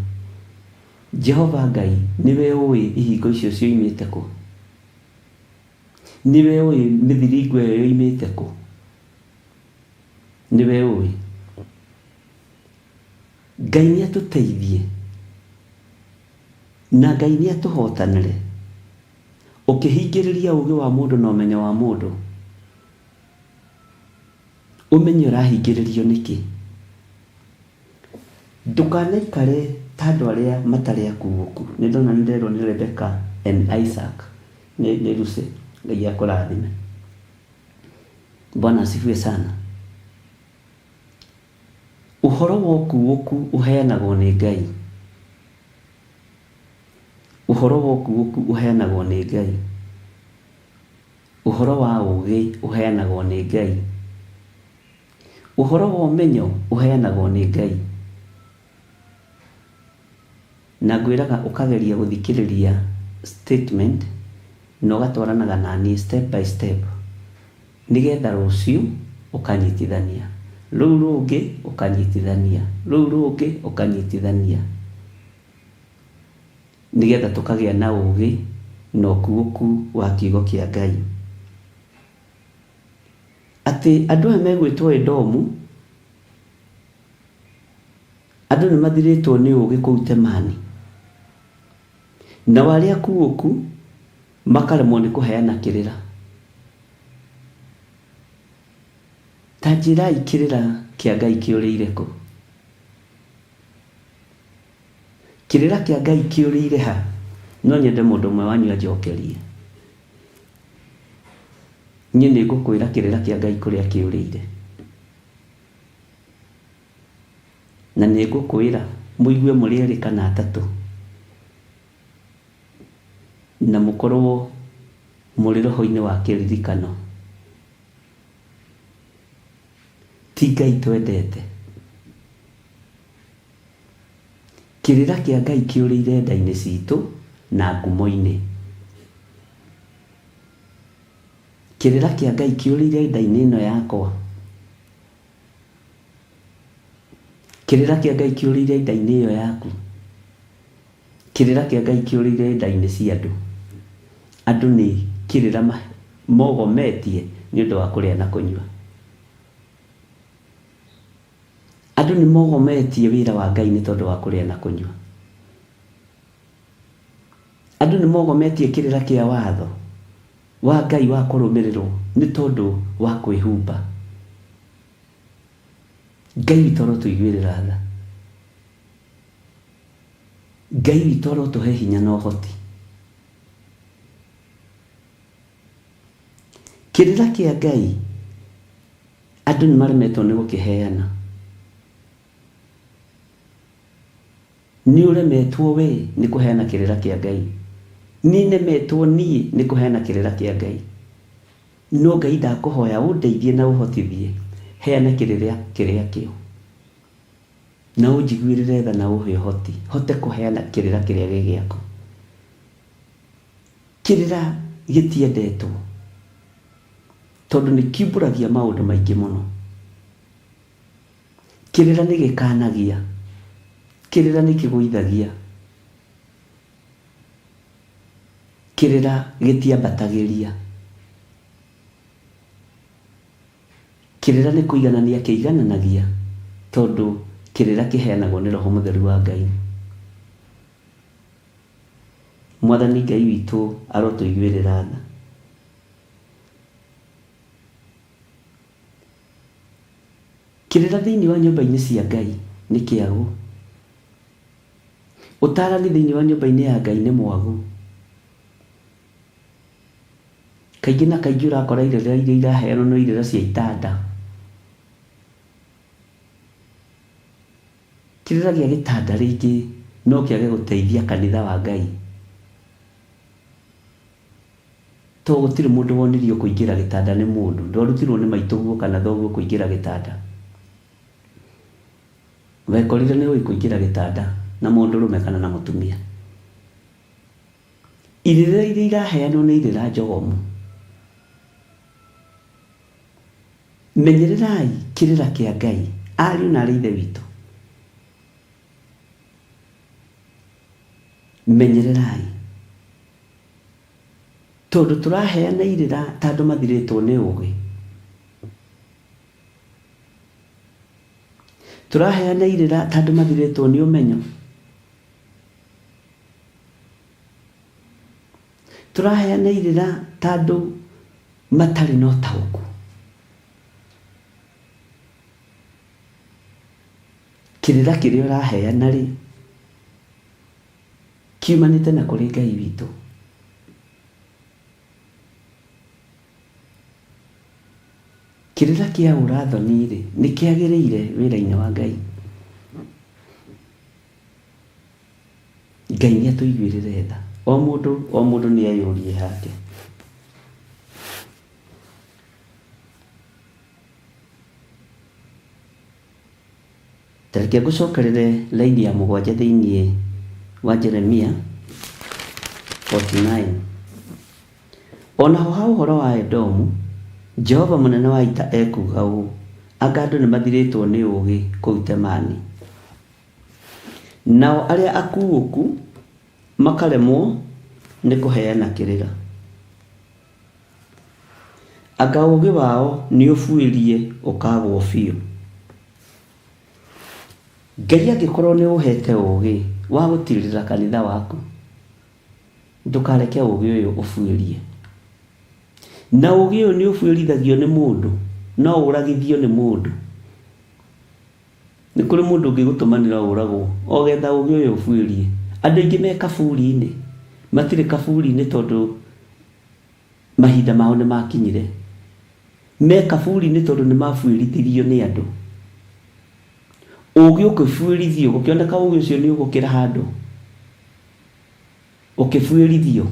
Jehova Ngai niwe ũĩ ihingo icio cioimĩte kũ. Niwe ũĩ mĩthiringo ĩyo yoimĩte kũ. Niwe ũĩ. Ngai nĩ atũteithie na Ngai nĩ atũhotanĩre. Ũkĩhingĩrĩria ũũgĩ wa mũndũ na ũmenyo wa mũndũ, ũmenyo ũrahingĩrĩrio nĩkĩ? Ndũkanaikare ta andũ arĩa matarĩ akuũku. Nĩ ndona nĩ nderwo nĩ Rebecca and Isaac nĩ Lucy. Ngai akũrathime. Bwana asifiwe sana. Ũhoro wa ũkuũku ũheanagwo nĩ Ngai. Ũhoro wa ũkuũku ũheanagwo nĩ Ngai. Ũhoro wa ũũgĩ ũheanagwo nĩ Ngai. Ũhoro wa ũmenyo ũheanagwo nĩ Ngai. Na ngwĩraga ũkageria gũthikĩrĩria statement na ũgatwaranaga naniĩ step by step, nĩgetha rũciũ ũkanyitithania, rũu rũngĩ ũkanyitithania, rũu rũngĩ ũkanyitithania, nĩgetha tũkagĩa na ũũgĩ na ũkuũku wa kiugo kĩa Ngai. Atĩ andũ aya megwĩtwo Edomu, andũ nĩ mathirĩtwo nĩ ũũgĩ kũu Temani, na arĩa akuũku makaremwo nĩ kũheana kĩrĩra. Ta njĩrai kĩrĩra kĩa Ngai kĩũrĩire kũ? Kĩrĩra kĩa Ngai kĩũrĩire ha? No nyende mũndũ ũmwe wanyu anjokerie. Niĩ nĩ ngũkwĩra kĩrĩra kĩa Ngai kũrĩa kĩũrĩire. Na nĩ ngũkwĩra mũigue mũrĩ erĩ kana atatũ, na mũkorwo mũrĩ roho-inĩ wa kĩririkano. Ti Ngai twendete. Kĩrĩra kĩa Ngai kĩũrĩire nda-inĩ citũ na ngumo-inĩ. Kĩrĩra kĩa Ngai kĩũrĩire nda-inĩ ĩno yakwa. Kĩrĩra kĩa Ngai kĩũrĩire nda-inĩ ĩyo yaku. Kĩrĩra kĩa Ngai kĩũrĩire nda-inĩ cia andũ. Andũ nĩ kĩrĩra mogometie nĩ ũndũ wa kũrĩa na kũnyua. Andũ nĩ mogometie wĩra wa Ngai nĩ tondũ wa kũrĩa na kũnyua. Andũ nĩ mogometie kĩrĩra kĩa watho wa Ngai wa kũrũmĩrĩrwo nĩ tondũ wa kwĩhumba. Ngai witũ arotũiguĩrĩra tha. Ngai witũ arotũhe hinya na ũhoti. Kĩrĩra kĩa Ngai andũ nĩ maremetwo nĩ gũkĩheana. Nĩ ũremetwo we nĩ kũheana kĩrĩra kĩa Ngai. Nĩ nemetwo niĩ nĩ kũheana kĩrĩra kĩa Ngai. No Ngai ndakũhoya ũndeithie na ũhotithie heana kĩrĩra kĩrĩa kĩo, na ũnjiguĩrĩre tha na ũhe ũhoti hote kũheana kĩrĩra kĩrĩa gĩ gĩaku. Kĩrĩra gĩtiendetwo tondũ nĩ kiumbũragia maũndũ maingĩ mũno. Kĩrĩra nĩ gĩkanagia. Kĩrĩra nĩ kĩgũithagia. Kĩrĩra gĩtiambatagĩria. Kĩrĩra nĩ kũiganania kĩigananagia tondũ kĩrĩra kĩheanagwo nĩ Roho Mũtheru wa Ngai. Mwathani Ngai witũ arotũiguĩrĩra tha. Kĩrĩra thĩinĩ wa nyũmba-inĩ cia Ngai nĩ kĩagu. Ũtarani thĩinĩ wa nyũmba-inĩ ya Ngai nĩ mwagu. Kaingĩ na kaingĩ ũrakora irĩra iria iraheanwo nĩ irĩra cia itanda. Kĩrĩra gĩa gĩtanda rĩngĩ no kĩage gũteithia kanitha wa Ngai. To gũtirĩ mũndũ wonirio kũingĩra gĩtanda nĩ mũndũ. Ndwarutirwo nĩ maitũguo kana thoguo kũingĩra gĩtanda. Wekorire nĩ ũĩ kũingĩra gĩtanda na mũndũrũme kana na mũtumia. Irĩra iria iraheanwo nĩ irĩra njogomu. Menyererai kĩrĩra kĩa Ngai, ariũ na arĩ ithe witũ. Menyererai. Tondũ tũraheana irĩra ta andũ mathirĩtwo nĩ ũũgĩ. Tũraheana irĩra ta andũ mathirĩtwo nĩ ũmenyo. Tũraheana irĩra ta andũ matarĩ na ũtaũku. Kĩrĩra kĩrĩa ũraheana rĩ kiumanĩte na kũrĩ Ngai witũ. Kĩrĩra kĩa ũrathoni rĩ nĩ kĩagĩrĩire wĩra-inĩ wa Ngai. Ngai nĩ atũiguĩrĩre tha. O mũndũ nĩ eyũrie hake. Tareke ngũcokerere laini ya 7 thĩinĩ wa Jeremia 49. Onaho ha ũhoro wa Edomu, Jehova mũnene wa ita ekuga ũũ: anga andũ nĩ mathirĩtwo nĩ ũũgĩ kũu Temani, nao arĩa akuũku makaremwo nĩ kũheana kĩrĩra. Anga ũũgĩ wao nĩ ũbuĩrie ũkagwo biũ. Ngai angĩkorwo nĩ ũhete ũũgĩ wa gũtirĩrĩra kanitha waku, ndũkareke ũũgĩ ũyũ ũbuĩrie. Na ũũgĩ ũyũ nĩ ũbuĩrithagio nĩ mũndũ, no ũragithio nĩ mũndũ. Nĩ kũrĩ mũndũ ũngĩgũtũmanĩra ũragwo ogetha ũũgĩ ũyũ ũbuĩrie. Andũ aingĩ me kaburi-inĩ, matirĩ kaburi-inĩ tondũ mahinda mao nĩ makinyire. Me kaburi-inĩ tondũ nĩ mabuĩrithirio nĩ andũ. Ũũgĩ ũkĩbuĩrithio, gũkĩoneka ũũgĩ ũcio nĩ ũgũkĩra handũ, ũkĩbuĩrithio,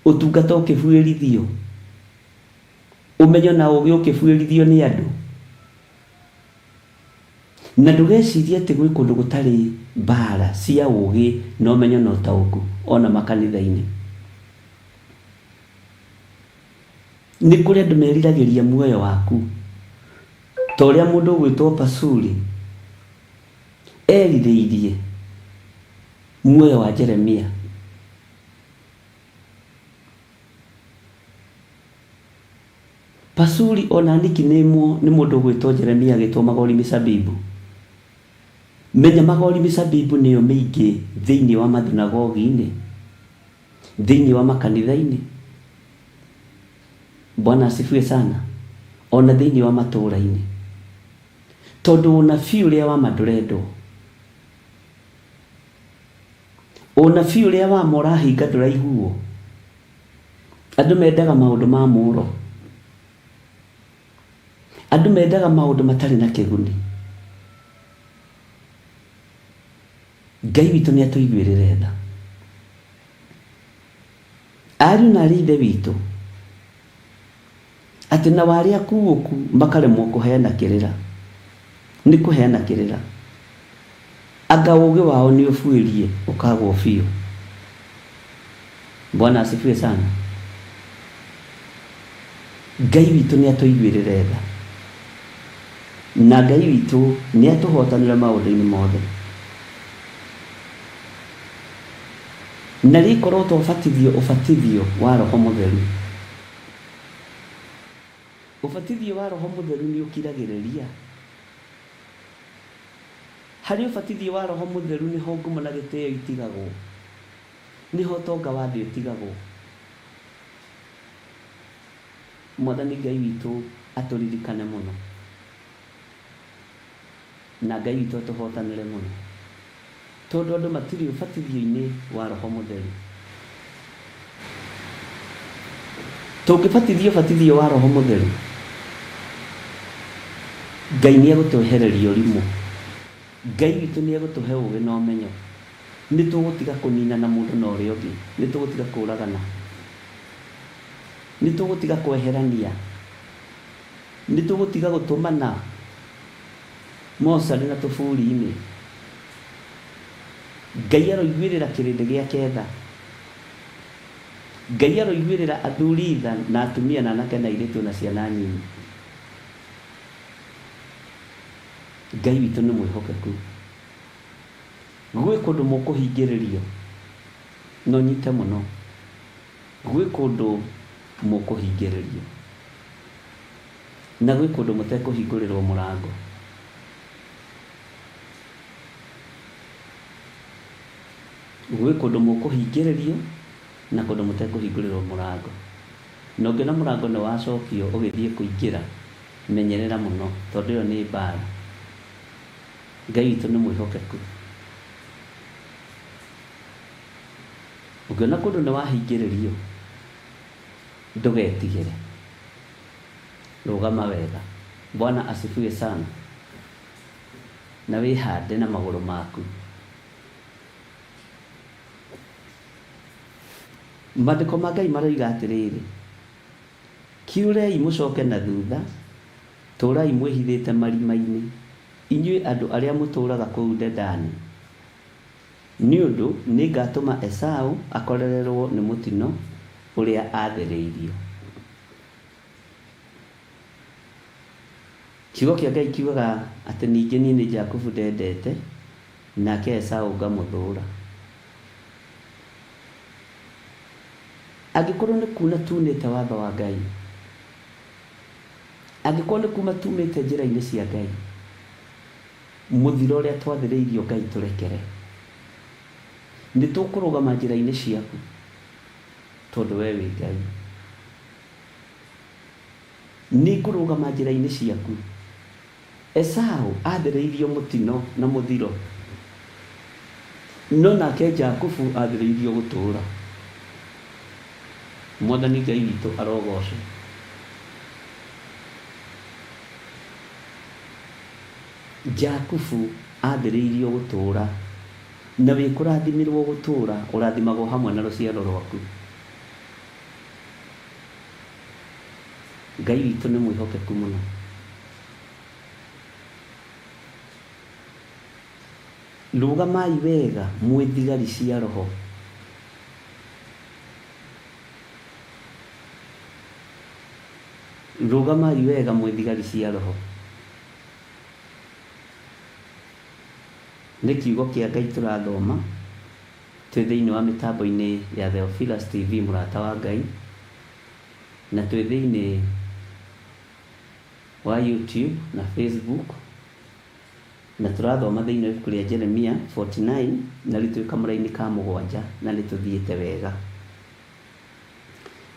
ũtungata ũkĩbuĩrithio, ũmenyo na ũũgĩ ũkĩbuĩrithio nĩ andũ. Na ndũgecirie atĩ gwĩ kũndũ gũtarĩ mbara cia ũũgĩ na ũmenyo na ũtaũku ona makanitha-inĩ. Nĩ kũrĩ andũ meriragĩria muoyo waku, ta ũrĩa mũndũ ũgwĩtwo Pasuri erirĩirie muoyo wa Jeremia. Pasuri ona nikinĩmwo nĩ mũndũ ũgwĩtwo Jeremia agĩtwo Magori Misabibu. Menya Magori Misabibu nĩyo mĩingĩ thĩinĩ wa mathinagogi-inĩ, thĩinĩ wa makanitha-inĩ. Bwana asifiwe sana. Ona thĩinĩ wa matũũra-inĩ, tondũ ũnabii ũrĩa wa mandũrendwo, ũnabii ũrĩa wa mũrahinga ndũraiguo. Andũ mendaga maũndũ ma mũro, andũ mendaga maũndũ matarĩ na kĩguni. Ngai witũ nĩ atũiguĩrĩre tha. Ariũ na arĩ ithe witũ, atĩ na warĩa akuũku makaremwo kũheana kĩrĩra, nĩ kũheana kĩrĩra. Anga ũũgĩ wao nĩ ũbuĩrie ũkagwo biũ. Bwana asifiwe sana. Ngai witũ nĩ atũiguĩrĩre tha, na Ngai witũ nĩ atũhotanĩra maũndũ-inĩ mothe. Na rĩkorwo ũbatithio wa Roho Mũtheru, Ubatithio wa Roho Mutheru nĩ ũkiragĩrĩria. Harĩ ũbatithio wa Roho Mutheru nĩho ngumo na gĩtĩo itigagwo, nĩho ũtonga wa thĩ ũtigagwo. Mwathani Ngai witũ atũririkane mũno, na Ngai witũ atũhotanĩre mũno, tondũ andũ matirĩ ũbatithio-inĩ wa Roho Mutheru. Tũngĩbatithio ũbatithio wa Roho Mutheru, Ngai nĩ egũtwehereria ũrimũ, Ngai witũ nĩ egũtũhe ũũgĩ na ũmenyo. Nĩ tũgũtiga kũnina na mũndũ na ũrĩa ũngĩ, nĩ tũgũtiga kũũragana, nĩ tũgũtiga kweherania, nĩ tũgũtiga gũtũmana mocarĩ na tũbũri-inĩ. Ngai aroiguĩrĩra kĩrĩndĩ gĩake tha, Ngai aroiguĩrĩra athuri tha na atumia na anake na airĩtu na ciana nyinyi. Ngai witũ nĩ mwĩhokeku. Gwĩ kũndũ mũkũhingĩrĩrio, no nyite mũno, gwĩ kũndũ mũkũhingĩrĩrio, na gwĩ kũndũ mũtekũhingũrĩrwo mũrango. Gwĩ kũndũ mũkũhingĩrĩrio na kũndũ mũtekũhingũrĩrwo mũrango. Na ũngĩona mũrango nĩ wacokio ũgĩthiĩ kũingĩra, menyerera mũno, tondũ ĩyo nĩ mbara. Ngai witũ nĩ mwĩhokeku. Ũngĩona kũndũ nĩ wahingĩrĩrio, ndũgetigĩre, rũgama wega. Bwana asifiwe sana, na wĩhande na magũrũ maku. Maandĩko ma Ngai maroiga atĩrĩrĩ, kiurei mũcoke na thutha, tũũrai mwĩhithĩte marima-inĩ, inyuĩ andũ arĩa mũtũũraga kũu Dedani, nĩ ũndũ nĩ ngatũma Esaũ akorererwo nĩ mũtino ũrĩa athĩrĩirio. Kiugo kĩa Ngai kiugaga atĩ ningĩ niĩ nĩ Jakubu ndendete, nake Esaũ ngamũthũũra. Angĩkorwo nĩ kuna tunĩte watho wa Ngai, angĩkorwo nĩ kuma tumĩte njĩra-inĩ cia Ngai, mũthiro ũrĩa twathĩrĩirio Ngai tũrekere. Nĩ tũkũrũgama njĩra-inĩ ciaku, tondũ we wĩ Ngai. Nĩ ngũrũgama njĩra-inĩ ciaku. Esaũ athĩrĩirio mũtino na mũthiro, no nake Jakubu athĩrĩirio gũtũũra. Mwathani Ngai witũ arogocwo. Jakubu athĩrĩirio gũtũũra, na wĩ kũrathimirwo gũtũũra, ũrathimagwo hamwe na rũciaro rwaku. Ngai witũ nĩ mwĩhokeku mũno. Rũgamai wega mwĩ thigari cia Roho. Rũgamai wega mwĩ thigari cia Roho. Nĩ kiugo kĩa Ngai tũrathoma, twĩ thĩinĩ wa mĩtambo-inĩ ya Theophilus TV mũrata wa Ngai, na twĩ thĩinĩ wa YouTube na Facebook, na tũrathoma thĩinĩ wa ibuku rĩa Jeremia 49 na rĩtuĩka kamũra-inĩ ka 7 na nĩtũthiĩte wega.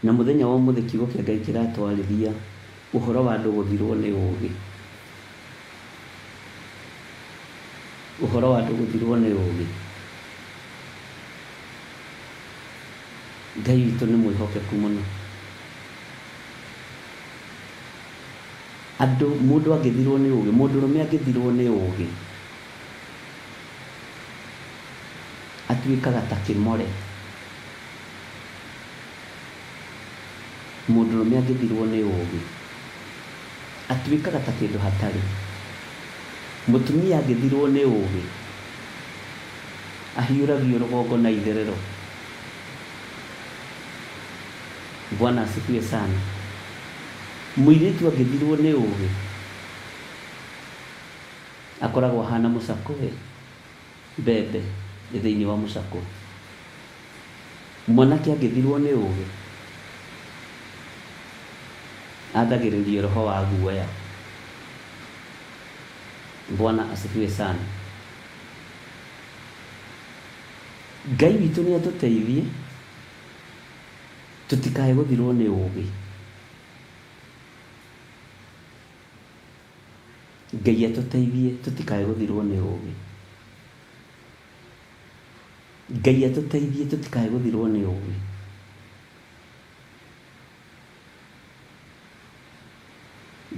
Na mũthenya wa ũmũthĩ kiugo kĩa Ngai kĩratwarĩria ũhoro wa andũ gũthirwo nĩ ũũgĩ. Ũhoro wa andũ gũthirwo nĩ ũũgĩ. Ngai witũ nĩ mwĩhokeku mũno. Andũ, mũndũ angĩthirwo nĩ ũũgĩ, mũndũrũme angĩthirwo nĩ ũũgĩ, atuĩkaga ta kĩmore. Mũndũrũme angĩthirwo nĩ ũũgĩ, atuĩkaga ta kĩndũ hatarĩ. Mũtumia angĩthirwo nĩ ũũgĩ, ahiũragio rũgongo na itherero. Bwana asifiwe sana. Mũirĩtu angĩthirwo nĩ ũũgĩ, akoragwo hana mũcakwe, mbembe thĩinĩ wa mũcakwe. Mwanake angĩthirwo nĩ ũũgĩ, athagĩrĩrie roho wa guoya. Bwana asifiwe sana. Ngai witũ nĩ atũteithie tutikae gũthirwo nĩ ũũgĩ. Ngai atũteithie tutikae gũthirwo nĩ ũũgĩ. Ngai atũteithie tutikae gũthirwo nĩ ũũgĩ.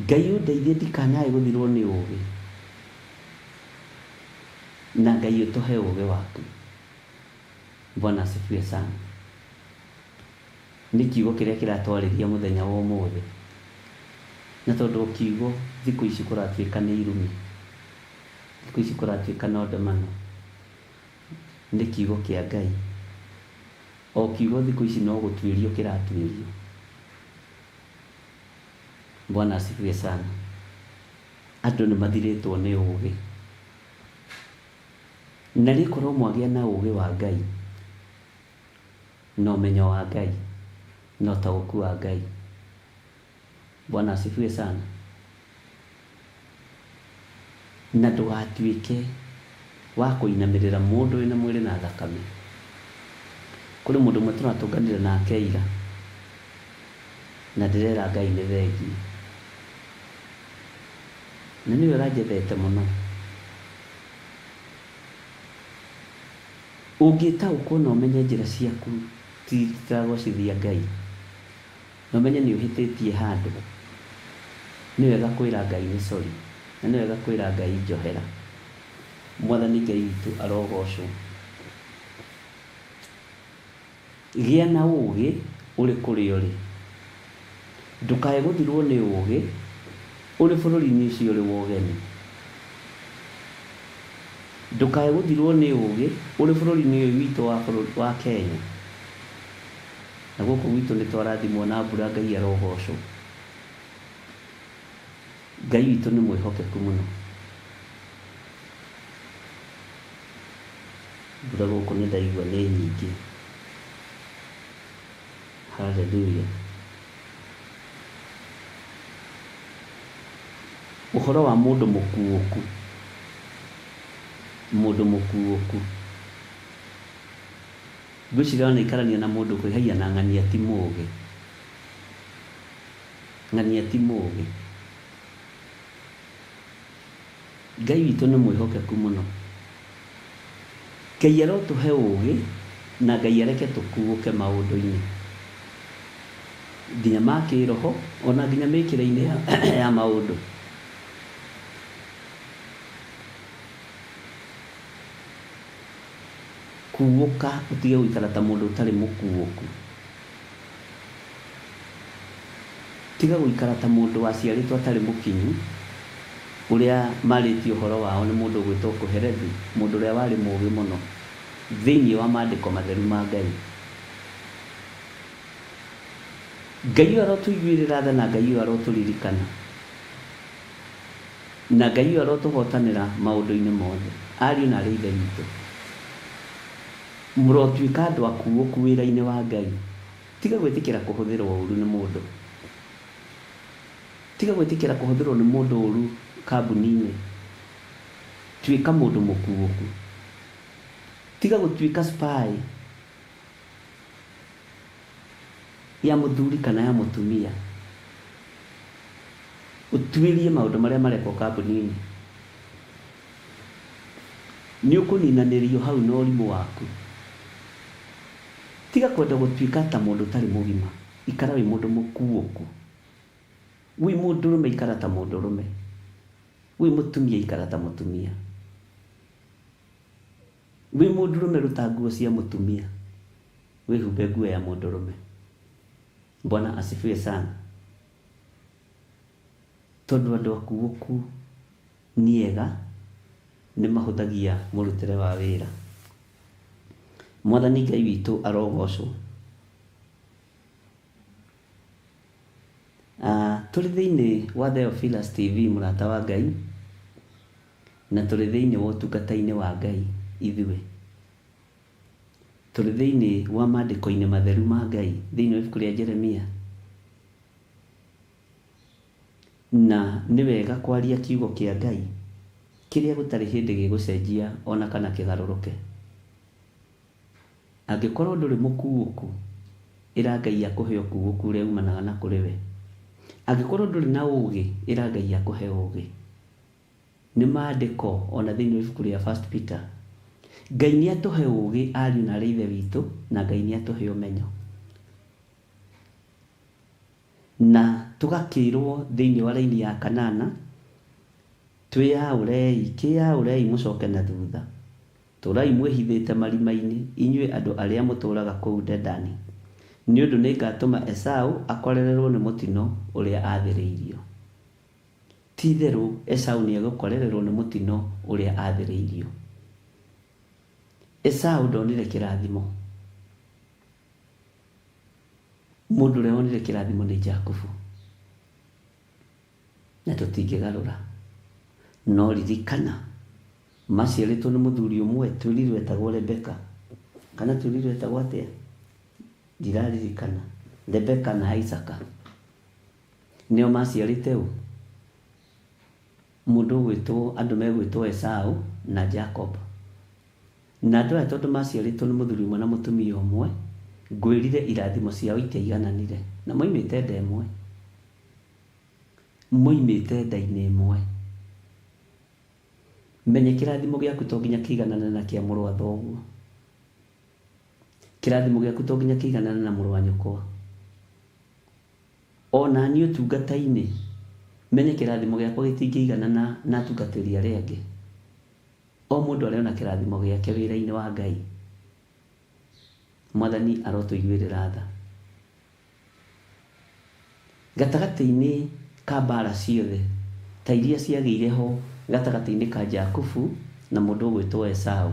Ngai ũndeithie ndikanae gũthirwo nĩ ũũgĩ. Na Ngai ũtũhe ũũgĩ waku. Bwana asifiwe sana. Nĩ kiugo kĩrĩa kĩratwarĩria mũthenya wa ũmũthĩ. Na tondũ kiugo thikũ ici kũratuĩka nĩ irumi, thikũ ici kũratuĩka na ũndamano, nĩ kiugo kĩa Ngai. O kiugo thikũ ici no gũtuĩrio kĩratuĩrio. Bwana asifiwe sana. Andũ nĩ mathirĩtwo nĩ ũũgĩ. Na rĩkorwo mwagĩa na ũũgĩ wa Ngai, na ũmenyo wa Ngai, na ũtaũku wa Ngai. Bwana asifiwe sana. Na ndũgatuĩke wa kũinamĩrĩra mũndũ wĩna mwĩrĩ na thakame. Kũrĩ mũndũ ũmwe tũratũnganĩra nake ira, na ndĩrera Ngai nĩ thengiĩ. Na nĩwe ũranjethete mũno. Ũngĩtaũkwo na ũmenye njĩra ciaku citiragocithia Ngai, na ũmenye nĩ ũhĩtĩtie handũ, nĩ wega kwĩra Ngai nĩ sorry, na nĩ wega kwĩra Ngai njohera. Mwathani Ngai witũ arogocwo. Gĩa na ũũgĩ ũrĩ kũrĩa ũrĩ. Ndũkae gũthirwo nĩ ũũgĩ ũrĩ bũrũri-inĩ ũcio ũrĩ wa ũgeni. Ndũkae gũthirwo nĩ ũũgĩ ũrĩ bũrũri-inĩ ũyũ witũ wa Kenya. Na gũkũ gwitũ nĩ twarathimwo na mbura, Ngai arogocwo. Ngai witũ nĩ mwĩhokeku mũno. Mbura gũkũ nĩ ndaigua nĩ nyingĩ. Hallelujah. Ũhoro wa mũndũ mũkuũku. Mũndũ mũkuũku. Ngwĩciria na ikarania na mũndũ kwĩhaia na ng'ania ti mũũgĩ. Ng'ania ti mũũgĩ. Ngai witũ nĩ mwĩhokeku mũno. Ngai arotũhe ũũgĩ na Ngai areke tũkuũke maũndũ-inĩ. Nginya ma kĩroho, ona nginya mĩkĩre-inĩ ya maũndũ. Kuũka ũtige gũikara ta mũndũ ũtarĩ mũkuũku. Tiga gũikara ta mũndũ waciarĩtwo atarĩ mũkinyu, ũrĩa marĩtio ũhoro wao nĩ mũndũ ũgwĩtwo Kũherethi, mũndũ ũrĩa warĩ mũũgĩ mũno thĩinĩ wa maandĩko matheru ma Ngai. Ngai ũyũ arotũiguĩrĩra tha na Ngai ũyũ arotũririkana. Na Ngai ũyũ arotũhotanĩra maũndũ-inĩ mothe. Ariũ na arĩ ithe witũ, mũrotuĩka andũ akuũku wĩra-inĩ wa Ngai. Tiga gwĩtĩkĩra kũhũthĩrwo ũũru nĩ mũndũ. Tiga gwĩtĩkĩra kũhũthĩrwo nĩ mũndũ ũũru kambuni-inĩ. Tuĩka mũndũ mũkuũku. Tiga gũtuĩka spy ya mũthuri kana ya mũtumia. Ũtuĩrie maũndũ marĩa marekwo kambuni-inĩ. Nĩ ũkũninanĩrio hau na ũrimũ waku. Tiga kwenda gũtuĩka ta mũndũ ũtarĩ mũgima. Ikara wĩ mũndũ mũkuũku. Wĩ mũndũrũme ikara ta mũndũrũme. Wĩ mũtumia ikara ta mũtumia. Wĩ mũndũrũme ruta nguo cia mũtumia. Wĩhumbe nguo ya mũndũrũme. Bwana asifiwe sana. Tondũ andũ akuũku nĩ ega, nĩ mahũthagia mũrutĩre wa wĩra. Mwathani Ngai witũ arogocwo. Tũrĩ thĩinĩ wa Theophilus TV, mũrata wa Ngai, na tũrĩ thĩinĩ wa ũtungata-inĩ wa Ngai ithuĩ. Tũrĩ thĩinĩ wa maandĩko-inĩ matheru ma Ngai thĩinĩ wa ibuku rĩa Jeremia. na nĩ wega kwaria kiugo kĩa Ngai kĩrĩa gũtarĩ hĩndĩ gĩgũcenjia ona kana kĩgarũrũke. Angĩkorwo ndũrĩ mũkuũku, ĩra Ngai akũhe ũkuũku ũrĩa umanaga na kũrĩ we. Angĩkorwo ndũrĩ na ũũgĩ, ĩra Ngai akũhe ũũgĩ. Nĩ maandĩko ona thĩinĩ wa ibuku rĩa 1 Peter. Ngai nĩ atũhe ũũgĩ ariũ na aarĩ a Ithe witũ, na Ngai nĩ atũhe ũmenyo. Na tũgakĩrwo thĩinĩ wa raini ya 8, twĩyaũrei, kĩyaũrei mũcoke na thutha. Tũrai mwĩhithĩte marima-inĩ, inyuĩ andũ arĩa mũtũũraga kũu Dedani, nĩ ũndũ nĩ ngatũma Esau akorererwo nĩ mũtino ũrĩa athĩrĩirio. Ti-itherũ Esau nĩ egũkorererwo nĩ mũtino ũrĩa athĩrĩirio. Esau ndonire kĩrathimo. Mũndũ ũrĩa wonire kĩrathimo nĩ Jakubu. Na tũtingĩgarũra. No ririkana, maciarĩtwo nĩ mũthuri ũmwe, twĩrirwo etagwo Rebeka. Kana twĩrirwo etagwo atĩa? Ndiraririkana. Rebeka na Isaka. Nĩo maciarĩte ũ? Mũndũ ũgwĩtwo, andũ megwĩtwo Esau na Jacob. Na andũ aya tondũ maciarĩtwo nĩ mũthuri ũmwe na mũtumia ũmwe, ngwĩrire irathimo ciao itiaigananire. Na moimĩte nda ĩmwe. Moimĩte nda-inĩ ĩmwe. Menye kĩrathimo gĩaku to nginya kĩiganane na kĩa mũrũ wa thoguo. Kĩrathimo gĩaku to nginya kĩiganane na mũrũ wa nyũkwa. Ona niĩ ũtungata-inĩ, menye kĩrathimo gĩakwa gĩtingĩiganana na atungatĩri arĩa angĩ. O mũndũ arĩona kĩrathimo gĩake wĩra-inĩ wa Ngai. Mwathani arotũiguĩrĩra tha. Gatagatĩ-inĩ ka mbara ciothe ta iria ciagĩire ho gatagatĩ-inĩ ka Jakubu na mũndũ ũgwĩtwo Esau,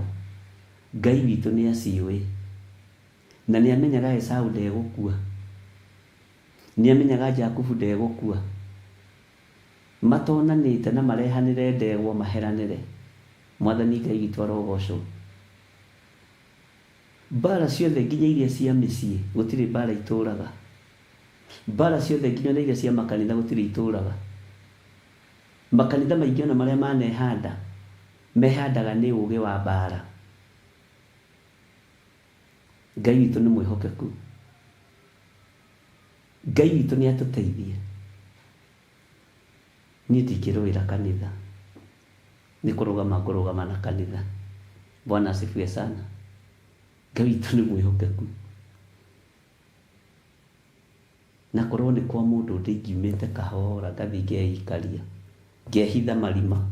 Ngai witũ nĩ aciũĩ, na nĩ amenyaga Esau ndegũkua, nĩ amenyaga Jakubu ndegũkua. Matonanĩte na marehanĩre ndegwa maheranĩre. Mwathani Ngai witũ arogocwo. Mbara ciothe nginya iria cia mĩciĩ gũtirĩ mbara itũũraga. Mbara ciothe nginya na iria cia makanitha gũtirĩ itũũraga. Makanitha maingĩ ona marĩa manehanda, mehandaga nĩ ũũgĩ wa mbara. Ngai witũ nĩ mwĩhokeku. Ngai witũ nĩ atũteithie. Niĩ ndingĩrũĩra kanitha, nĩ kũrũgama ngũrũgama na kanitha. Bwana asifiwe sana. Ngai witũ nĩ mwĩhokeku. Na korwo nĩ kwa mũndũ ndĩngiumĩte kahora ngathiĩ ngeikaria, ngehitha marima,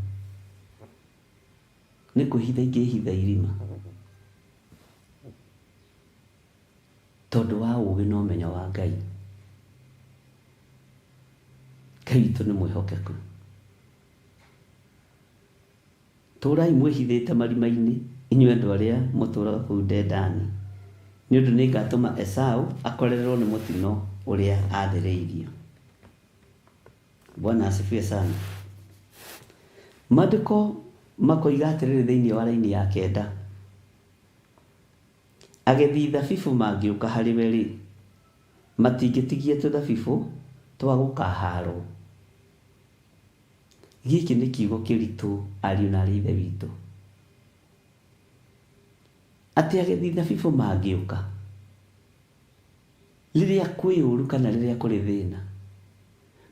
nĩ kwĩhitha ingĩhitha irima, tondũ wa ũũgĩ na ũmenyo wa Ngai. Ngai witũ nĩ mwĩhokeku. Tũrai mwĩhithĩte marima-inĩ, inyuĩ andũ arĩa mũtũũraga kũu Dedani, nĩ ũndũ nĩ ngatũma Esau akorererwo nĩ mũtino ũrĩa athĩrĩirio. Bwana asifiwe sana. Maandĩko makoiga atĩrĩrĩ thĩinĩ wa raini ya 9, agethi thabibũ mangĩũka harĩ we rĩ, matingĩtigia tũthabibũ twa gũkaharwo. Gĩkĩ nĩ kiugo kĩritũ ariũ na aarĩ a Ithe witũ. Atĩ agethi thabibũ mangĩũka rĩrĩa kwĩ ũru kana rĩrĩa kũrĩ thĩna,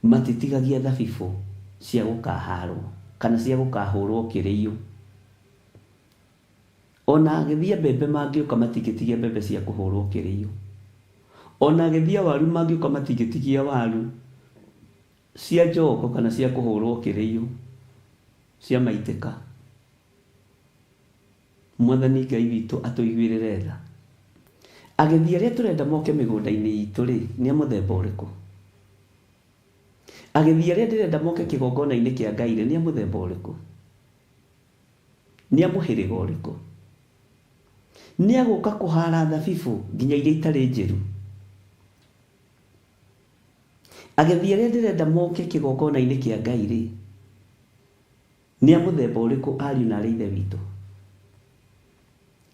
matitigagia thabibũ cia gũkaharwo kana cia gũkahũrwo kĩrĩio. Ona agethi a mbembe mangĩũka matingĩtigia mbembe cia kũhũrwo kĩrĩio. Ona agethi a waru mangĩũka matingĩtigia waru cia njoko kana cia kũhũrwo kĩrĩio, cia maitĩka. Mwathani Ngai witũ atũiguĩrĩre tha. Agethi arĩa tũrenda moke mĩgũnda-inĩ itũ rĩ, nĩ a mũthemba ũrĩkũ? Agethi arĩa ndĩrenda moke kĩgongona-inĩ kĩa Ngai rĩ, nĩ a mũthemba ũrĩkũ? Nĩ a mũhĩrĩga ũrĩkũ? Nĩ agũka kũhara thabibũ nginya iria itarĩ njĩru? Agethi arĩa ndĩrenda moke kĩgongona-inĩ kĩa Ngai rĩ, nĩ a mũthemba ũrĩkũ ariũ na aarĩ a Ithe witũ?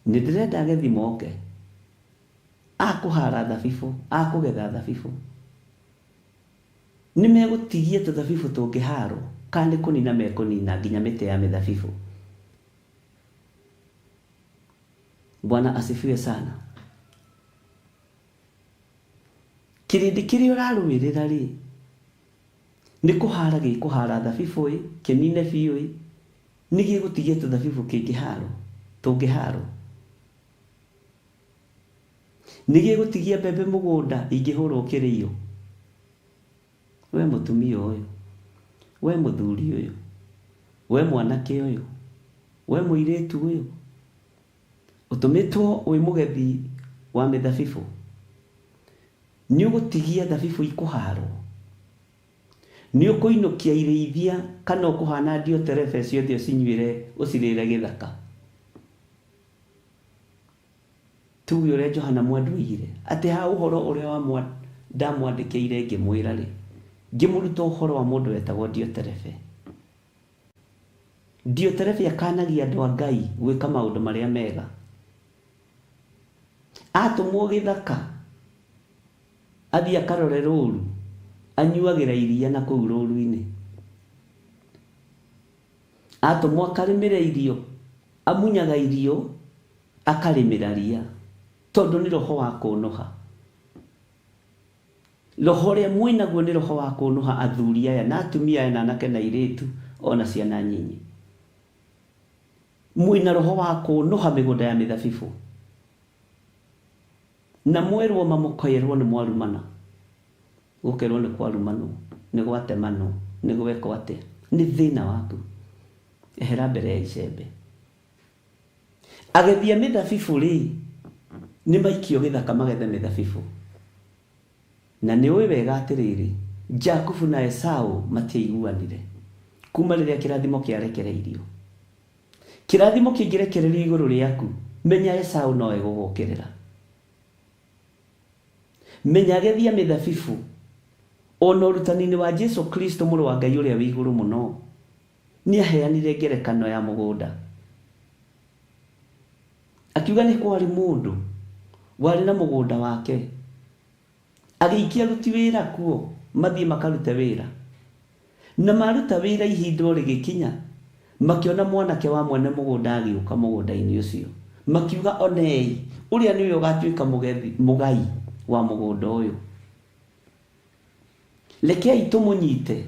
Nĩ ndĩrenda agethi moke akũhara thabibũ, akũgetha thabibũ. nimegutigia tuthabibu tũngĩharwo kana nĩ kũnina mekũnina nginya mĩtĩ ya mĩthabibũ. Bwana asifiwe sana. Kĩrĩndĩ kĩrĩa ũrarũmĩrĩra rĩ, nĩ kũhara gĩkũhara thabibũ ĩ, kĩnine biũ ĩ, nĩ gĩgũtigia tũthabibũ tũngĩharwo. Nĩ gĩgũtigia mbembe mũgũnda ingĩhũrwo kĩrĩo. We mũtumia ũyũ, we mũthuri ũyũ, we mwanake ũyũ, we mũirĩtu ũyũ, ũtũmĩtwo wĩ mũgethi wa mĩthabibũ, nĩ ũgũtigia thabibũ ikũharwo. Nĩ ũkũinũkia irĩithia kana ũkũhana ndio terebe ciothe ũcinyuĩre ũcirĩre gĩthaka. Tuge ũrĩa Johana Mwandu oigire atĩ ha ũhoro ũrĩa ndamwandĩkĩire ngĩmwĩra rĩ, ngĩmũruta ũhoro wa mũndũ wetagwo Dioterefe. Dioterefe akanagia andũ a Ngai gwĩka maũndũ marĩa mega. Atũmwo gĩthaka athiĩ akarore rũũru, anyuagĩra iria na kũu rũũru-inĩ. Atũmwo akarĩmĩra irio, amunyaga irio akarĩmĩra ria, tondũ nĩ roho wa kũnũha. Roho ũrĩa mwĩnaguo nĩ roho wa kũnũha athuri aya na atumia aya na anake na airĩtu ona ciana nyinyi. Mwĩna roho wa kũnũha mĩgũnda ya mĩthabibũ. Na mwerwo mamũkoerwo nĩ mwarumana. Gũkerwo nĩ kwarumanwo, nĩ gwatemanwo, nĩ gwekwo atĩa. Nĩ thĩna waku. Ehera mbere ya icembe. Agethi a mĩthabibũ rĩ, nĩ maikio gĩthaka magethe mĩthabibũ. Na nĩ ũĩ wega atĩrĩrĩ, Jakubu na Esau matiaiguanire kuma rĩrĩa kĩrathimo kĩarekereirio. Kĩrathimo kĩngĩrekererio igũrũ rĩaku, menya Esau no egũgũkĩrĩra. Menya agethi a mĩthabibũ, ona ũrutani-inĩ wa Jesu Kristo mũrũ wa Ngai ũrĩa wĩ igũrũ mũno, nĩ aheanire ngerekano ya mũgũnda. Akiuga nĩ kwarĩ mũndũ warĩ na mũgũnda wake, agĩikia aruti wĩra kuo mathiĩ makarute wĩra. Na maruta wĩra ihinda rĩgĩkinya, makĩona mwanake wa mwene mũgũnda agĩũka mũgũnda-inĩ ũcio. Makiuga onei, ũrĩa nĩwe ũgatuĩka mũgai wa mũgũnda ũyũ. Rekei tũmũnyite,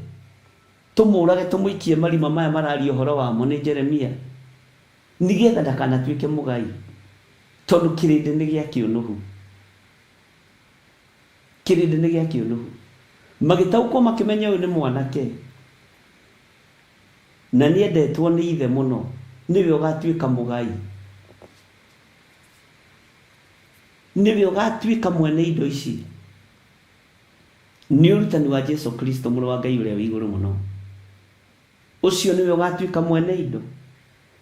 tũmũrage, tũmũikie marima maya mararia ũhoro wamo nĩ Jeremia, nĩgetha ndakanatuĩke mũgai, tondũ kĩrĩndĩ nĩ gĩa kĩũnũhu. Kĩrĩndĩ nĩ gĩa kĩũnũhu. Magĩtaũkwo makĩmenya ũyũ nĩ mwanake, na nĩ endetwo nĩ ithe mũno, nĩwe ũgatuĩka mũgai, nĩwe ũgatuĩka mwene indo ici. Nĩ ũrutani wa Jesu Kristo mũrũ wa Ngai ũrĩa wĩ igũrũ mũno. Ũcio nĩwe ũgatuĩka mwene indo.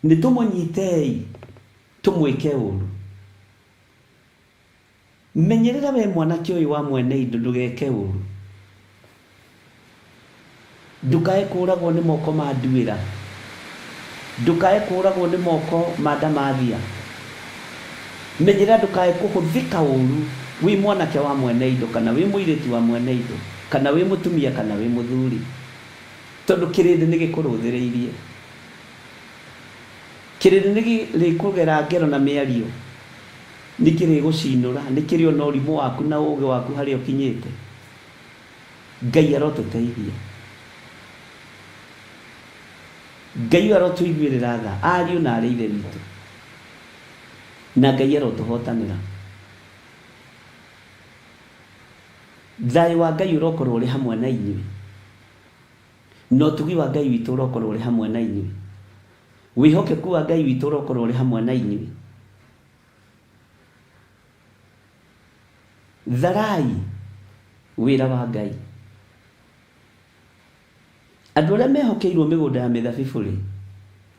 Nĩ tũmũnyitei tũmwĩke ũũru. Menyerera we mwanake ũyũ wa mwene indo ndũgeke ũũru. Ndũkae kũragwo nĩ moko ma nduĩra. Ndũkae kũragwo nĩ moko ma ndamathia. Menyerera ndũkae kũhũthĩka ũũru wĩ mwanake wa mwene indo, kana wĩ mũirĩtu wa mwene indo, kana wĩ mũtumia, kana wĩ mũthuri, tondũ kĩrĩndĩ nĩ gĩkũrũthĩrĩirie. Kĩrĩndĩ nĩ gĩkũgera ngero na mĩario, nĩ kĩrĩgũcinũra, nĩ kĩrĩ ona ũrimũ waku na ũũgĩ waku harĩa ũkinyĩte. Ngai arotũteithia. Ngai arotũiguĩrĩra tha, ariũ na arĩ ithe witũ, na Ngai arotũhotanĩra. Thayũ wa Ngai ũrokorwo ũrĩ hamwe na inyuĩ, na ũtugi wa Ngai witũ ũrokorwo ũrĩ hamwe na inyuĩ, wĩhokeku wa Ngai witũ ũrokorwo ũrĩ hamwe na inyuĩ. Tharai wĩra wa Ngai. Andũ arĩa mehokeirwo mĩgũnda ya mĩthabibũ rĩ,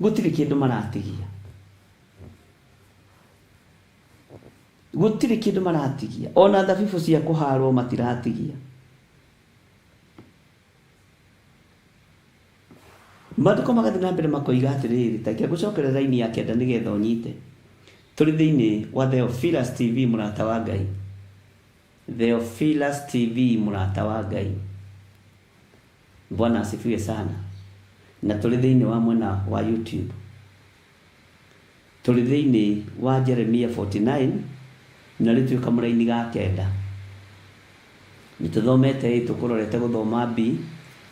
gũtirĩ kĩndũ maratigia. Gũtirĩ kĩndũ maratigia, ona thabibũ cia kũharwo matiratigia. Maandĩko magathiĩ na mbere makoiga atĩrĩrĩ, ta ngũcokerera raini ya kenda nĩgetha ũnyite. Tũrĩ thĩinĩ wa Theophilus TV mũrata wa Ngai. Theophilus TV mũrata wa Ngai. Bwana asifiwe sana. Na tuli thiini wa mwena wa YouTube, tuli thiini wa Jeremia 49 na rituika muraini ga kenda. Nituthomete tukurorete guthoma B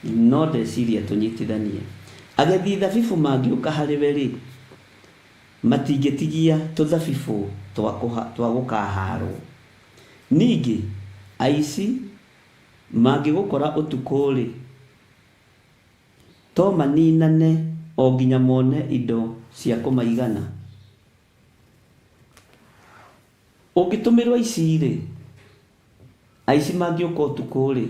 no ndeciria tunyitithanie. Agethi thabibu mangiuka hariwe ri matingitigia tuthabibu twa gukaharwo. Ningi aici mangigukora utuku ri to maninane o nginya mone indo cia kumaigana. Ungitumirwa ici ri aici mangiuka utuku ri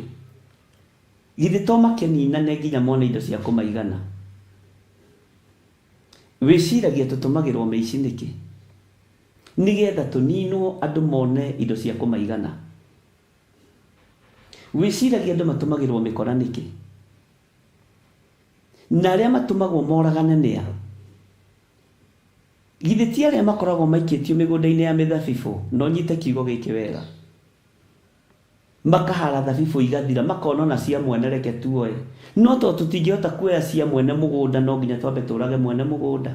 githĩ to makeninane nginya mone indo cia kumaigana. Wĩciragia tũtũmagĩrwo mĩici nĩkĩ? Nĩgetha tũninwo andũ mone indo cia kumaigana. Wĩciragia andũ matũmagĩrwo mĩkora nĩkĩ? Na arĩa matũmagwo moragane nĩa? Githĩ ti arĩa makoragwo maikĩtio mĩgũnda-inĩ ya mĩthabibũ no nyite kiugo gĩkĩ wega, makahara thabibu igathira makona na cia mwene reke tuoe. No to tũtingĩhota kuoya cia mwene mũgũnda, no nginya twambe tũrage mwene mũgũnda.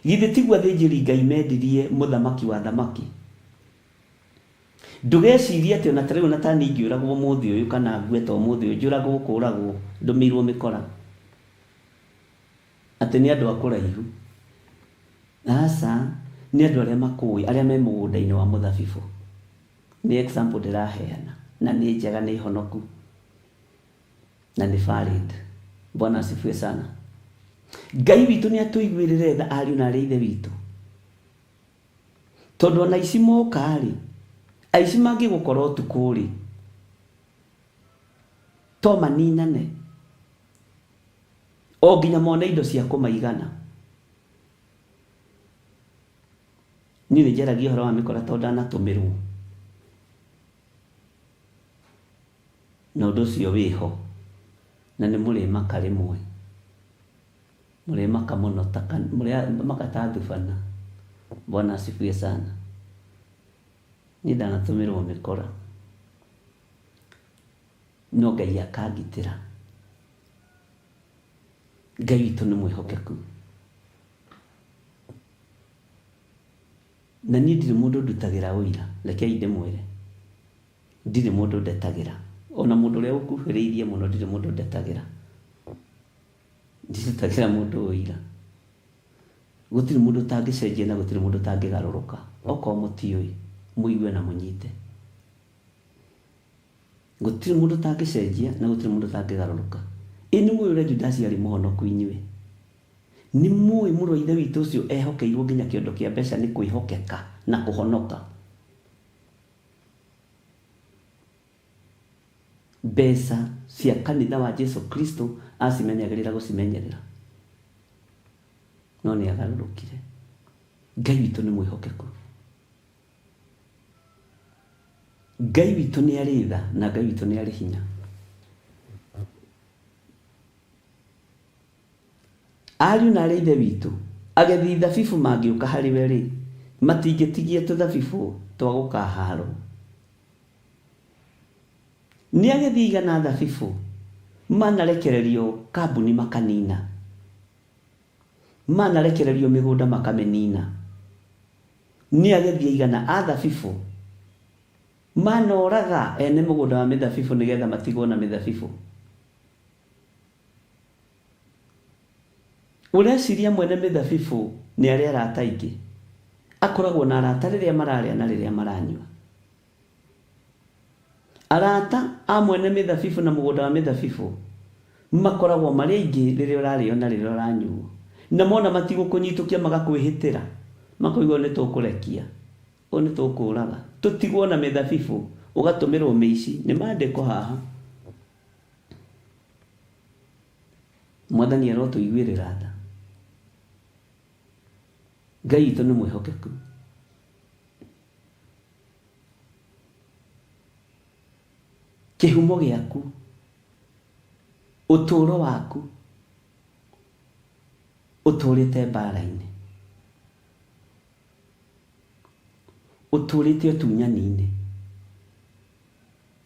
Githĩ tigwo athĩnjĩri Ngai mendirie mũthamaki wa thamaki? Ndũgecirie atĩ ona tarĩu ona ta niĩ ingĩũragwo ũmũthĩ ũyũ kana ngue ta ũmũthĩ ũyũ njũragwo kũragwo ndũmĩirwo mĩkora atĩ nĩ andũ a kũraihu. Aca nĩ andũ arĩa makũĩ, arĩa me mũgũnda-inĩ wa mũthabibũ. Ni example ndĩraheana na nĩ njega, nĩ honoku na nĩ valid. Bwana asifiwe sana. Ngai witũ nĩ atũiguĩrĩre tha ariũ na arĩa ithe witũ, tondũ ona ici moka rĩ, aici mangĩgũkora ũtukũ rĩ to maninane o nginya mone indo cia kũmaigana. Niĩ nĩ njaragia ũhoro wa mĩkora tondũ ndanatũmĩrwo na ũndũ ũcio wĩho, na nĩ mũrĩmaka rĩmwe, mũrĩmaka mũno mũrĩmaka ta thubana. Bwana asifiwe sana. Niĩ ndanatũmĩrwo mĩkora no Ngai akangitĩra. Ngai witũ nĩ mwĩhokeku, na niĩ ndirĩ mũndũ ndutagĩra ũira. Rekei ndĩmwĩre, ndirĩ mũndũ ndetagĩra, ona mũndũ ũrĩa ũkuhĩrĩirie mũno ndirĩ mũndũ ndetagĩra. Nditagĩra mũndũ ũira. Gũtirĩ mũndũ tangĩcenjia na gũtirĩ mũndũ tangĩgarũrũka. Okorwo mũtiũĩ mũigue na mũnyite. Gũtirĩ mũndũ tangĩcenjia na gũtirĩ mũndũ tangĩgarũrũka. Nĩ mũĩ ũrĩa Judasi arĩ mũhonoku inyuĩ? Nĩ mũĩ mũrũ wa ithe witũ ũcio ehokeirwo nginya kĩondo kĩa mbeca nĩ kwĩhokeka na kũhonoka? Mbeca cia kanitha wa Jesu Kristo acimenyagĩrĩra gũcimenyerera, no nĩ agarũrũkire. Ngai witũ nĩ mwĩhokeku. Ngai witũ nĩ arĩ tha na Ngai witũ nĩ arĩ hinya. Ariũ na arĩa ithe witũ, agethi thabibu mangĩũka harĩwe rĩ matingĩtigia tũthabibu twa gũkaharwo. Nĩ agethi igana thabibu manarekererio kambuni makanina, manarekererio mĩgũnda makamĩnina. Nĩ agethi igana a thabibu manoraga ene mũgũnda wa mĩthabibũ nĩgetha matigwo na mĩthabibũ. Ũreciria mwene mĩthabibũ nĩ arĩa arata aingĩ, akoragwo na arata rĩrĩa mararĩa na rĩrĩa maranyua. Arata a mwene mĩthabibũ na mũgũnda wa mĩthabibũ makoragwo marĩ aingĩ rĩrĩa ũrarĩo na rĩrĩa ũranyuo, na mona matigũkũnyitũkia magakwĩhĩtĩra, makoigwo nĩ tũkũrekia, o nĩ tũkũraga, tũtigwo na mĩthabibũ, ũgatũmĩrwo mĩici. Nĩ maandĩko haha. Mwathani arotũiguĩrĩra tha. Ngai witũ nĩ mwĩhokeku. Kĩhumo gĩaku, ũtũũro waku ũtũũrĩte mbara-inĩ, ũtũũrĩte ũtunyani-inĩ,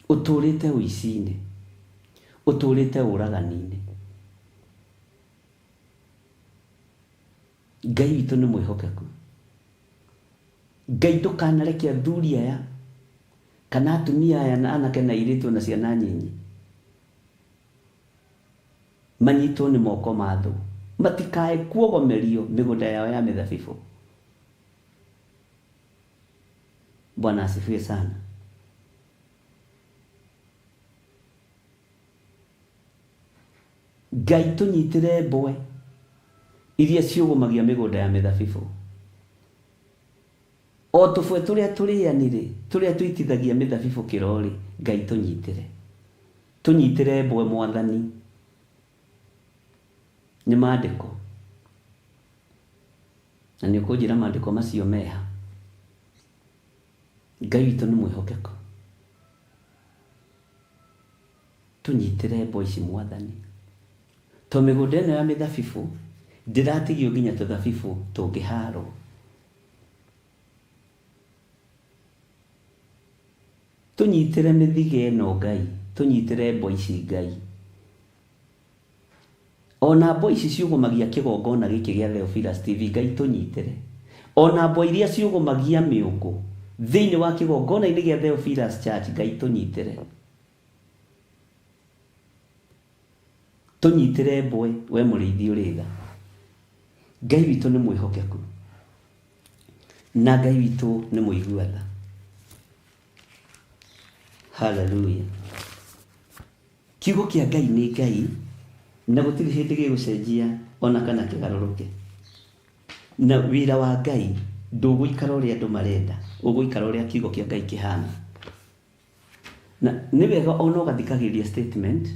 ũtũũrĩte ũici-inĩ, utũrĩte ũragani-inĩ. Ngai witũ nĩ mwĩhokeku. Ngai ndũkanareke athuri aya kana atumia aya na anake na airĩtu na ciana nyinyi manyitwo nĩ moko ma thũ, matikae kuogomerio mĩgũnda yao ya mĩthabibũ. Bwana asifiwe sana. Ngai tũnyitĩre mboe iria ciũgũmagia mĩgũnda ya mĩthabibũ. O tũbwe tũrĩa tũrĩanire, tũrĩa tũitithagia mĩthabibũ kĩrori, Ngai tũnyitĩre. Tũnyitĩre mboe Mwathani. Nĩ maandĩko. Na nĩ ũkũnjĩra maandĩko macio meha. Ngai witũ nĩ mwĩhokeku. Tũnyitĩre mboe ici Mwathani. To mĩgũnda ĩno ya mĩthabibũ ndĩratigio nginya tũthabibũ tũngĩharwo. Tũnyitĩre mĩthige ĩno Ngai, tũnyitĩre mboe ici Ngai. Ona mboe ici ciũgũmagia kĩgongona gĩkĩ gĩa Theophilus TV, Ngai tũnyitĩre. Ona mboe iria ciũgũmagia mĩũngũ thĩinĩ wa kĩgongona-inĩ gĩa Theophilus Church, Ngai tũnyitĩre. Tũnyitĩre mboe, we mũrĩithi ũrĩ tha. Ngai witũ nĩ mwĩhokeku. Na Ngai witũ nĩ mũigua tha. Hallelujah. Kiugo kĩa Ngai nĩ Ngai, na gũtirĩ hĩndĩ gĩgũcenjia ona kana kĩgarũrũke. Na wĩra wa Ngai ndũgũikara ũrĩa andũ marenda, ũgũikara ũrĩa kiugo kĩa Ngai kĩhana. Na nĩ wega ona ũgathikagĩrĩria statement,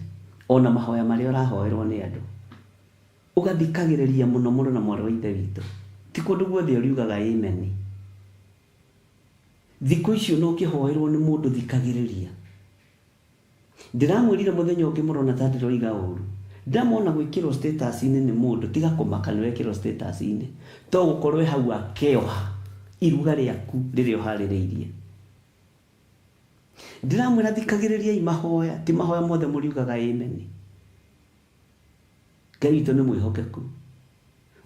ona mahoya marĩa ũrahoerwo nĩ andũ, ũgathikagĩrĩria mũno mũno na mwarĩ wa ithe witũ. Ti kũndũ guothe ũriugaga amen. Thikũ icio no ũkĩhoerwo nĩ mũndũ thikagĩrĩria. Ndĩramwĩrire mũthenya ũngĩ mũrona ta ndĩroiga ũru. Ndamona gwĩkĩrwo status-inĩ nĩ mũndũ, tiga kũmaka nĩ wekĩrwo status-inĩ. To gũkorwo hau akĩoha iruga rĩaku rĩrĩa ũharĩrĩirie. Ndĩramwĩra thikagĩrĩriai mahoya, ti mahoya mothe mũriugaga amen. Ngai witũ nĩ mwĩhokeku.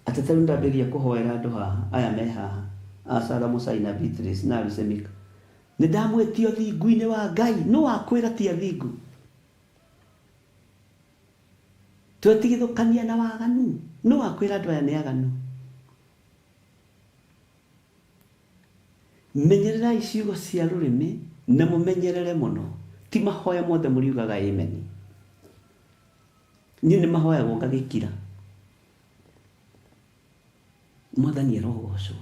Atĩ tarĩu ndambĩrĩria kũhoera andũ haha, aya me haha, Asara Musai na Beatrice na Arusemika. Nĩ ndamwĩtio thingu-inĩ wa Ngai, no wakwĩra ti athingu. Twetigithũkania na waganu, no wakwĩra andũ aya nĩ aganu. Menyererai ciugo cia rũrĩmĩ na mũmenyerere mũno. Ti mahoya mothe mũriugaga amen. Niĩ nĩ mahoyagwo ngagĩkira. Mwathani arogocwo.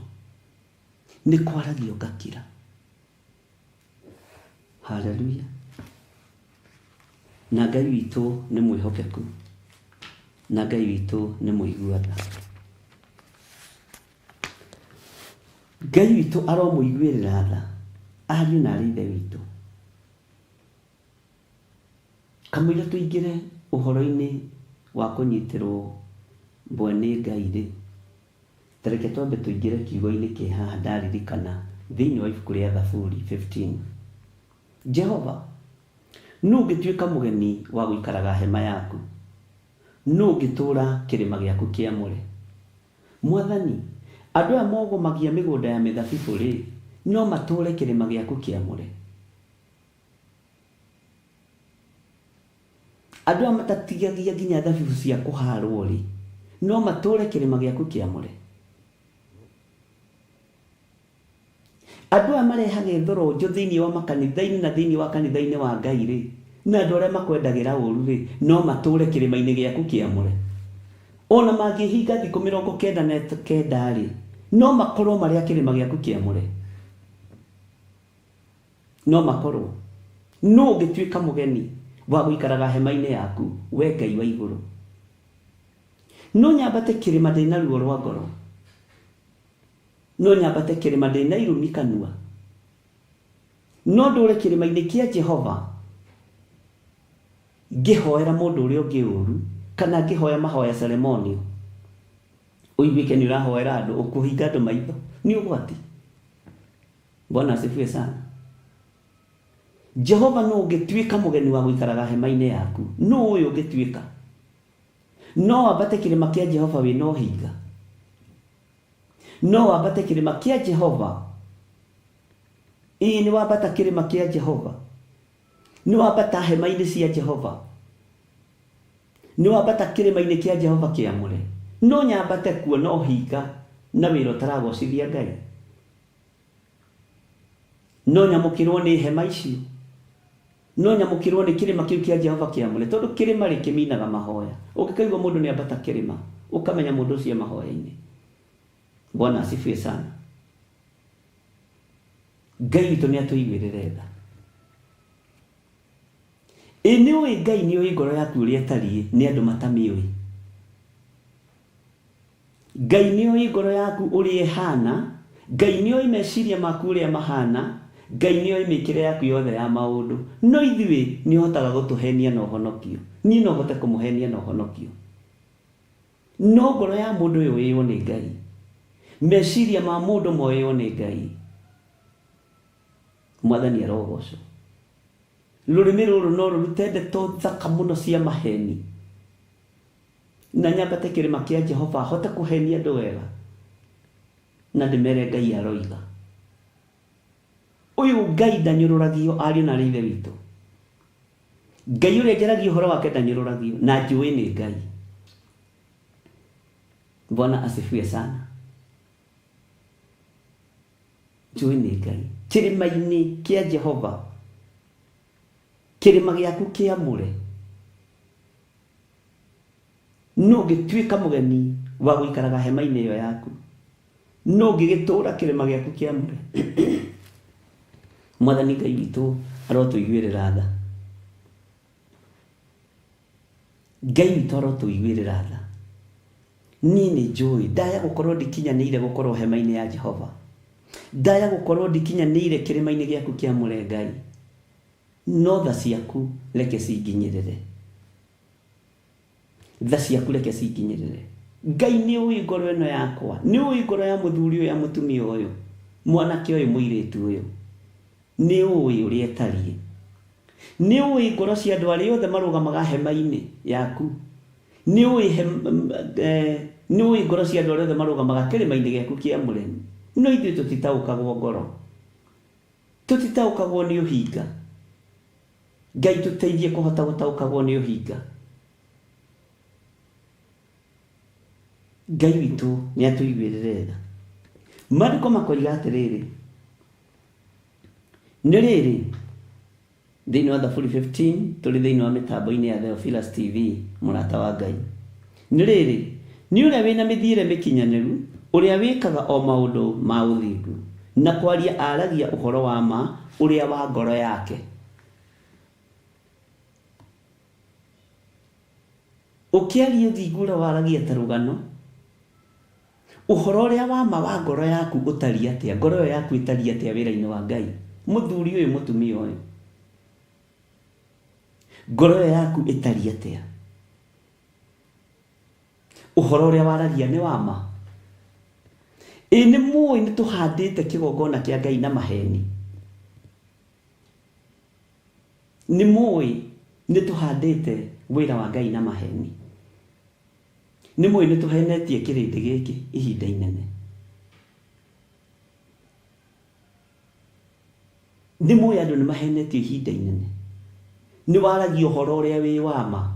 Nĩ kwaragio ngakira. Hallelujah. Na Ngai witũ nĩ mwĩhokeku. Na Ngai witũ nĩ mũigua tha. Ngai witũ aromũiguĩrĩra tha ariũ na arĩ ithe witũ. Kamũira tũingĩre ũhoro-inĩ wa kũnyitĩrwo mboe nĩ Ngai-rĩ, tareke twambe tũingĩre kiugo-inĩ kĩ haha ndaririkana thĩinĩ wa ibuku rĩa Thaburi 15. Jehova, nũ ũngĩtuĩka mũgeni wa gũikaraga hema yaku? Nũ ũngĩtũũra kĩrĩma gĩaku kĩamũre? Mwathani, andũ aya mogomagia mĩgũnda ya mĩthabibũ-rĩ, no matũũre kĩrĩma gĩaku kĩamũre? Andũ aya matatigagia nginya thabibũ cia kũharwo-rĩ, no matũũre kĩrĩma gĩaku kĩamũre? Andũ aya marehaga ithorojo thĩinĩ wa makanitha-inĩ na thĩinĩ wa kanitha-inĩ wa Ngai-rĩ, na andũ arĩa makwendagĩra ũru-rĩ, no matũũre kĩrĩma-inĩ gĩaku kĩamũre? Ona mangĩhinga thikũ 99-rĩ, no makorwo marĩa kĩrĩma gĩaku kĩamũre? No makorwo. No ũngĩtuĩka mũgeni wa gũikaraga hema-inĩ yaku, we Ngai wa igũrũ? No nyambate kĩrĩma ndĩna ruo rwa ngoro? No nyambate kĩrĩma ndĩna irumi kanua? No ndũũre kĩrĩma-inĩ kĩa Jehova ngĩhoera mũndũ ũrĩa ũngĩ ũru, kana ngĩhoya mahoya ceremonio? Ũiguĩke nĩ ũrahoera andũ, ũkũhinga andũ maitho, nĩ ũgwati. Bwana asifiwe sana. Jehova no ũngĩtuĩka mũgeni wa gũikaraga hema-inĩ yaku. No ũyũ ũngĩtuĩka. No wambate kĩrĩma kĩa Jehova wĩna ũhinga. No wambate kĩrĩma kĩa Jehova. Nĩ wambata kĩrĩma kĩa Jehova. Nĩ wambata hema-inĩ cia Jehova. Nĩ wambata kĩrĩma-inĩ kĩa Jehova kĩamũre. No nyambate kuo na ũhinga na wĩra ũtaragocithia Ngai. No nyamũkĩrwo nĩ hema icio. No nyamũkĩrwo nĩ kĩrĩma kĩu kĩa Jehova kĩamũre. Tondũ kĩrĩma kĩminaga mahoya. Ũngĩkaigua mũndũ nĩ ambata kĩrĩma, ũkamenya mũndũ ũcio mahoya-inĩ. Bwana asifiwe sana. Ngai witũ nĩ atũiguĩrĩre tha. Nĩ ũĩ Ngai nĩ ũĩ ngoro yaku ũrĩa ĩtariĩ nĩ andũ matamĩũĩ. Ngai nĩ ũĩ ngoro yaku ũrĩa ĩhana. Ngai nĩ ũĩ meciria maku ũrĩa mahana. Ngai nĩ ũĩ mĩkĩre yaku yothe ya maũndũ. No ithuĩ nĩ ũhotaga gũtũhenia na ũhonokio. Niĩ no hote kũmũhenia na ũhonokio. No ngoro ya mũndũ ũyũ ĩywo nĩ Ngai. Meciria ma mũndũ moywo nĩ Ngai. Mwathani arogocwo. Rũrĩmĩ rũrũ no rũrute ndeto thaka mũno cia maheni. Na nyambate kĩrĩma kĩa Jehova hote kũhenia andũ wega. Na ndĩmere Ngai aroiga. Ũyũ Ngai ndanyũrũragio ariũ na ithe witũ. Ngai ũrĩa njaragia ũhoro wake ndanyũrũragio na njũĩ nĩ Ngai. Bwana asifiwe sana. Njũĩ nĩ Ngai. Kĩrĩma-inĩ kĩa Jehova. Kĩrĩma gĩaku kĩamũre. No ũngĩtuĩka mũgeni wa gũikaraga hema-inĩ ĩyo yaku. No ũngĩgĩtũũra kĩrĩma gĩaku kĩamũre. Mwathani Ngai witũ arotũiguĩrĩra tha. Ngai witũ arotũiguĩrĩra tha. Niĩ nĩ njũĩ ndaya gũkorwo ndikinyanĩire gũkorwo hema-inĩ ya Jehova. Ndaya gũkorwo ndikinyanĩire kĩrĩma-inĩ gĩaku kĩamũre Ngai. No tha ciaku reke cinginyĩrĩre. Tha ciaku reke cinginyĩrĩre. Ngai nĩ ũĩ ngoro ĩno yakwa. Nĩ ũĩ ngoro ya mũthuri ũyũ ya mũtumia ũyũ. Mwanake ũyũ mũirĩtu ũyũ. Nĩ ũĩ ũrĩa ĩtariĩ. Nĩ ũĩ ngoro cia andũ arĩa othe marũgamaga hema-inĩ yaku. Nĩ ũĩ ngoro cia andũ arĩa othe marũgamaga kĩrĩma-inĩ gĩaku kĩamũre. No ithuĩ tũtitaũkagwo ngoro. Tũtitaũkagwo nĩ ũhinga. Ngai tũteithie kũhota gũtaũkagwo nĩ ũhinga. Ngai witũ nĩ atũiguĩrĩre tha. Maandĩko makoiga atĩrĩrĩ. Nĩ rĩrĩ thĩinĩ wa Thaburi 15 tũrĩ thĩinĩ wa mĩtambo-inĩ ya Theophilus TV mũrata wa Ngai. Nĩ rĩrĩ nĩ ũrĩa wĩna mĩthiĩre mĩkinyanĩru, ũrĩa wĩkaga o maũndũ ma ũthingu na kwaria aragia ũhoro wa ma ũrĩa wa ngoro yake. Ũkĩaria ũthingu ũrĩa waragia ta rũgano, ũhoro ũrĩa wa ma wa ngoro yaku ũtariĩ atĩa, ngoro ĩyo yaku ĩtariĩ atĩa wĩra-inĩ wa Ngai. Mũthuri ũyũ mũtumia ũyũ, ngoro ĩyo yaku ĩtariĩ atĩa? Ũhoro ũrĩa waragia nĩ wa ma? Nĩ mũĩ nĩ tũhandĩte kĩgongona kĩa Ngai na maheni. Nĩ mũĩ nĩ tũhandĩte wĩra wa Ngai na maheni. Nĩ mũĩ nĩ tũhenetie kĩrĩndĩ gĩkĩ ihinda inene. Nĩ mũĩ andũ nĩ mahenetio ihinda inene. Nĩ waragia ũhoro ũrĩa wĩ wa ma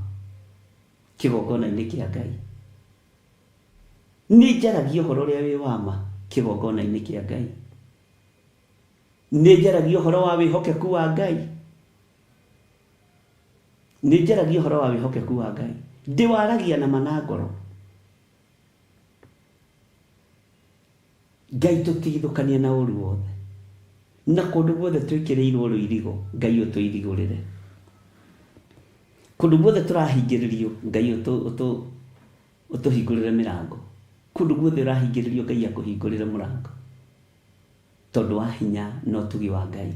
kĩgongona-inĩ kĩa Ngai. Nĩ njaragia ũhoro ũrĩa wĩ wa ma kĩgongona-inĩ kĩa Ngai. Nĩ njaragia ũhoro wa wĩhokeku wa Ngai. Nĩ njaragia ũhoro wa wĩhokeku wa Ngai. Ndĩwaragia na manangoro. Ngai tũtigithũkania na ũru wothe. Na kũndũ guothe twĩkĩrĩirwo rũirigo, Ngai ũtũirigũrĩre. Kũndũ guothe tũrahingĩrĩrio, Ngai ũtũhingũrĩre mĩrango. Kũndũ guothe ũrahingĩrĩrio, Ngai akũhingũrĩre mũrango. Tondũ wa hinya na ũtugi wa Ngai.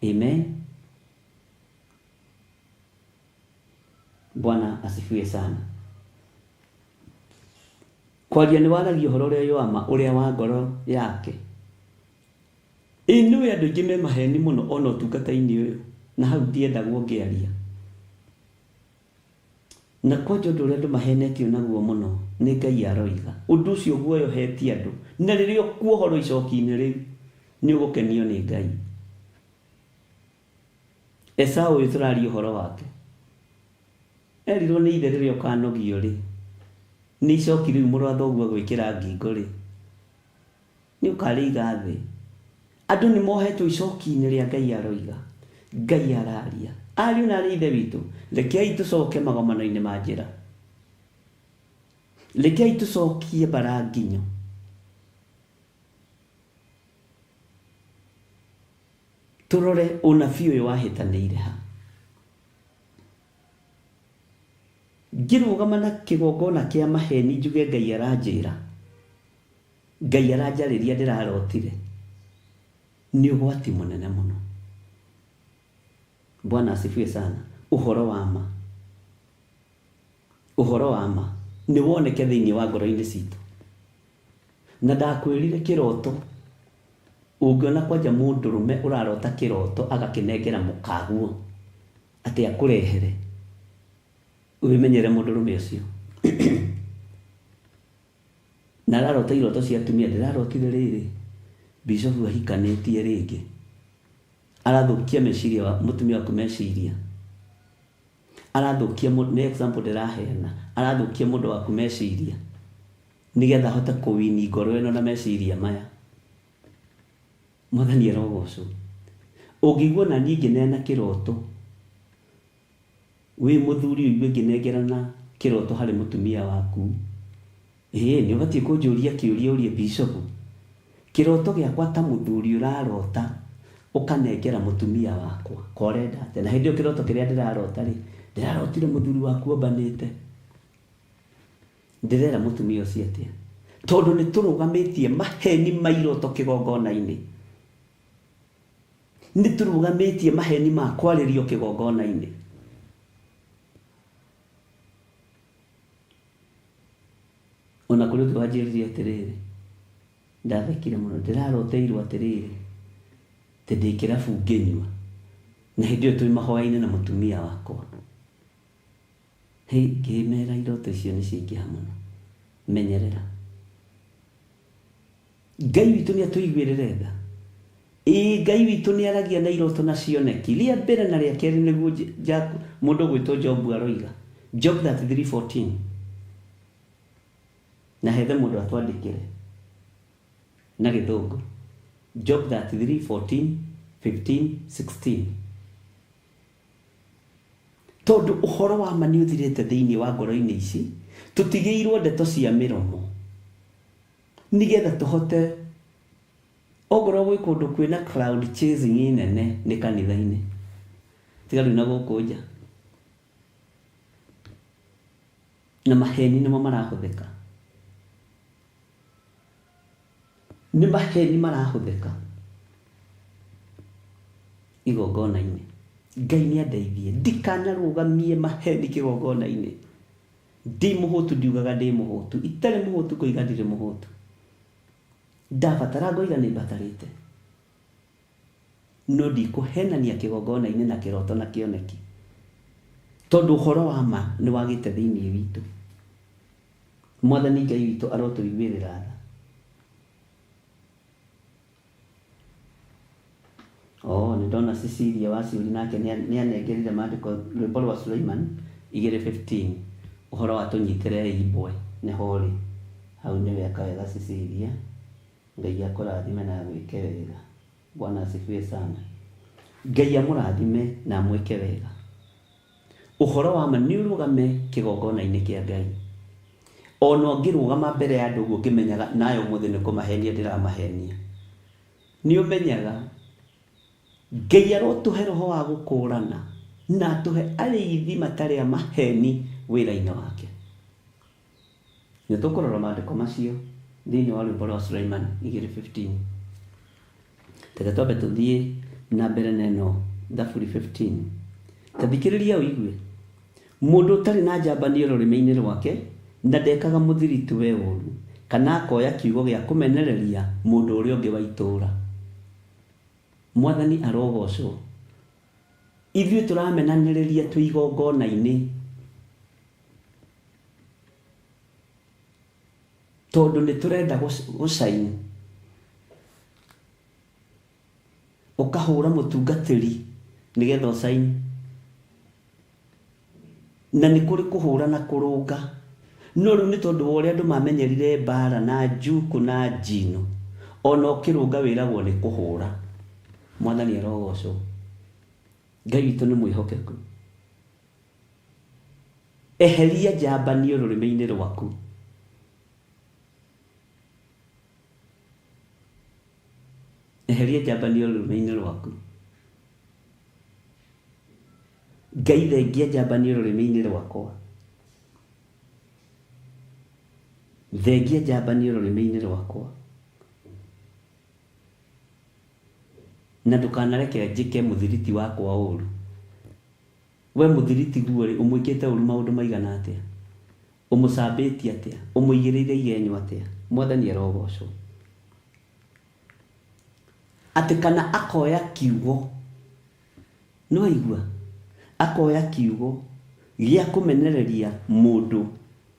Amen. Bwana asifiwe sana. Kwaria nĩ waragia ũhoro ũrĩa wa ma ũrĩa wa ngoro yake. Nĩwe andũ aingĩ me maheni mũno ona ũtungata-inĩ ũyũ, na hau ndiendagwo ngĩaria. Na kwanja ũndũ ũrĩa andũ mahenetio naguo mũno nĩ Ngai aroiga. Ũndũ ũcio guoyohetie andũ, na rĩrĩa ũkuohorwo icoki-inĩ rĩu nĩ ũgũkenio nĩ Ngai. Esaũ ũyũ tũraria ũhoro wake, erirwo nĩ ithe rĩrĩa ũkanogio rĩ, nĩ icoki rĩu mũrũ wa thoguo gwĩkĩra ngingo rĩ, nĩ ũkarĩiga thĩ. Andũ nĩ mohetwo icoki-inĩ rĩa Ngai aroiga. Ngai araria. Ariũ na arĩ ithe witũ, rekei tũcoke magomano-inĩ ma njĩra. Rekei tũcokie baranginyo. Tũrore ũnabii ũyũ wahĩtanĩire ha. Ngĩrũgama na kĩgongona kĩa maheni njuge Ngai aranjĩra. Ngai aranjarĩria ndĩrarotire. Nĩ ũgwati mũnene mũno. Bwana asifiwe sana. Ũhoro wa ma. Ũhoro wa ma nĩ woneke thĩinĩ wa ngoro-inĩ citũ. Na ndakwĩrire kĩroto, ũngĩona kwanja mũndũrũme ũrarota kĩroto agakĩnengera mũkaguo atĩ akũrehere, wĩmenyere mũndũrũme ũcio. Na ararota iroto cia atumia, ndĩrarotire rĩrĩ, Bishop ahikanĩtie rĩngĩ, arathũkia meciria wa mũtumia waku meciria, arathũkia nĩ example ndĩraheana, arathũkia mũndũ waku meciria nĩgetha ahote kũwini ngoro ĩno na meciria maya. Mwathani arogocwo. Ũngĩigua na niĩ ngĩneana kĩroto, wĩ mũthuri ũigue ngĩnengerana kĩroto harĩ mũtumia waku, nĩ ũbatiĩ kũnjũria kĩũria ũrie Bishop, kĩroto gĩakwa ta mũthuri ũrarota ũkanengera mũtumia wakwa korenda atĩ, na hĩndĩ ĩyo kĩroto kĩrĩa ndĩrarota rĩ, ndĩrarotire mũthuri waku ombanĩte. Ndĩrera mũtumia ũcio atĩa? Tondũ nĩ tũrũgamĩtie maheni ma iroto kĩgongona-inĩ. Nĩ tũrũgamĩtie maheni ma kwarĩrio kĩgongona-inĩ. Ona kũrĩ ũngĩ wanjĩrĩrie atĩrĩrĩ, ndathekire mũno, ndĩraroteirwo atĩrĩrĩ, tĩ ndĩ kĩrabu ngĩnyua, na hĩndĩ ĩyo twĩ mahoya-inĩ na mũtumia wakwa. Ngĩmera iroto icio nĩ ciaingĩha mũno. Menyerera. Ngai witũ nĩ atũiguĩrĩre tha. Ngai witũ nĩ aragia na iroto na cioneki. Rĩa mbere na rĩa kerĩ nĩguo mũndũ gwĩtwo Job aroiga. Job 33:14. Na hethe mũndũ atwandĩkĩre na gĩthũngũ. Job 33:14, 15, 16. Tondũ ũhoro wa ma nĩ ũthirĩte thĩinĩ wa ngoro-inĩ ici, tũtigĩirwo ndeto cia mĩromo nĩgetha tũhote, ongorwo gwĩ kũndũ kwĩna cloud chasing nene nĩ kanitha-inĩ, tiga rĩu na gũkũ nja, na maheni nĩmo marahũthĩka. Nĩ maheni marahũthĩka igongona-inĩ. Ngai nĩ andeithie ndikanarũgamie maheni kĩgongona-inĩ. Ndĩ mũhũtu ndiugaga ndĩ mũhũtu, itarĩ mũhũtu kũiga ndirĩ mũhũtu. Ndabatara ngoiga nĩ mbatarĩte, no ndikũhenania kĩgongona-inĩ na kĩroto na kĩoneki, tondũ ũhoro wa ma nĩ wagĩte thĩinĩ witũ. Mwathani Ngai witũ arotũiguĩrĩra tha. Nĩ ndona Cecilia Waciuri nake nĩ anengerire maandĩko rwĩmbo rwa Suleiman 2:15, ũhoro wa tũnyitĩrĩre ibwe nĩ horĩ. Hau nĩ weka wega Cecilia, Ngai akũrathime na gwĩke wega. Bwana asifiwe sana. Ngai amũrathime na mwĩke wega. Ũhoro wa ma nĩ ũrũgame kĩgongona-inĩ kĩa Ngai. Ona ũngĩrũgama mbere ya andũ ũguo ũkĩmenyaga nayo mũthĩ nĩ kũmahenia ndĩramahenia, nĩ ũmenyaga Ngai arotũhe roho wa gũkũrana na atũhe arĩithi matarĩ a maheni wĩra-inĩ wake. Nĩ tũkũrora maandĩko macio thĩinĩ wa rwĩmbo rwa Suleiman 2:15. Tega twambe tũthiĩ na mbere neno Thaburi 15. Tathikĩrĩria ũigue. Mũndũ ũtarĩ na njambanio rũrĩmĩ-inĩ rwake na ndekaga mũthiritu we ũũru, kana akoya kiugo gĩa kũmenereria mũndũ ũrĩa ũngĩ wa itũũra. Mwathani arogocwo. Ithuĩ tũramenanĩrĩria twĩ igongona-inĩ tondũ nĩ tũrenda gũcaini. Ũkahũra mũtungatĩri nĩgetha ũcaini. Na nĩ kũrĩ kũhũra na kũrũnga. No rĩu nĩ tondũ wa ũrĩa andũ mamenyerire mbara na njuku na njino, ona ũkĩrũnga wĩragwo nĩ kũhũra. Mwathani arogocwo. Ngai witũ nĩ mwĩhokeku. Eheria njambanio rũrĩmĩ-inĩ rwaku. Eheria njambanio rũrĩmĩ-inĩ rwaku. Ngai thengia njambanio rũrĩmĩ-inĩ rwakwa. Thengia njambanio rũrĩmĩ-inĩ rwakwa. Na ndũkanareke njĩke mũthiriti wakwa ũũru. We mũthiriti guo rĩ, ũmwĩkĩte ũũru maũndũ maigana atĩa? Ũmũcambĩtie atĩa? Ũmũigĩrĩire igenyo atĩa? Mwathani arogocwo. Atĩ kana akoya kiugo, no aigua, akoya kiugo gĩa kũmenereria mũndũ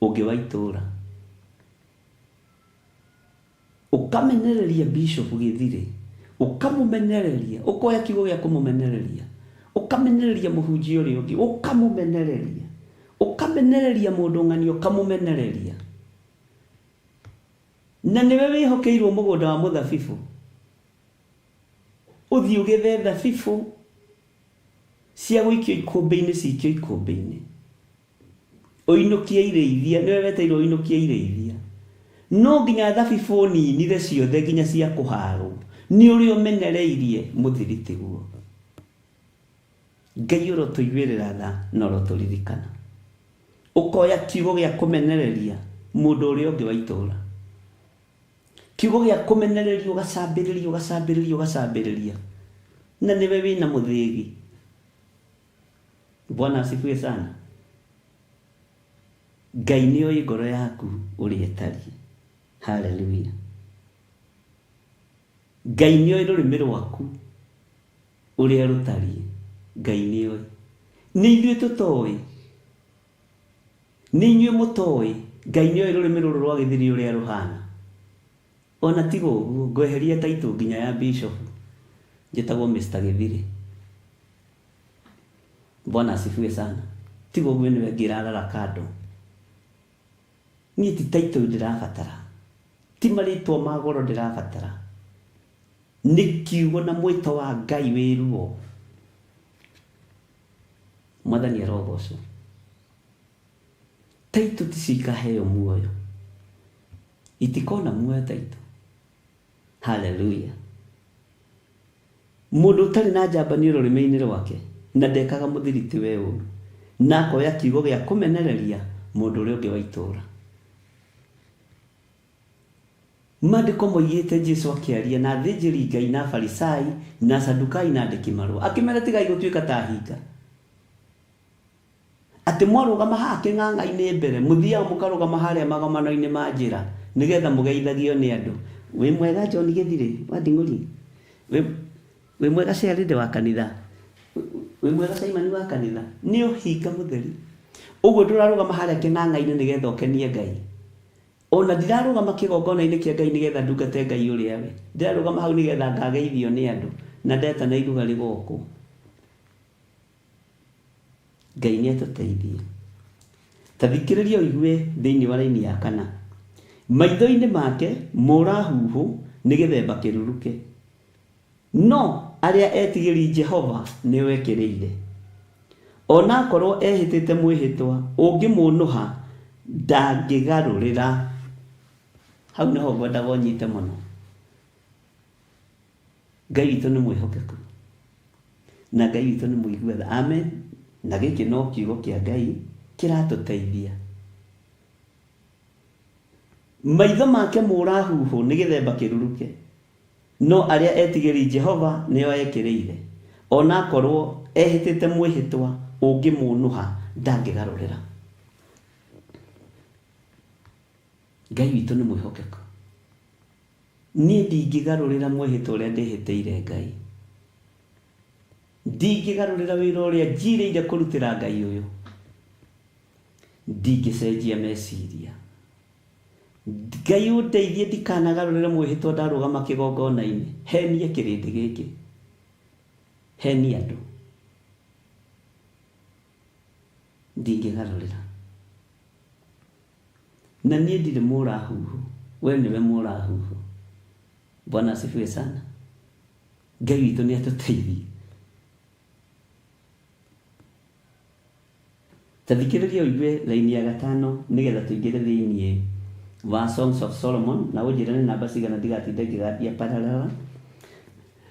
ũngĩ wa itũũra. Ũkamenereria Bishop Gĩthirĩ, ũkamũmenereria, ũkoya kiugo gĩa kũmũmenereria, ũkamenereria mũhunjia ũrĩa ũngĩ, ũkamũmenereria, ũkamenereria mũndũ ng'ani, ũkamũmenereria. Na nĩwe wĩhokeirwo mũgũnda wa mũthabibũ. Ũthiĩ ũgethe thabibũ cia gũikio ikũmbĩ-inĩ cikio ikũmbĩ-inĩ. Ũinũkie irĩithia, nĩwe weteirwo ũinũkie irĩithia. No nginya thabibũ ninire ciothe nginya cia kũharwo. Nĩ ũrĩa ũmenereirie mũthiriti guo. Ngai ũrotũiguĩrĩra tha na ũrotũririkana. Ũkoya kiugo gĩa kũmenereria mũndũ ũrĩa ũngĩ wa itũũra. Kiugo gĩa kũmenereria, ũgacambĩrĩria, ũgacambĩrĩria, ũgacambĩrĩria. Na nĩwe wĩna mũthĩgi. Bwana asifiwe sana. Ngai nĩoĩ ngoro yaku ũrĩa ĩtariĩ. Hallelujah. Ngai nĩoĩ rũrĩmĩ rwaku ũrĩa rũtariĩ. Ngai nĩoĩ. Nĩ ithuĩ tũtoĩ. Nĩ inyuĩ mũtoĩ. Ngai nĩoĩ rũrĩmĩ rũrũ rwa Gĩthirĩ ũrĩa rũhana. Ona tigo ũguo, ngweheria taitũ nginya ya Bishop. Njĩtagwo Mr. Gĩthirĩ. Bwana asifiwe sana. Tigo ũguo nĩwe ngĩrarara kando. Niĩ ti taitũ ndĩrabatara. Ti marĩtwa ma goro ndĩrabatara. Nĩ kiugo na mwĩto wa Ngai wĩruo. Mwathani arogocwo. Taitũ ti cikaheo muoyo. Itikona muoyo taitũ. Hallelujah. Mũndũ ũtarĩ na njambanio rũrĩmĩ-inĩ rwake na ndekaga mũthiriti we ũũru, na akoya kiugo gĩa kũmenereria mũndũ ũrĩa ũngĩ wa itũũra. Maandĩko moigĩte Jesũ akĩaria na athĩnjĩri Ngai na Farisai na Sadukai na andĩki marũa, akĩmera tigai gũtuĩka ta hinga. Atĩ mwarũgama haha kĩng'ang'a-inĩ mbere, mũthiaga mũkarũgama harĩa magomano-inĩ ma njĩra nĩgetha mũgeithagio nĩ andũ. Wĩ mwega John Gĩthirĩ wa Nding'ũri? Wĩ mwega Sherinde wa kanitha? Wĩ mwega Simon wa kanitha? Nĩ ũhinga mũtheri. Ũguo ndũrarũgama harĩa kĩng'ang'a-inĩ nĩgetha ũkenie Ngai. Ona ndirarũgama kĩgongona-inĩ kĩa Ngai nĩgetha ndungate Ngai ũrĩa we. Ndirarũgama hau nĩgetha ngageithio nĩ andũ na ndeta na iruga rĩgokwo. Ngai nĩatũteithie. Ta thikĩrĩria ũigue thĩinĩ wa raini ya 4. Maitho-inĩ make mũrahuhũ nĩ gĩthemba kĩruruke. No arĩa etigĩri Jehova nĩwe ekĩrĩire. Ona akorwo ehĩtĩte mwĩhĩtwa, ũngĩmũnũha ndangĩgarũrĩra. Hau nĩho ngwendaga ũnyite mũno. Ngai witũ nĩ mwĩhokeku. Na Ngai witũ nĩ mũigua tha. Amen. Na gĩkĩ no kiugo kĩa Ngai kĩratũteithia. Maitho make mũrahuhũ nĩ gĩthemba kĩruruke. No arĩa etigĩri Jehova nĩo ekĩrĩire. Ona akorwo ehĩtĩte mwĩhĩtwa, ũngĩmũnũha ndangĩgarũrĩra. Ngai witũ nĩ mwĩhokeku. Niĩ ndingĩgarũrĩra mwĩhĩtwa ũrĩa ndĩhĩtĩire Ngai. ndingĩgarũrĩra wĩra ũrĩa njirĩire kũrutĩra Ngai ũyũ, ndingĩcenjia meciria. Ngai ũndeithie ndikanagarũrĩre mwĩhĩtwa ndarũgama kĩgongona-inĩ, henie kĩrĩndĩ gĩkĩ, henie andũ, ndingĩgarũrĩra. Na niĩ ndirĩ mũrahuhu, we nĩwe mũrahuhu. Bwana asifiwe sana. Ngai witũ nĩ atũteithie. Tathikĩrĩria ũigue raini ya 5 nĩgetha tũingĩre thĩiniĩ wa Songs of Solomon, na ũnjĩre nĩ namba cigana ndigatinde ngĩgathia paralala.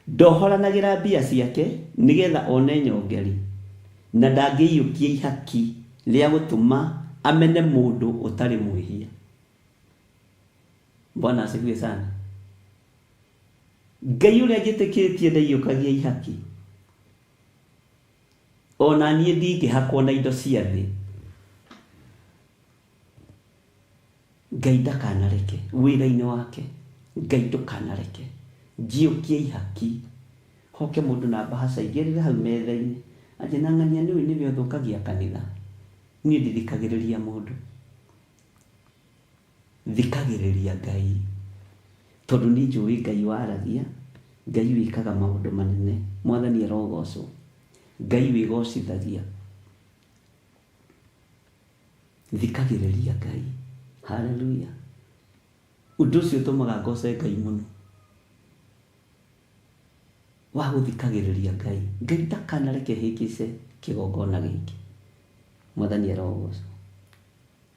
Ndohoranagĩra mbia ciake nĩgetha one nyongeri, na ndangĩiyũkia ihaki rĩa gũtũma amene mũndũ ũtarĩ mwĩhia. Bwana asifiwe sana. Ngai ũrĩa njĩtĩkĩtie ndaiyũkagia ihaki, ona niĩ ndingĩhakwo na indo cia thĩ. Ngai ndakanareke wĩra-inĩ wake, Ngai ndũkanareke njiyũkie ihaki, hoke mũndũ na mbahaca igĩrĩre hau metha-inĩ atĩ na ng'ania nĩwe nĩwe ũthũkagia kanitha. Niĩ ndithikagĩrĩria mũndũ, thikagĩrĩria Ngai, tondũ nĩ njũĩ Ngai waragia, Ngai wĩkaga maũndũ manene. Mwathani arogocwo. Ngai wĩgocithagia, thikagĩrĩria Ngai. Hallelujah. Ũndũ ũcio ũtũmaga ngoce Ngai mũno, wa gũthikagĩrĩria Ngai. Ngai ndakanareke hĩngĩce kĩgongona gĩkĩ. Mwathani arogocwo.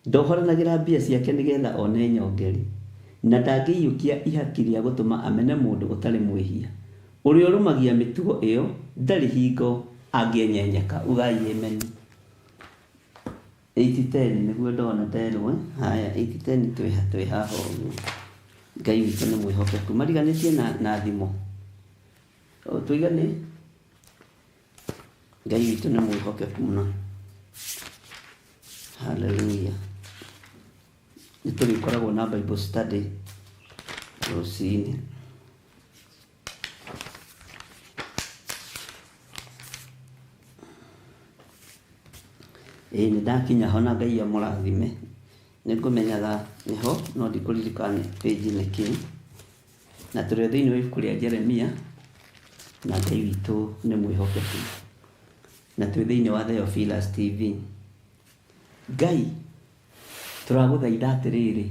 Ndohoranagĩra mbia ciake nĩgetha one nyongeri, na ndangĩiyũkia ihaki rĩa gũtũma amene mũndũ ũtarĩ mwĩhia. Ũrĩa ũrũmagia mĩtugo ĩyo ndarĩ hingo angĩenyenyeka. Ugai amen. 8:10 nĩguo ndona nderwo. Haya, 8:10 twĩ haha ũguo. Ngai witũ nĩ mwĩhokeku. Mariganĩtie na thimo. Tũigane. Ngai witũ nĩ mwĩhokeku mũno. Hallelujah. Nĩtũrĩkoragwo na Bible study rũcinĩ. Nĩndakinya ho na Ngai amũrathime. Nĩngũmenyaga nĩho no ndikũririkane page nĩ kĩ. Na tũrĩ thĩinĩ wa ibuku rĩa Jeremia, na Ngai witũ nĩ mwĩhokeku. Na tũrĩ thĩinĩ wa Theophilus TV. Ngai tũragũthaitha atĩrĩrĩ,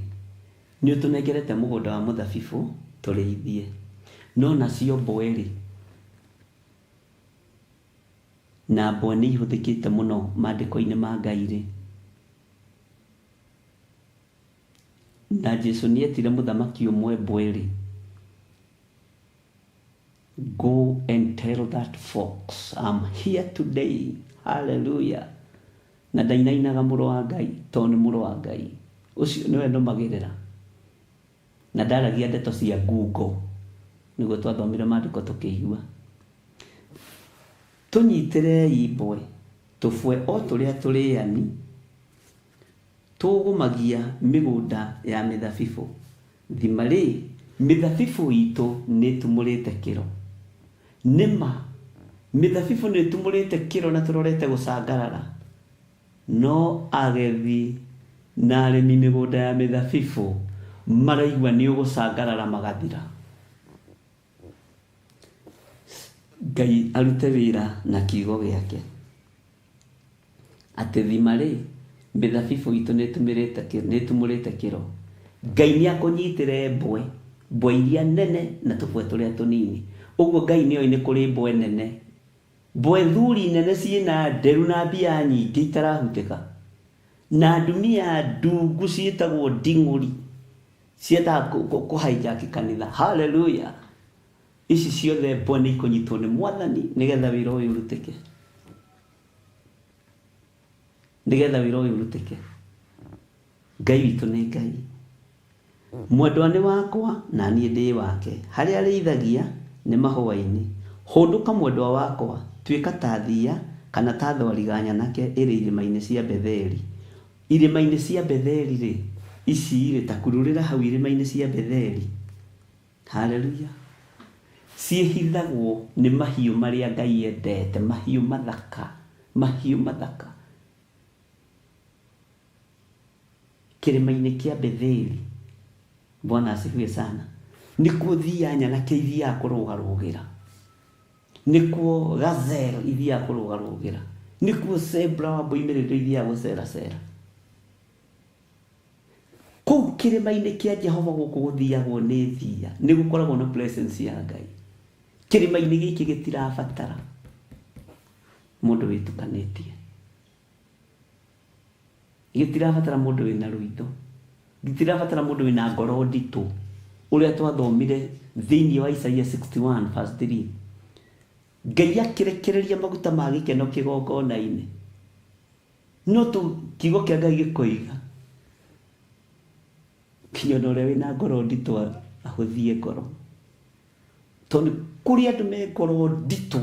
nĩ ũtũnengerete mũgũnda wa mũthabibũ tũrĩithie, no nacio mbwe-rĩ, na mbwe nĩ ihũthĩkĩte mũno maandĩko-inĩ ma Ngai-rĩ. Na Jesũ nĩ etire mũthamaki ũmwe mbwe-rĩ, go and tell that fox I'm here today. Hallelujah. Na ndainainaga mũrũ wa Ngai, tondũ nĩ mũrũ wa Ngai. Ũcio nĩwe ndũmagĩrĩra. Na ndaragia ndeto cia ngungo, nĩguo twathomire maandĩko tũkĩigua. Tũnyitĩrei mbwe, tũbwe o tũrĩa tũrĩani, tũgũmagia mĩgũnda ya mĩthabibũ. Thima-rĩ, mĩthabibũ itũ nĩ tumũrĩte kĩro. Nĩma, mĩthabibũ nĩ tumũrĩte kĩro na tũrorete gũcangarara. No agethi na arĩmi mĩgũnda ya mĩthabibũ maraigua nĩ ũgũcangarara magathira. Ngai arute wĩra na kiugo gĩake. Atĩ thima-rĩ, mĩthabibũ itũ nĩ tumũrĩte kĩro. Ngai nĩ akũnyitĩre mbwe, mbwe iria nene na tũbwe tũrĩa tũnini. Ũguo Ngai nĩ oĩ nĩ kũrĩ mbwe nene, mbwe thuri nene ciĩna nderu na mbia nyingĩ itarahutĩka, na ndumia ndungu ciĩtagwo nding'ũri ciendaga kũhaijaki kanitha. Hallelujah. Ici ciothe mbwe nĩ ikũnyitwo nĩ Mwathani nĩgetha wĩra ũyũ ũrutĩke, nĩgetha wĩra ũyũ ũrutĩke. Ngai witũ nĩ Ngai. Mwendwa nĩ wakwa na niĩ ndĩ wake. Harĩa arĩithagia nĩ mahũa-inĩ. Hũndũka mwendwa wakwa, tuĩka ta thia kana ta thwariga nyanake ĩrĩ irĩma-inĩ cia Betheli. Irĩma-inĩ cia Betheli-rĩ, ici-rĩ ta kururĩra hau irĩma-inĩ cia Betheli. Hallelujah. ciĩhithagwo nĩ mahiũ marĩa Ngai endete, mahiũ mathaka. Kĩrĩma-inĩ kĩa Betheli, Bwana asifiwe sana, nĩkuo thia nyanake ithiaga kũrũgarũgĩra, nĩkuo gazelle ithiaga kũrũgarũgĩra, nĩkuo zebra wa mbũimĩrĩro ithiaga gũceracera. Kũu kĩrĩma-inĩ kĩa Jehova gũkũ gũthiagwo nĩ thia, nĩ gũkoragwo na presence ya Ngai. Kĩrĩma-inĩ gĩkĩ gĩtirabatara mũndũ wĩtukanĩtie, gĩtirabatara mũndũ wĩna rũitho, gĩtirabatara mũndũ wĩna ngoro nditũ, ũrĩa twathomire thĩinĩ wa Isaia 61 verse 3. Ngai akĩrekereria maguta ma gĩkeno kĩgongona-inĩ, no kiugo kĩa Ngai gĩkoiga kinya ũrĩa wĩna ngoro nditũ ahũthie ngoro, tondũ kũrĩ andũ me ngoro nditũ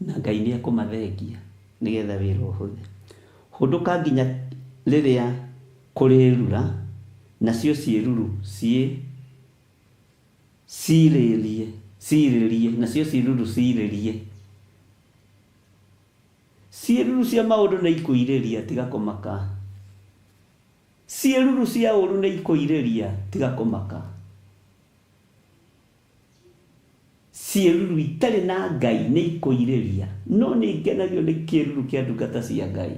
na Ngai nĩ ekũmathengia nĩgetha wĩra ũhũthe. Hũndũka nginya rĩrĩa kũrĩrura, nacio ciĩruru cirĩrie, nacio ciĩruru cirĩrie. Ciĩruru cia maũndũ nĩ ikũirĩria, tiga kũmaka. Ciĩruru cia ũru nĩ ikũirĩria, tiga kũmaka. Ciĩruru itarĩ na Ngai nĩ ikũirĩria, no nĩ ngenagio nĩ kĩĩruru kĩa ndungata cia Ngai,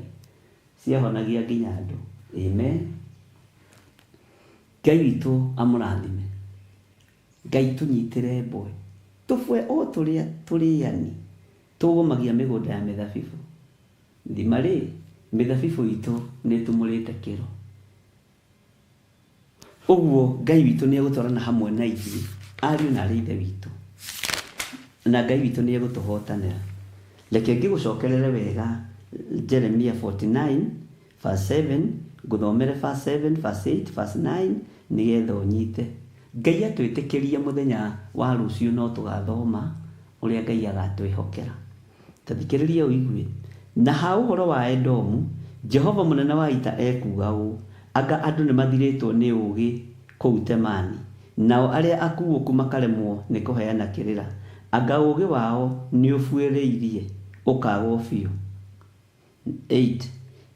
ciahonagia nginya andũ. Amen. Ngai witũ amũrathime, Ngai tũnyitĩre mboe, tũbwe o tũrĩa tũrĩani tũgũmagia mĩgũnda ya mĩthabibũ. Thima rĩ, mĩthabibũ itũ nĩ ĩtumũrĩte kĩro. Ũguo Ngai witũ nĩ egũtwarana hamwe na ithuĩ, ariũ na aarĩ a Ithe witũ, na Ngai witũ nĩ egũtũhotanĩra. Reke ngĩgũcokerere wega Jeremia 49 verse 7, ngũthomere verse 7, verse 8, verse 9 nĩgetha ũnyite. Ngai atwĩtĩkĩrie mũthenya wa rũciũ no tũgathoma ũrĩa Ngai agatwĩhokera. Tathikĩrĩria ũigue. Na ha ũhoro wa Edomu, Jehova mũnene wa ita ekuga ũũ: anga andũ nĩ mathirĩtwo nĩ ũũgĩ kũu Temani, nao arĩa akuũku makaremwo nĩ kũheana kĩrĩra. Anga ũũgĩ wao nĩ ũbuĩrĩirie ũkagwo biũ. 8.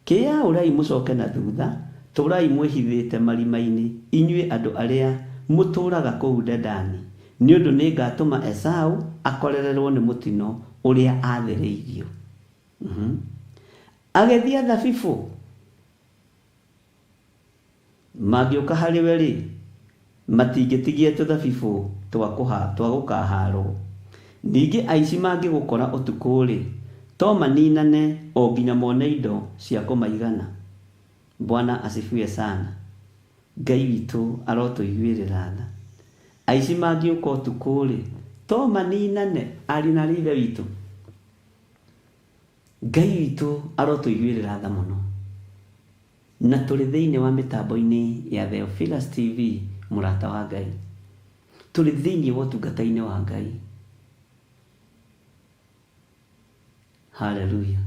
Kĩyaũrai mũcoke na thutha, tũrai mwĩhithĩte marima-inĩ, inyuĩ andũ arĩa mũtũũraga kũu Dedani, nĩ ũndũ nĩ ngatũma Esaũ akorererwo nĩ mũtino ũrĩa athĩrĩirio. Agethia thabibũ mangĩũka harĩ we rĩ, matingĩtigie tũthabibũ twa gũkaharwo. Ningĩ aici mangĩgũkora ũtukũ rĩ, to maninane o nginya mone indo cia kũmaigana. Bwana asifiwe sana. Ngai witũ arotũiguĩrĩra tha. Aici mangĩũka ũtukũ rĩ, to maninane, ariũ na aarĩ a Ithe witũ. Ngai witũ arotũiguĩrĩra tha mũno. Na tũrĩ thĩinĩ wa mĩtambo-inĩ ya Theophilus TV, mũrata wa Ngai. Tũrĩ thĩinĩ wa ũtungata-inĩ wa Ngai. Haleluya.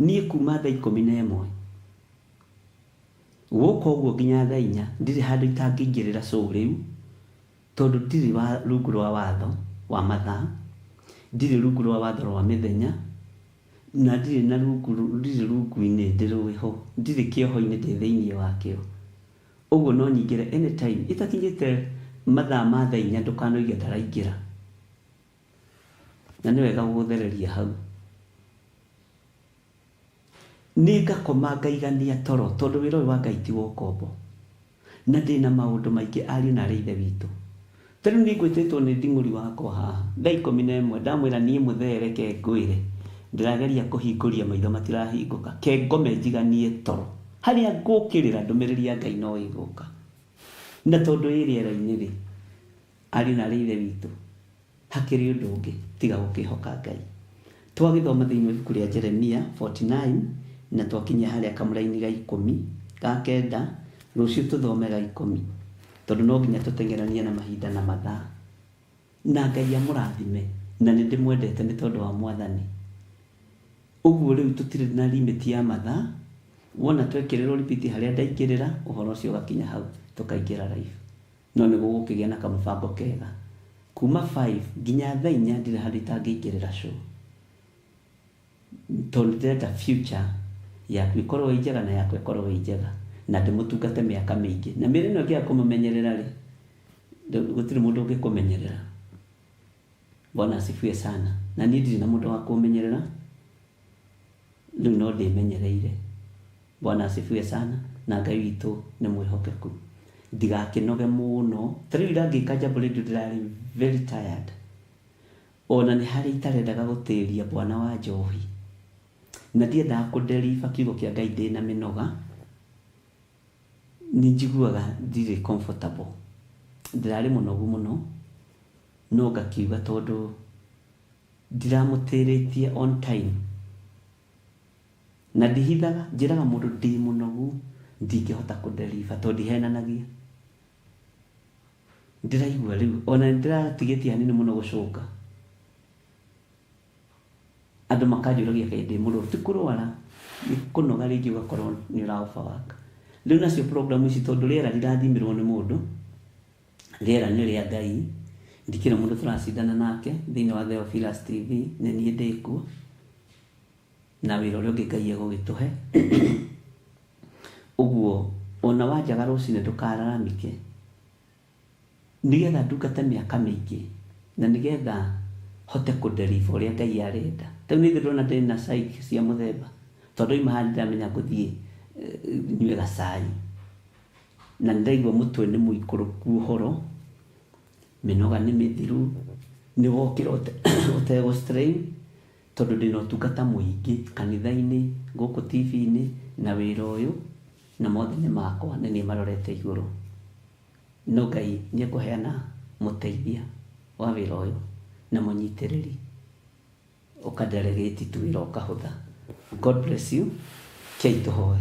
Niĩ kuma thaa 11 gũka ũguo nginya thaa 4 ndirĩ handũ itangĩingĩrĩra show rĩu, tondũ ndirĩ rungu rwa watho wa mathaa, ndirĩ rungu rwa watho rwa mĩthenya, na ndirĩ rungu-inĩ ndĩrũĩho, ndirĩ kĩoho-inĩ ndĩ thĩinĩ wakĩo. Ũguo no nyingĩre anytime itakinyĩte mathaa ma thaa 4, ndũkanoige ndaraingĩra, na nĩ wega gũthereria hau. Nĩ ngakoma ngaigania toro, tondũ wĩra ũyũ wa Ngai ti wa ũkombo, na ndĩna maũndũ maingĩ ariũ na aarĩ a Ithe witũ. Tarĩu nĩ ngwĩtĩtwo nĩ nding'ũri wakwa haha thaa 11, ndamwĩra niĩ mũthee reke ngwĩre, ndĩrageria kũhingũria maitho matirahingũka, ke ngome njiganie toro, harĩa ngũkĩrĩra ndũmĩrĩri ya Ngai no ĩgũka. Na tondũ ĩ rĩera-inĩ rĩ, ariũ na aarĩ a Ithe witũ, hakĩrĩ ũndũ ũngĩ tiga gũkĩhoka Ngai. Twagĩthoma thĩinĩ wa ibuku rĩa Jeremia 49 na twakinya harĩa kamũra-inĩ ga 10 ga 9, rũciũ tũthome ga 10, tondũ no nginya tũteng'eranie na mahinda na mathaa. Na Ngai amũrathime, na nĩ ndĩmwendete nĩ tondũ wa Mwathani. Ũguo rĩu tũtirĩ na limit ya mathaa, wona twekĩrĩrwo repeat harĩa ndaingĩrĩra, ũhoro ũcio ũgakinya hau tũkaingĩra live. no nĩ gũgũkĩgĩa na kamũbango kega kuma 5 nginya 4 ndire handũ itangĩingĩrĩra show tondũ ndĩrenda future yaku ĩkorwo ĩ njega na yakwa ĩkorwo ĩ njega na ndĩmũtungate mĩaka mĩingĩ na mĩrĩ ĩno ĩngĩaga kũmũmenyerera rĩ gũtirĩ mũndũ ũngĩkũmenyerera. Bwana asifiwe sana. Na niĩ ndirĩ na mũndũ wa kũmenyerera rĩu no ndĩmenyereire. Bwana asifiwe sana. Na Ngai witũ nĩ mwĩhokeku. Ndigakĩnoge mũno. Tarĩu irangĩka Jambo Radio ndĩrarĩ very tired. Ona nĩ harĩ itarendaga gũtĩria bwana wa njohi. Na ndiendaga kũdeliver kiugo kĩa Ngai ndĩna mĩnoga. Nĩ njiguaga ndirĩ comfortable. Ndĩrarĩ mũnogu mũno. No ngakiuga tondũ ndiramũtĩrĩtie on time. Na ndihithaga njĩraga mũndũ ndĩ mũnogu ndingĩhota kũdeliver tondũ ndihenanagia. Ndĩraigua rĩu ona ndĩratigĩtie hanini mũno gũcoka. Andũ makanjũragia kaĩ ndĩ mũrũaru ti kũrwara nĩ kũnoga rĩngĩ ũgakorwo nĩ ũraofa waka. Rĩu nacio program ici tondũ rĩera rĩrathimirwo nĩ mũndũ rĩera nĩ rĩa Ngai ndikĩra mũndũ tũracindana nake thĩinĩ wa Theophilus TV nĩ niĩ ndĩkuo na wĩra ũrĩa ũngĩ Ngai egũgĩtũhe. Ũguo ona wanjaga rũcinĩ ndũkararamike nĩgetha ndungate mĩaka mĩingĩ na nĩgetha hote kũdeliver ũrĩa Ngai arenda. Rĩu nĩ ndĩrona ndĩ na psyche cia mũthemba tondũ ima handũ ndamenya ngũthiĩ nyue gacai na ndaigua mũtwe nĩ mũikũrũku ũhoro mĩnoga nĩ mĩthiru nĩ wokĩra ũtegũ strain tondũ ndĩna ũtungata mũingĩ kanitha-inĩ gũkũ TV-inĩ na wĩra ũyũ na mothe nĩ makwa na nĩ marorete igũrũ. No Ngai nĩ ekũheana mũteithia wa wĩra ũyũ na mũnyitĩrĩri ũkadelegate tu wĩra ũkahũtha. God bless you. Kei tũhoe.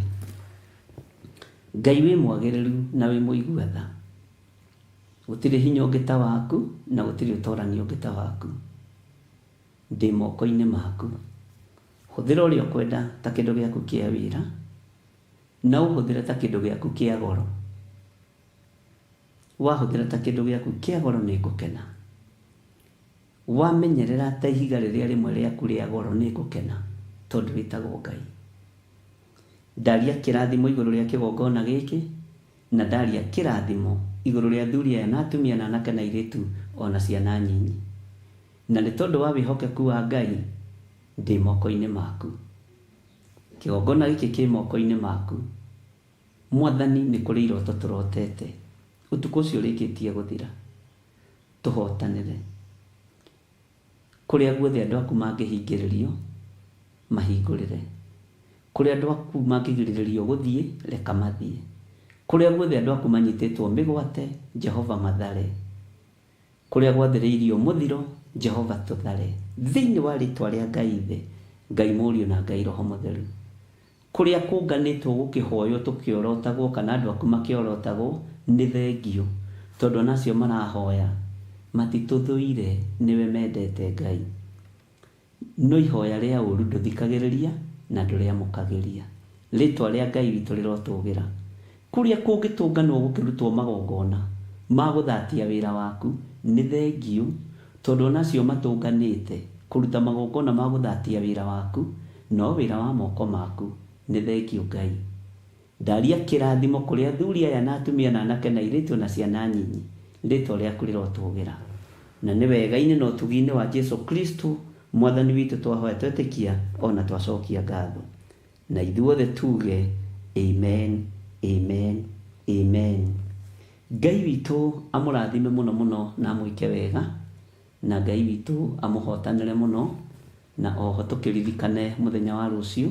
Ngai wĩ mwagĩrĩru na wĩ mũigua tha. Gũtirĩ hinya ũngĩ ta waku na gũtirĩ ũtoranio ũngĩ ta waku. Ndĩ moko-inĩ maku. Hũthĩra ũrĩa ũkwenda ta kĩndũ gĩaku kĩa wĩra na ũhũthĩre ta kĩndũ gĩaku kĩa goro. Wahũthĩra ta kĩndũ gĩaku kĩa goro nĩ ngũkena. Wamenyerera ta ihiga rĩrĩa rĩmwe rĩaku rĩa goro nĩ ngũkena tondũ wĩtagwo Ngai. Ndaria kĩrathimo igũrũ rĩa kĩgongona gĩkĩ na ndaria kĩrathimo igũrũ rĩa athuri aya na atumia na anake na airĩtu ona ciana nyinyi. Na nĩ tondũ wa wĩhokeku wa Ngai ndĩ moko-inĩ maku. Kĩgongona gĩkĩ kĩ moko-inĩ maku. Mwathani nĩ kũrĩ iroto tũrotete. Ũtukũ ũcio ũrĩkĩtie gũthira. Tũhotanĩre. Kũrĩa guothe andũ aku mangĩhingĩrĩrio mahingũrĩre. Kũrĩa andũ aku mangĩgirĩrĩrio gũthiĩ reka mathiĩ. Kũrĩa guothe andũ aku manyitĩtwo mĩgwate Jehova mathare. Kũrĩa gwathĩrĩirio mũthiro Jehova tũthare. Thĩinĩ wa rĩtwa rĩa Ngai Ithe, Ngai Mũriũ na Ngai Roho Mũtheru. Kũrĩa kũnganĩtwo gũkĩhoywo tũkĩorotagwo kana andũ aku makĩorotagwo nĩ thengio tondũ nacio marahoya matitũthũire nĩwe mendete Ngai. No ihoya rĩa ũru ndũthikagĩrĩria na ndũrĩamũkagĩria. Rĩtwa rĩa Ngai witũ rĩrotũgĩra. Kũrĩa kũngĩtũnganwo gũkĩrutwo magongona ma gũthatia wĩra waku nĩ thengio tondũ nacio matũnganĩte kũruta magongona ma gũthatia wĩra waku no wĩra wa moko maku nĩ thengio Ngai. Ndaria kĩrathimo kũrĩ athuri aya na atumia na anake na airĩtu na ciana nyinyi. Rĩtwa rĩaku rĩrotũgĩra. Na nĩ wega-inĩ na ũtugi-inĩ wa Jesu Kristo Mwathani witũ twahoya twetĩkia ona twacokia ngatho. Na ithuothe tuge amen, amen, amen. Ngai witũ amũrathime mũno mũno na amwĩke wega. Na Ngai witũ amũhotanĩre mũno na oho tũkĩririkane mũthenya wa rũciũ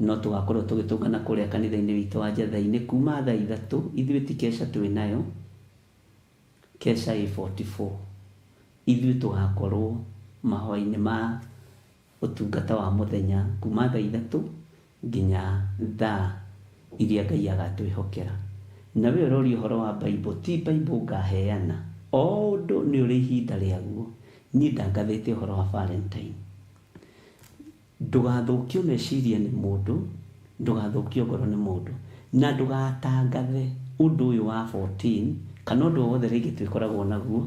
no tũgakorwo tũgĩtũngana kũrĩa kanitha-inĩ witũ wa Njatha-inĩ kuma thaa 3 ithuĩ ti kesha twĩ nayo. Kesha 44 ithuĩ tũgakorwo mahoya-inĩ ma ũtungata wa mũthenya kuma thaa 3 nginya thaa iria Ngai agatwĩhokera. Na we ũrori ũhoro wa Bible ti Bible ngaheana o ũndũ nĩ ũrĩ ihinda rĩaguo. Niĩ ndangathĩte ũhoro wa Valentine. Ndũgathũkio meciria nĩ mũndũ, ndũgathũkio ngoro nĩ mũndũ na ndũgatangathe ũndũ ũyũ wa 14 kana ũndũ wothe rĩngĩ twĩkoragwo naguo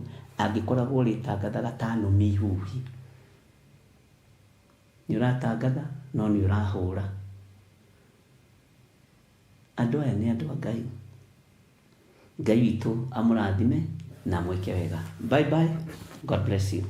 angĩkoragwo rĩtangatha gatano mihuhi. Nĩ ũratangatha no nĩ ũrahũra. Andũ aya nĩ andũ a Ngai. Ngai witũ amũrathime na mwĩke wega. Bye bye. God bless you.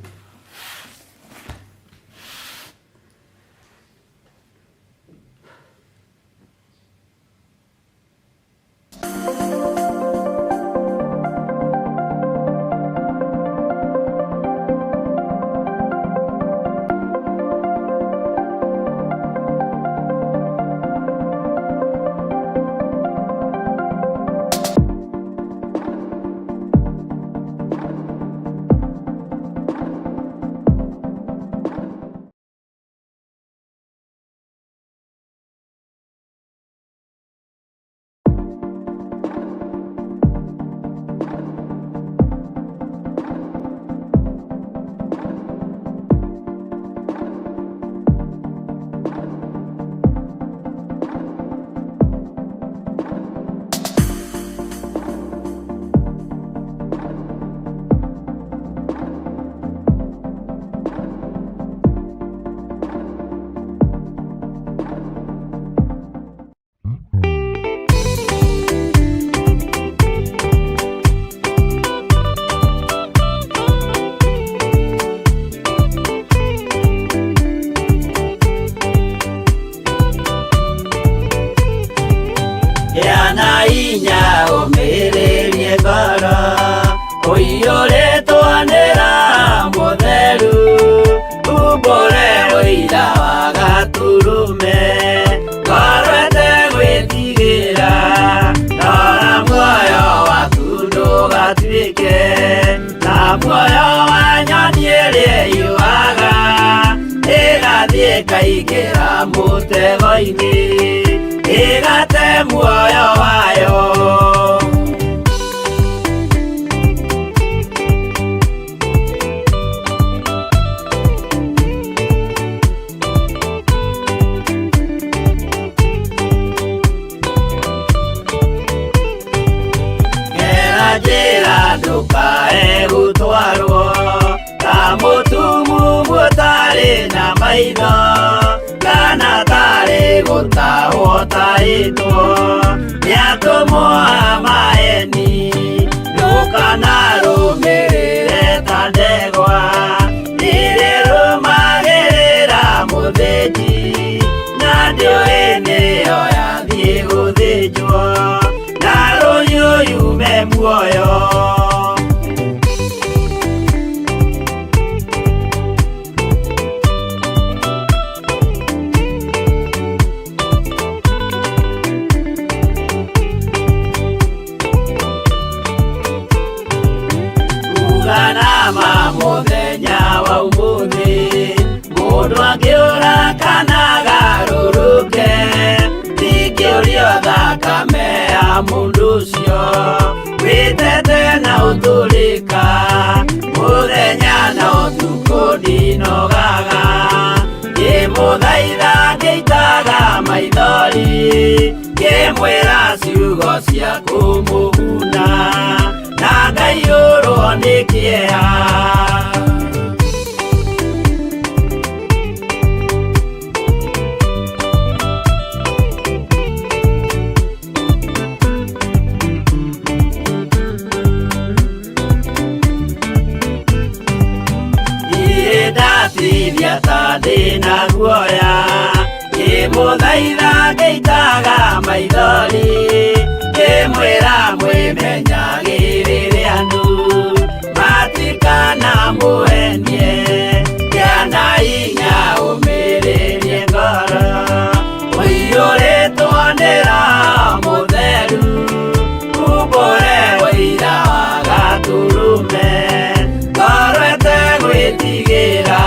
Kaigera mutego-ini igate muoyo wayo. Gera njĩra ndũkae gũtwarwo ta mũtumu mũtarĩ na maitho, kana tarĩ gũtahwo taĩtwo nĩ atũmwo a maeni. Ndũkanarũmĩrĩre ta ndegwa irĩ rũmagĩrĩra mũthĩnji, na ndĩũĩ nĩyo yathiĩ gũthĩnjwo na rũnyũyume muoyo. Mũthenya wa ũmũthĩ mũndũ angĩũra kana garũrũke, ndingĩũrio thakame ya mũndũ ũcio wĩtete na ũtũrĩka. Mũthenya na ũtukũ ndinogaga, ngĩmũthaitha ngĩitaga maithori, ngĩmwĩra ciugo cia kũmũguna, na ngaiyũrwo nĩ kĩeha. Ndatithia ta ndĩna guoya, ngĩmũthaitha ngĩitaga maithori, ngĩmwĩra mwĩmenyagĩrĩre andũ matikana mũhenie, kĩana hinya ũmĩrĩrie ngoro, ũiyũrĩtwo nĩ Roho Mũtheru, umbũre ũira wa Gatũrũme, ngoro ĩtegwĩtigĩra.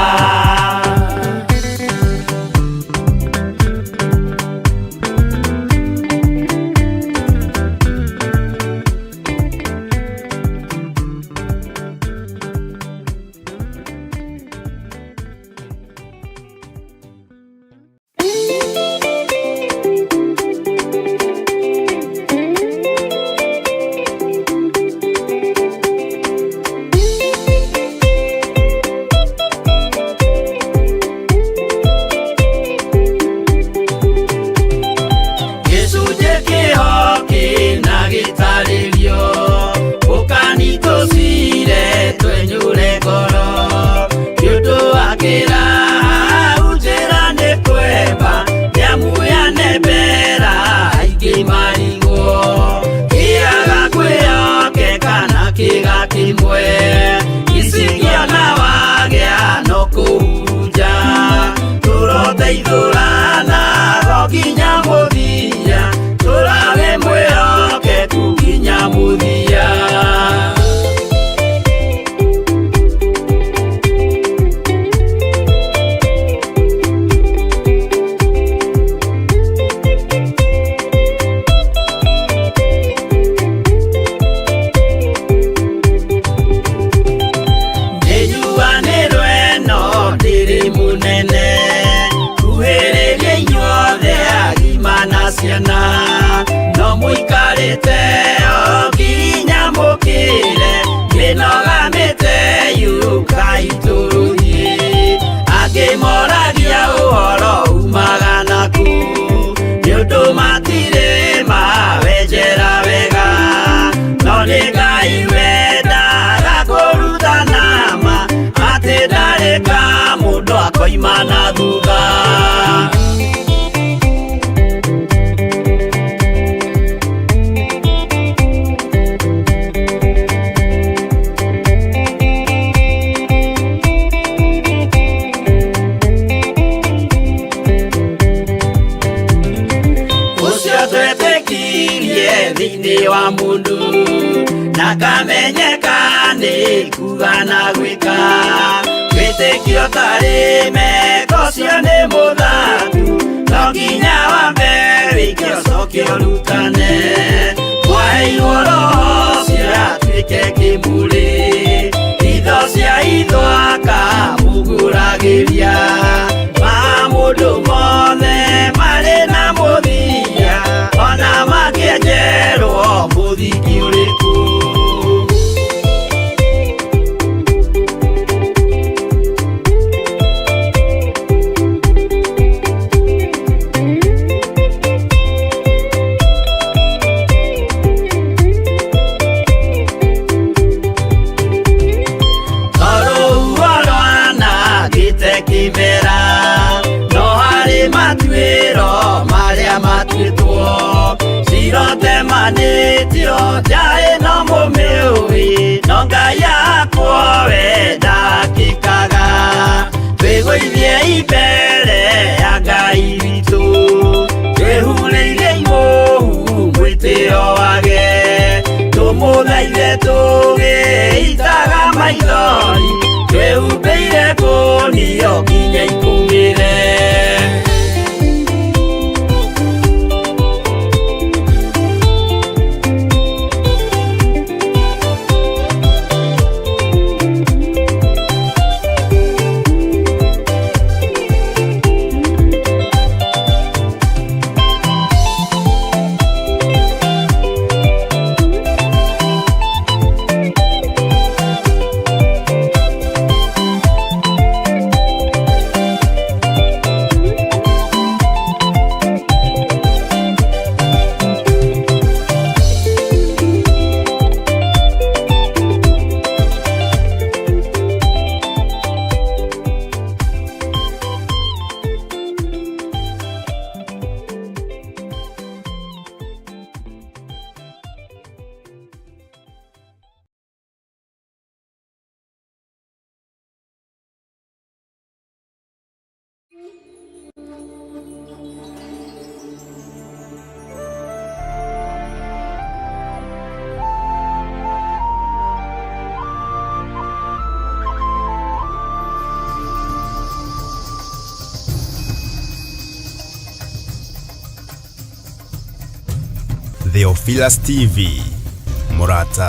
twaima na thutha. Thĩinĩ wa mũndũ na kamenyeka nĩ kuga na gwĩka, wĩtĩkio tarĩ meko ũcio nĩ mũthatu, no nginya wambe wĩke ũcoke ũrutane, waheirwo roho ũcio atuĩke kĩmũrĩ, itho cia ithwaka mũguragĩria, ma mũndũ mothe marĩ na mũthia, ona makĩenjerwo mũthingi ũrĩkũ. Kĩmera no harĩ matuĩro marĩa matuĩtwo, cirotemanĩtio njaĩ no mũmĩũĩ, no Ngai akwo we ndakĩkaga, twĩgũithie imbere ya Ngai witũ, twĩhurĩire imũhu mwĩtĩo wage, tũmũthaithe tũgĩitaga maithori, twĩhumbĩire ngũnio nginya ikumĩre. Theophilus TV, Murata.